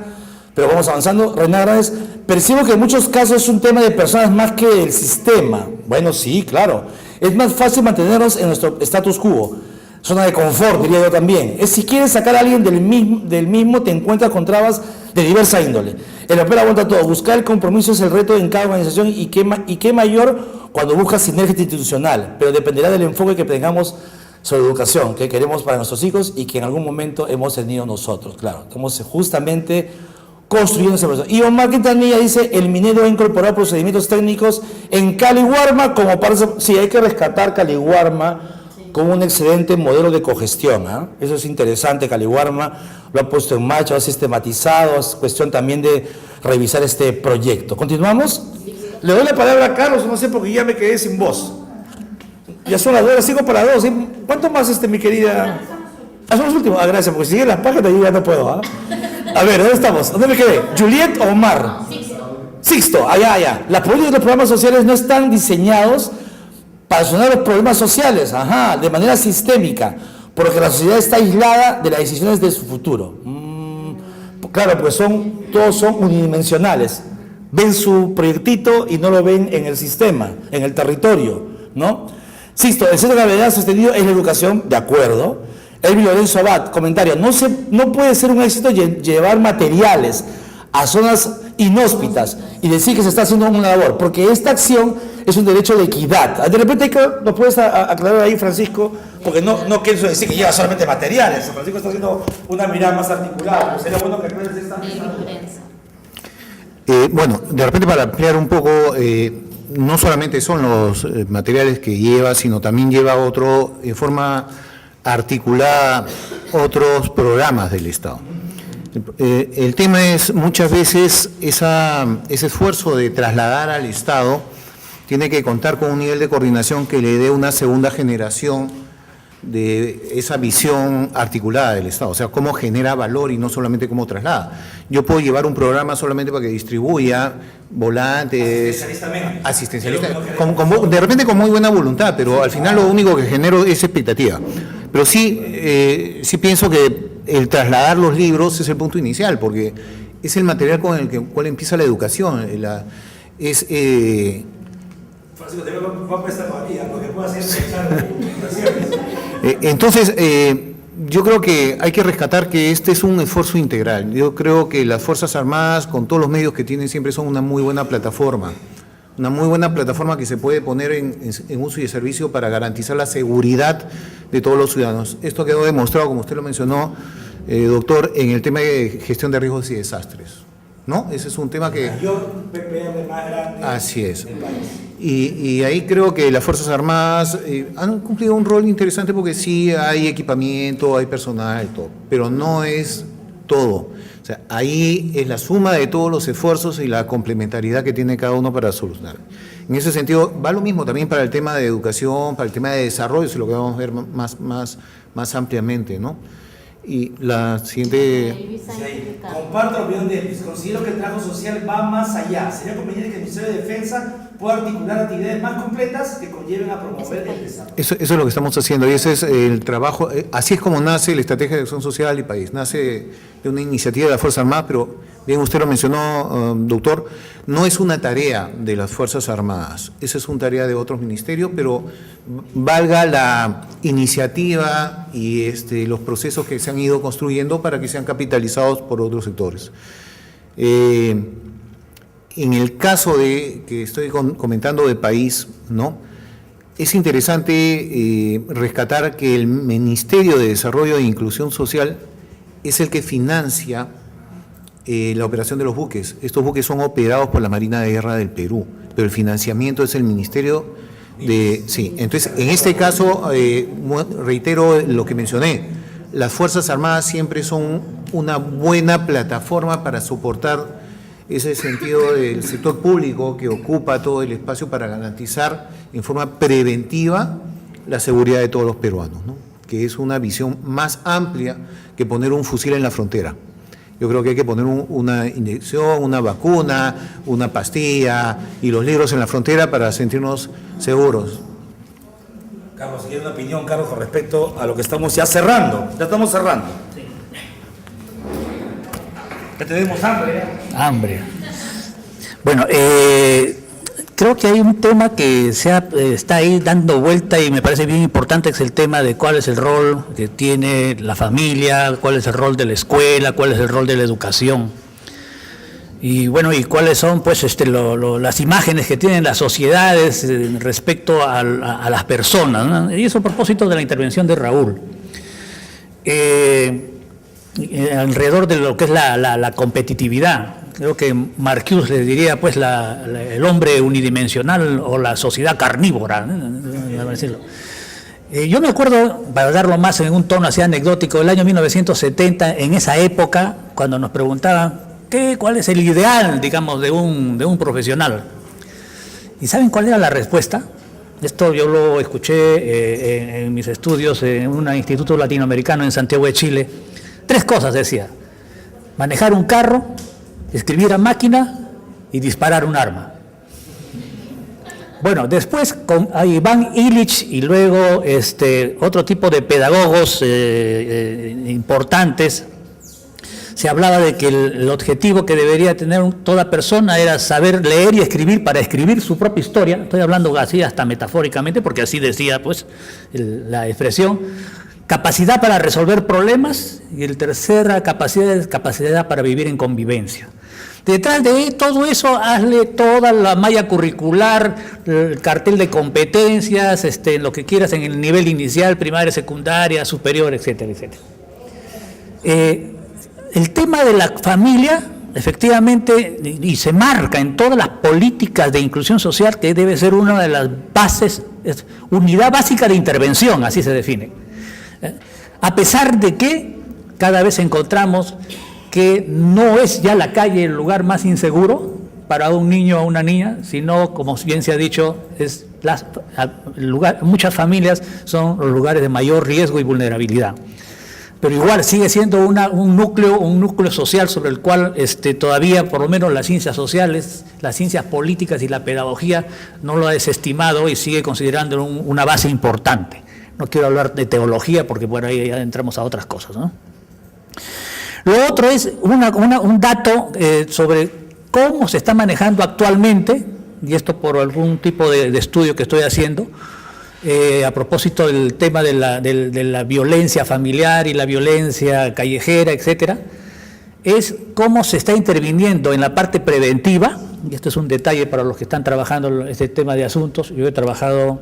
pero vamos avanzando. Reina Grandes, percibo que en muchos casos es un tema de personas más que del sistema. Bueno, sí, claro. Es más fácil mantenernos en nuestro status quo. Zona de confort, diría yo también. Es si quieres sacar a alguien del mismo, te encuentras con trabas de diversa índole. El papel aguanta todo. Buscar el compromiso es el reto en cada organización y qué mayor cuando buscas sinergia institucional, pero dependerá del enfoque que tengamos sobre educación, que queremos para nuestros hijos y que en algún momento hemos tenido nosotros. Claro, estamos justamente construyendo ese proceso. Y Omar Quintanilla dice, el minero ha incorporado procedimientos técnicos en Caliwarma, como parece, sí, hay que rescatar Caliwarma como un excelente modelo de cogestión. Eso es interesante, Caliwarma lo ha puesto en marcha, lo ha sistematizado, es cuestión también de revisar este proyecto. ¿Continuamos? Le doy la palabra a Carlos, no sé, porque ya me quedé sin voz. Ya son las 2, 5 para 2. ¿Cuánto más, mi querida? Son los últimos. Gracias, porque si siguen las páginas yo ya no puedo. A ver, ¿dónde estamos? ¿Dónde me quedé? ¿Juliet o Omar? Sixto, allá. Las políticas de los programas sociales no están diseñados para solucionar los problemas sociales, de manera sistémica, porque la sociedad está aislada de las decisiones de su futuro. Claro, pues todos son unidimensionales. Ven su proyectito y no lo ven en el sistema, en el territorio, ¿no? Sixto, el centro de gravedad sostenido es la educación, de acuerdo. Elvio Lorenzo Abad, comentario, no puede ser un éxito llevar materiales a zonas inhóspitas y decir que se está haciendo una labor, porque esta acción es un derecho de equidad. De repente nos puedes aclarar ahí, Francisco, porque no quiero decir que lleva solamente materiales. Francisco está haciendo una mirada más articulada, pero sería bueno que aclares esta diferencia. Bueno, de repente para ampliar un poco, no solamente son los materiales que lleva, sino también lleva en forma articulada otros programas del Estado. El tema es muchas veces ese esfuerzo de trasladar al Estado tiene que contar con un nivel de coordinación que le dé una segunda generación de esa visión articulada del Estado, o sea, cómo genera valor y no solamente cómo traslada. Yo puedo llevar un programa solamente para que distribuya volantes, asistencialistas, de repente con muy buena voluntad, pero al final lo único que genero es expectativa. Pero sí pienso que el trasladar los libros es el punto inicial, porque es el material con el cual empieza la educación. Francisco, te voy a prestar todavía, porque puedo hacer entonces, yo creo que hay que rescatar que este es un esfuerzo integral. Yo creo que las Fuerzas Armadas, con todos los medios que tienen, siempre son una muy buena plataforma. Una muy buena plataforma que se puede poner en uso y de servicio para garantizar la seguridad de todos los ciudadanos. Esto quedó demostrado, como usted lo mencionó, doctor, en el tema de gestión de riesgos y desastres, ¿no? Ese es un tema que... más grande. Así es. Y ahí creo que las Fuerzas Armadas han cumplido un rol interesante porque sí hay equipamiento, hay personal, todo, pero no es todo. O sea, ahí es la suma de todos los esfuerzos y la complementariedad que tiene cada uno para solucionar. En ese sentido, va lo mismo también para el tema de educación, para el tema de desarrollo, si lo que vamos a ver más ampliamente, ¿no? Y la siguiente... Sí, comparto la opinión de Elvis. Considero que el trabajo social va más allá. Sería conveniente que el Ministerio de Defensa pueda articular actividades más completas que conlleven a promover el desarrollo. Eso es lo que estamos haciendo y ese es el trabajo. Así es como nace la Estrategia de Acción Social y País. Nace de una iniciativa de las Fuerzas Armadas, pero bien usted lo mencionó, doctor, no es una tarea de las Fuerzas Armadas. Esa es una tarea de otros ministerios, pero valga la iniciativa y los procesos que se han ido construyendo para que sean capitalizados por otros sectores. En el caso que estoy comentando de país, ¿no? Es interesante rescatar que el Ministerio de Desarrollo e Inclusión Social es el que financia la operación de los buques. Estos buques son operados por la Marina de Guerra del Perú, pero el financiamiento es el Ministerio de... Sí, entonces, en este caso, reitero lo que mencioné, las Fuerzas Armadas siempre son una buena plataforma para soportar ese sentido del sector público que ocupa todo el espacio para garantizar en forma preventiva la seguridad de todos los peruanos, ¿no? Que es una visión más amplia que poner un fusil en la frontera. Yo creo que hay que poner una inyección, una vacuna, una pastilla y los libros en la frontera para sentirnos seguros. Carlos, si quiere una opinión, Carlos, con respecto a lo que estamos ya cerrando. Ya estamos cerrando. Sí. Ya tenemos hambre. Hambre. Bueno, creo que hay un tema que está ahí dando vuelta y me parece bien importante, que es el tema de cuál es el rol que tiene la familia, cuál es el rol de la escuela, cuál es el rol de la educación. Y bueno, y cuáles son pues las imágenes que tienen las sociedades respecto a las personas, ¿no? Y eso a propósito de la intervención de Raúl. Alrededor de lo que es la competitividad. Creo que Marcuse le diría pues el hombre unidimensional o la sociedad carnívora, ¿no? Yo me acuerdo, para darlo más en un tono así anecdótico, del año 1970, en esa época, cuando nos preguntaban cuál es el ideal, digamos, de un profesional. ¿Y saben cuál era la respuesta? Esto yo lo escuché en mis estudios en un instituto latinoamericano en Santiago de Chile. 3 cosas decía: manejar un carro, escribir a máquina y disparar un arma. Bueno, después con Iván Illich y luego otro tipo de pedagogos importantes, se hablaba de que el objetivo que debería tener toda persona era saber leer y escribir para escribir su propia historia. Estoy hablando así hasta metafóricamente, porque así decía pues la expresión. Capacidad para resolver problemas y el tercera capacidad es capacidad para vivir en convivencia. Detrás de todo eso, hazle toda la malla curricular, el cartel de competencias, lo que quieras en el nivel inicial, primaria, secundaria, superior, etcétera, etcétera. El tema de la familia, efectivamente, y se marca en todas las políticas de inclusión social, que debe ser una de las bases, unidad básica de intervención, así se define. A pesar de que cada vez encontramos que no es ya la calle el lugar más inseguro para un niño o una niña, sino, como bien se ha dicho, muchas familias son los lugares de mayor riesgo y vulnerabilidad. Pero igual sigue siendo un núcleo social sobre el cual todavía, por lo menos las ciencias sociales, las ciencias políticas y la pedagogía no lo ha desestimado y sigue considerándolo una base importante. No quiero hablar de teología porque por ahí ya entramos a otras cosas, ¿no? Lo otro es un dato sobre cómo se está manejando actualmente, y esto por algún tipo de estudio que estoy haciendo, a propósito del tema de la violencia familiar y la violencia callejera, etcétera, es cómo se está interviniendo en la parte preventiva, y esto es un detalle para los que están trabajando este tema de asuntos. Yo he trabajado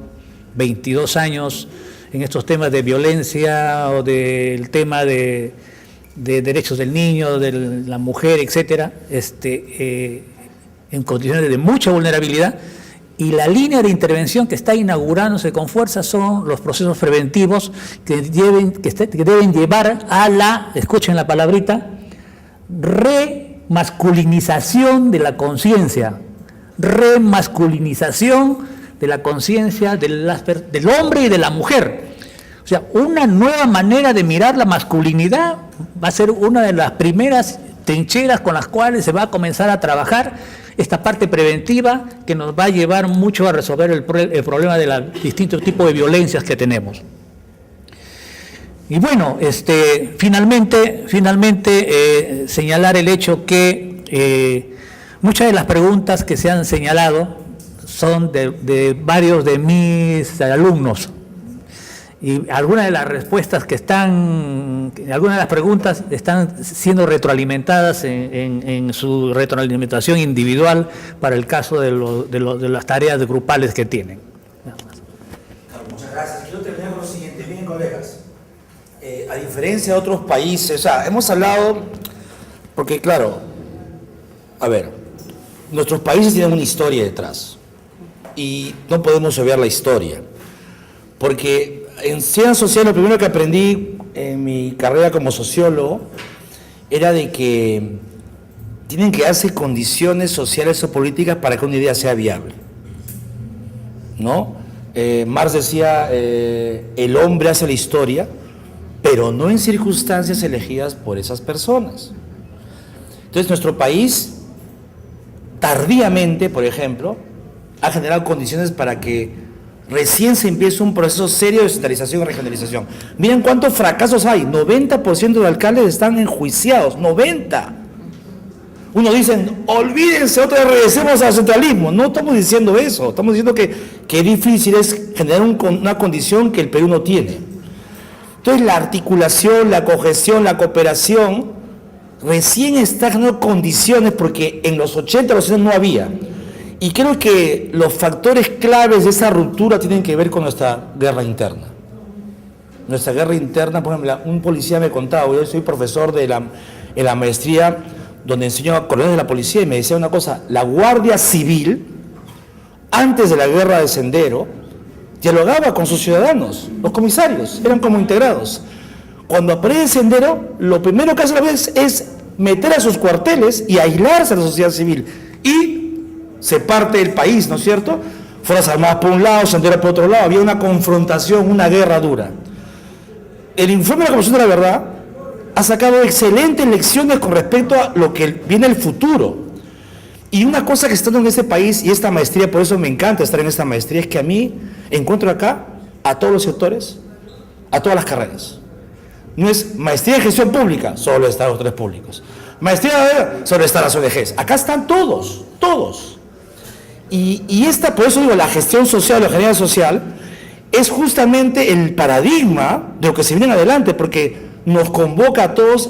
22 años en estos temas de violencia o del tema de derechos del niño, de la mujer, etcétera, en condiciones de mucha vulnerabilidad, y la línea de intervención que está inaugurándose con fuerza son los procesos preventivos que deben llevar a escuchen la palabrita, remasculinización de la conciencia, remasculinización de la conciencia del hombre y de la mujer. O sea, una nueva manera de mirar la masculinidad va a ser una de las primeras trincheras con las cuales se va a comenzar a trabajar esta parte preventiva que nos va a llevar mucho a resolver el problema de los distintos tipos de violencias que tenemos. Y bueno, finalmente señalar el hecho que muchas de las preguntas que se han señalado son de varios de mis alumnos. Y algunas de las respuestas algunas de las preguntas están siendo retroalimentadas en su retroalimentación individual para el caso de las tareas grupales que tienen. Muchas gracias. Quiero terminar con lo siguiente. Bien, colegas. A diferencia de otros países, o sea, hemos hablado, porque claro, a ver, nuestros países tienen una historia detrás y no podemos obviar la historia, porque en ciencias sociales lo primero que aprendí en mi carrera como sociólogo era de que tienen que darse condiciones sociales o políticas para que una idea sea viable, ¿no? Marx decía, el hombre hace la historia, pero no en circunstancias elegidas por esas personas. Entonces nuestro país, tardíamente, por ejemplo, ha generado condiciones para que recién se empiece un proceso serio de descentralización y regionalización. Miren cuántos fracasos hay, 90% de alcaldes están enjuiciados, 90%. Uno dice, olvídense, otra vez regresemos al centralismo. No estamos diciendo eso, estamos diciendo que difícil es generar una condición que el Perú no tiene. Entonces la articulación, la cohesión, la cooperación, recién está generando condiciones porque en los 80, los 70 no había. Y creo que los factores claves de esa ruptura tienen que ver con nuestra guerra interna. Nuestra guerra interna, por ejemplo, un policía me contaba, yo soy profesor en la maestría donde enseño a coroneles de la policía y me decía una cosa, la Guardia Civil, antes de la guerra de Sendero, dialogaba con sus ciudadanos, los comisarios, eran como integrados. Cuando aparece Sendero, lo primero que hace la vez es meter a sus cuarteles y aislarse de la sociedad civil. Y se parte el país, ¿no es cierto? Fuerzas Armadas por un lado, Sendero por otro lado, había una confrontación, una guerra dura. El informe de la Comisión de la Verdad ha sacado excelentes lecciones con respecto a lo que viene el futuro. Y una cosa que está en este país, y esta maestría, por eso me encanta estar en esta maestría, es que a mí encuentro acá a todos los sectores, a todas las carreras. No es maestría en gestión pública, solo están los tres públicos. Maestría solo están las ONGs. Acá están todos, todos. Y esta, por eso digo, la gestión social, la ingeniería social, es justamente el paradigma de lo que se viene adelante, porque nos convoca a todos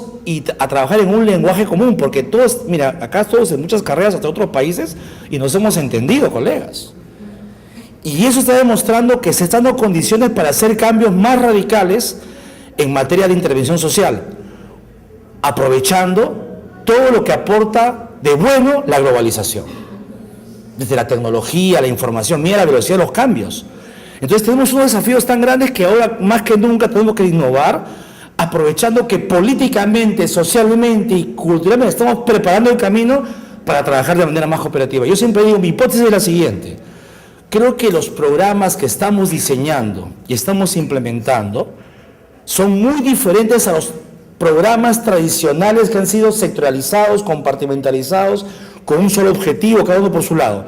a trabajar en un lenguaje común, porque todos, mira, acá todos en muchas carreras hasta otros países y nos hemos entendido, colegas. Y eso está demostrando que se están dando condiciones para hacer cambios más radicales en materia de intervención social, aprovechando todo lo que aporta de bueno la globalización, desde la tecnología, la información, mira la velocidad de los cambios. Entonces tenemos unos desafíos tan grandes que ahora más que nunca tenemos que innovar, aprovechando que políticamente, socialmente y culturalmente estamos preparando el camino para trabajar de manera más cooperativa. Yo siempre digo, mi hipótesis es la siguiente: creo que los programas que estamos diseñando y estamos implementando son muy diferentes a los programas tradicionales que han sido sectorializados, compartimentalizados, con un solo objetivo, cada uno por su lado.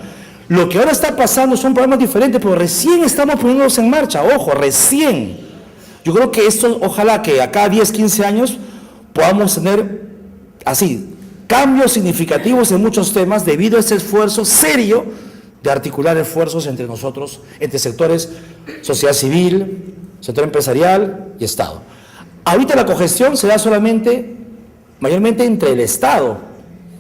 Lo que ahora está pasando son programas diferentes, pero recién estamos poniéndolos en marcha, ojo, recién. Yo creo que esto, ojalá que acá 10, 15 años podamos tener así, cambios significativos en muchos temas debido a ese esfuerzo serio de articular esfuerzos entre nosotros, entre sectores, sociedad civil, sector empresarial y Estado. Ahorita la cogestión se da mayormente entre el Estado.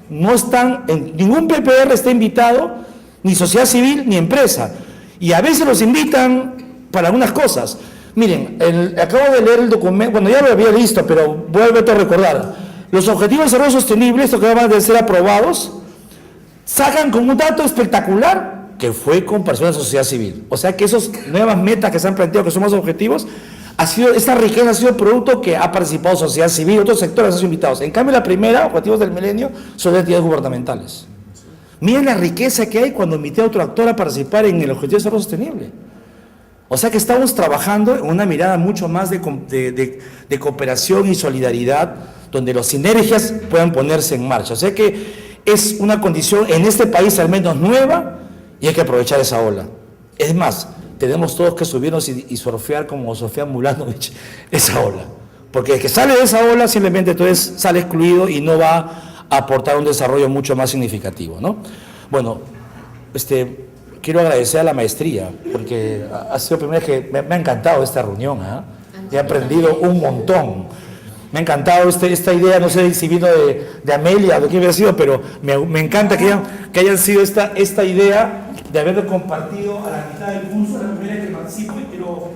No están, en ningún PPR está invitado, ni sociedad civil ni empresa. Y a veces los invitan para algunas cosas. Miren, acabo de leer el documento, bueno, ya lo había visto, pero vuelvo a recordar. Los Objetivos de Desarrollo Sostenible, estos que van a ser aprobados, sacan como un dato espectacular que fue con personas de la sociedad civil. O sea que esas nuevas metas que se han planteado, que son más objetivos, esta riqueza ha sido producto que ha participado sociedad civil, otros sectores han sido invitados. En cambio, la primera, Objetivos del Milenio, son de entidades gubernamentales. Miren la riqueza que hay cuando invité a otro actor a participar en el Objetivo de Desarrollo Sostenible. O sea que estamos trabajando en una mirada mucho más de cooperación y solidaridad, donde las sinergias puedan ponerse en marcha. O sea que es una condición en este país al menos nueva y hay que aprovechar esa ola. Es más, tenemos todos que subirnos y surfear como Sofía Mulanovich esa ola. Porque el que sale de esa ola simplemente entonces sale excluido y no va a aportar un desarrollo mucho más significativo, ¿no? Bueno, quiero agradecer a la maestría, porque ha sido la primera vez que me ha encantado esta reunión, ¿eh? He aprendido un montón. Me ha encantado esta idea, no sé si vino de Amelia o de quién hubiera sido, pero me encanta que hayan sido esta idea de haberlo compartido a la mitad del curso, la primera vez que participo, y quiero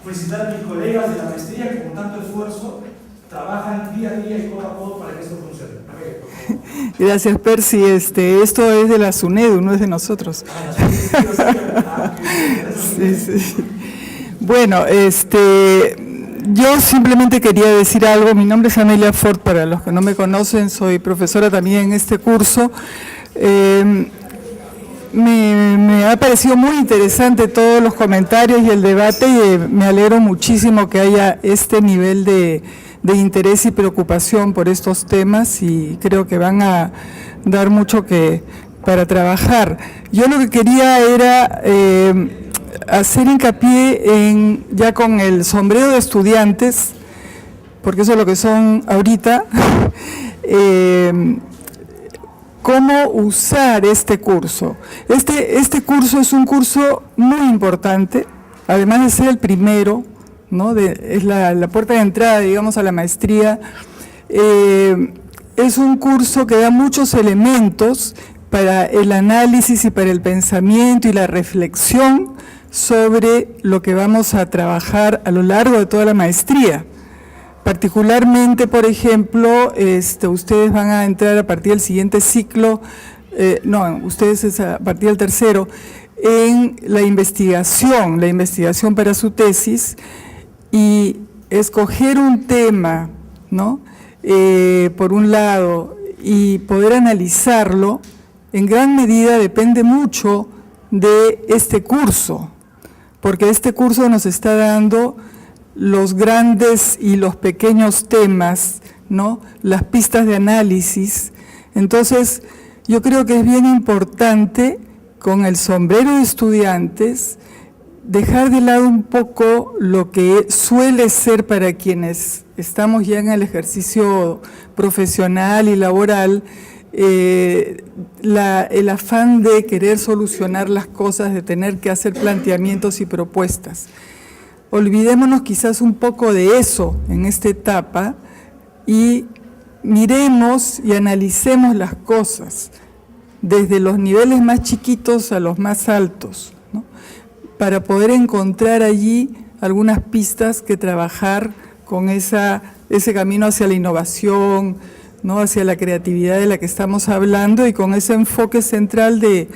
felicitar a mis colegas de la maestría que con tanto esfuerzo trabajan día a día y codo a codo para que esto funcione. Gracias, Percy. Esto es de la SUNEDU, no es de nosotros. Sí. Bueno, yo simplemente quería decir algo. Mi nombre es Amelia Ford, para los que no me conocen, soy profesora también en este curso. Me ha parecido muy interesante todos los comentarios y el debate, y me alegro muchísimo que haya este nivel de interés y preocupación por estos temas, y creo que van a dar mucho para trabajar. Yo lo que quería era hacer hincapié ya con el sombrero de estudiantes, porque eso es lo que son ahorita, cómo usar este curso. Este curso es un curso muy importante, además de ser el primero, ¿no? Es la puerta de entrada, digamos, a la maestría. Es un curso que da muchos elementos para el análisis y para el pensamiento y la reflexión sobre lo que vamos a trabajar a lo largo de toda la maestría. Particularmente, por ejemplo, ustedes van a entrar a partir del siguiente ciclo, ustedes es a partir del tercero, en la investigación para su tesis, y escoger un tema, ¿no? Por un lado, y poder analizarlo, en gran medida depende mucho de este curso, porque este curso nos está dando los grandes y los pequeños temas, ¿no? Las pistas de análisis. Entonces, yo creo que es bien importante, con el sombrero de estudiantes, dejar de lado un poco lo que suele ser para quienes estamos ya en el ejercicio profesional y laboral, el afán de querer solucionar las cosas, de tener que hacer planteamientos y propuestas. Olvidémonos quizás un poco de eso en esta etapa y miremos y analicemos las cosas desde los niveles más chiquitos a los más altos, ¿no? Para poder encontrar allí algunas pistas que trabajar con ese camino hacia la innovación, ¿no? Hacia la creatividad de la que estamos hablando, y con ese enfoque central de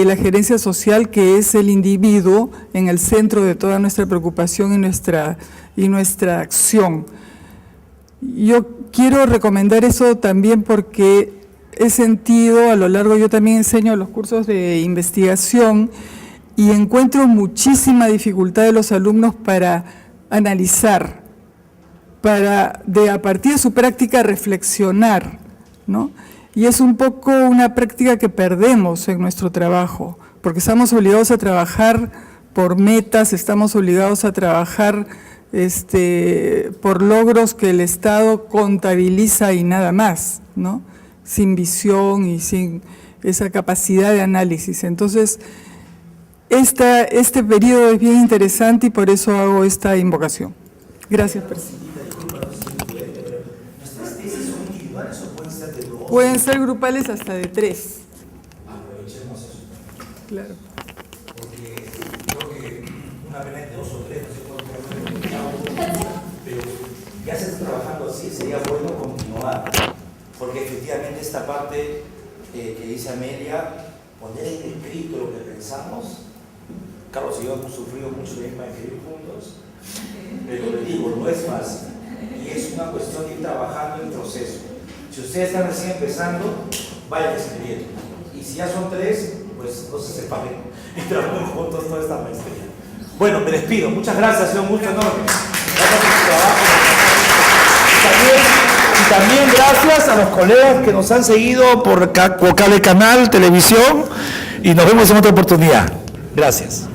la gerencia social, que es el individuo en el centro de toda nuestra preocupación y nuestra acción. Yo quiero recomendar eso también porque he sentido, a lo largo, yo también enseño los cursos de investigación, y encuentro muchísima dificultad de los alumnos para analizar, a partir de su práctica reflexionar, ¿no? Y es un poco una práctica que perdemos en nuestro trabajo, porque estamos obligados a trabajar por metas, estamos obligados a trabajar por logros que el Estado contabiliza y nada más, ¿no? Sin visión y sin esa capacidad de análisis. Entonces, este periodo es bien interesante y por eso hago esta invocación. Gracias, presidente. ¿Nuestras tesis son individuales o pueden ser de dos? Pueden ser grupales hasta de 3. Aprovechemos eso. Claro. Porque creo que una vez de 2 o 3, no sé cuánto, pero ya se está trabajando así, sería bueno continuar, porque efectivamente esta parte que dice Amelia, poner en escrito lo que pensamos. Carlos y yo hemos sufrido mucho para escribir juntos, pero le digo, no es fácil, y es una cuestión de ir trabajando en proceso. Si ustedes están recién empezando, vayan escribiendo, y si ya son 3, pues no se separen y trabajen juntos toda esta maestría. Bueno, me despido. Muchas gracias, ha sido un gusto enorme. Gracias por su trabajo. Y también gracias a los colegas que nos han seguido por cable canal, televisión, y nos vemos en otra oportunidad. Gracias.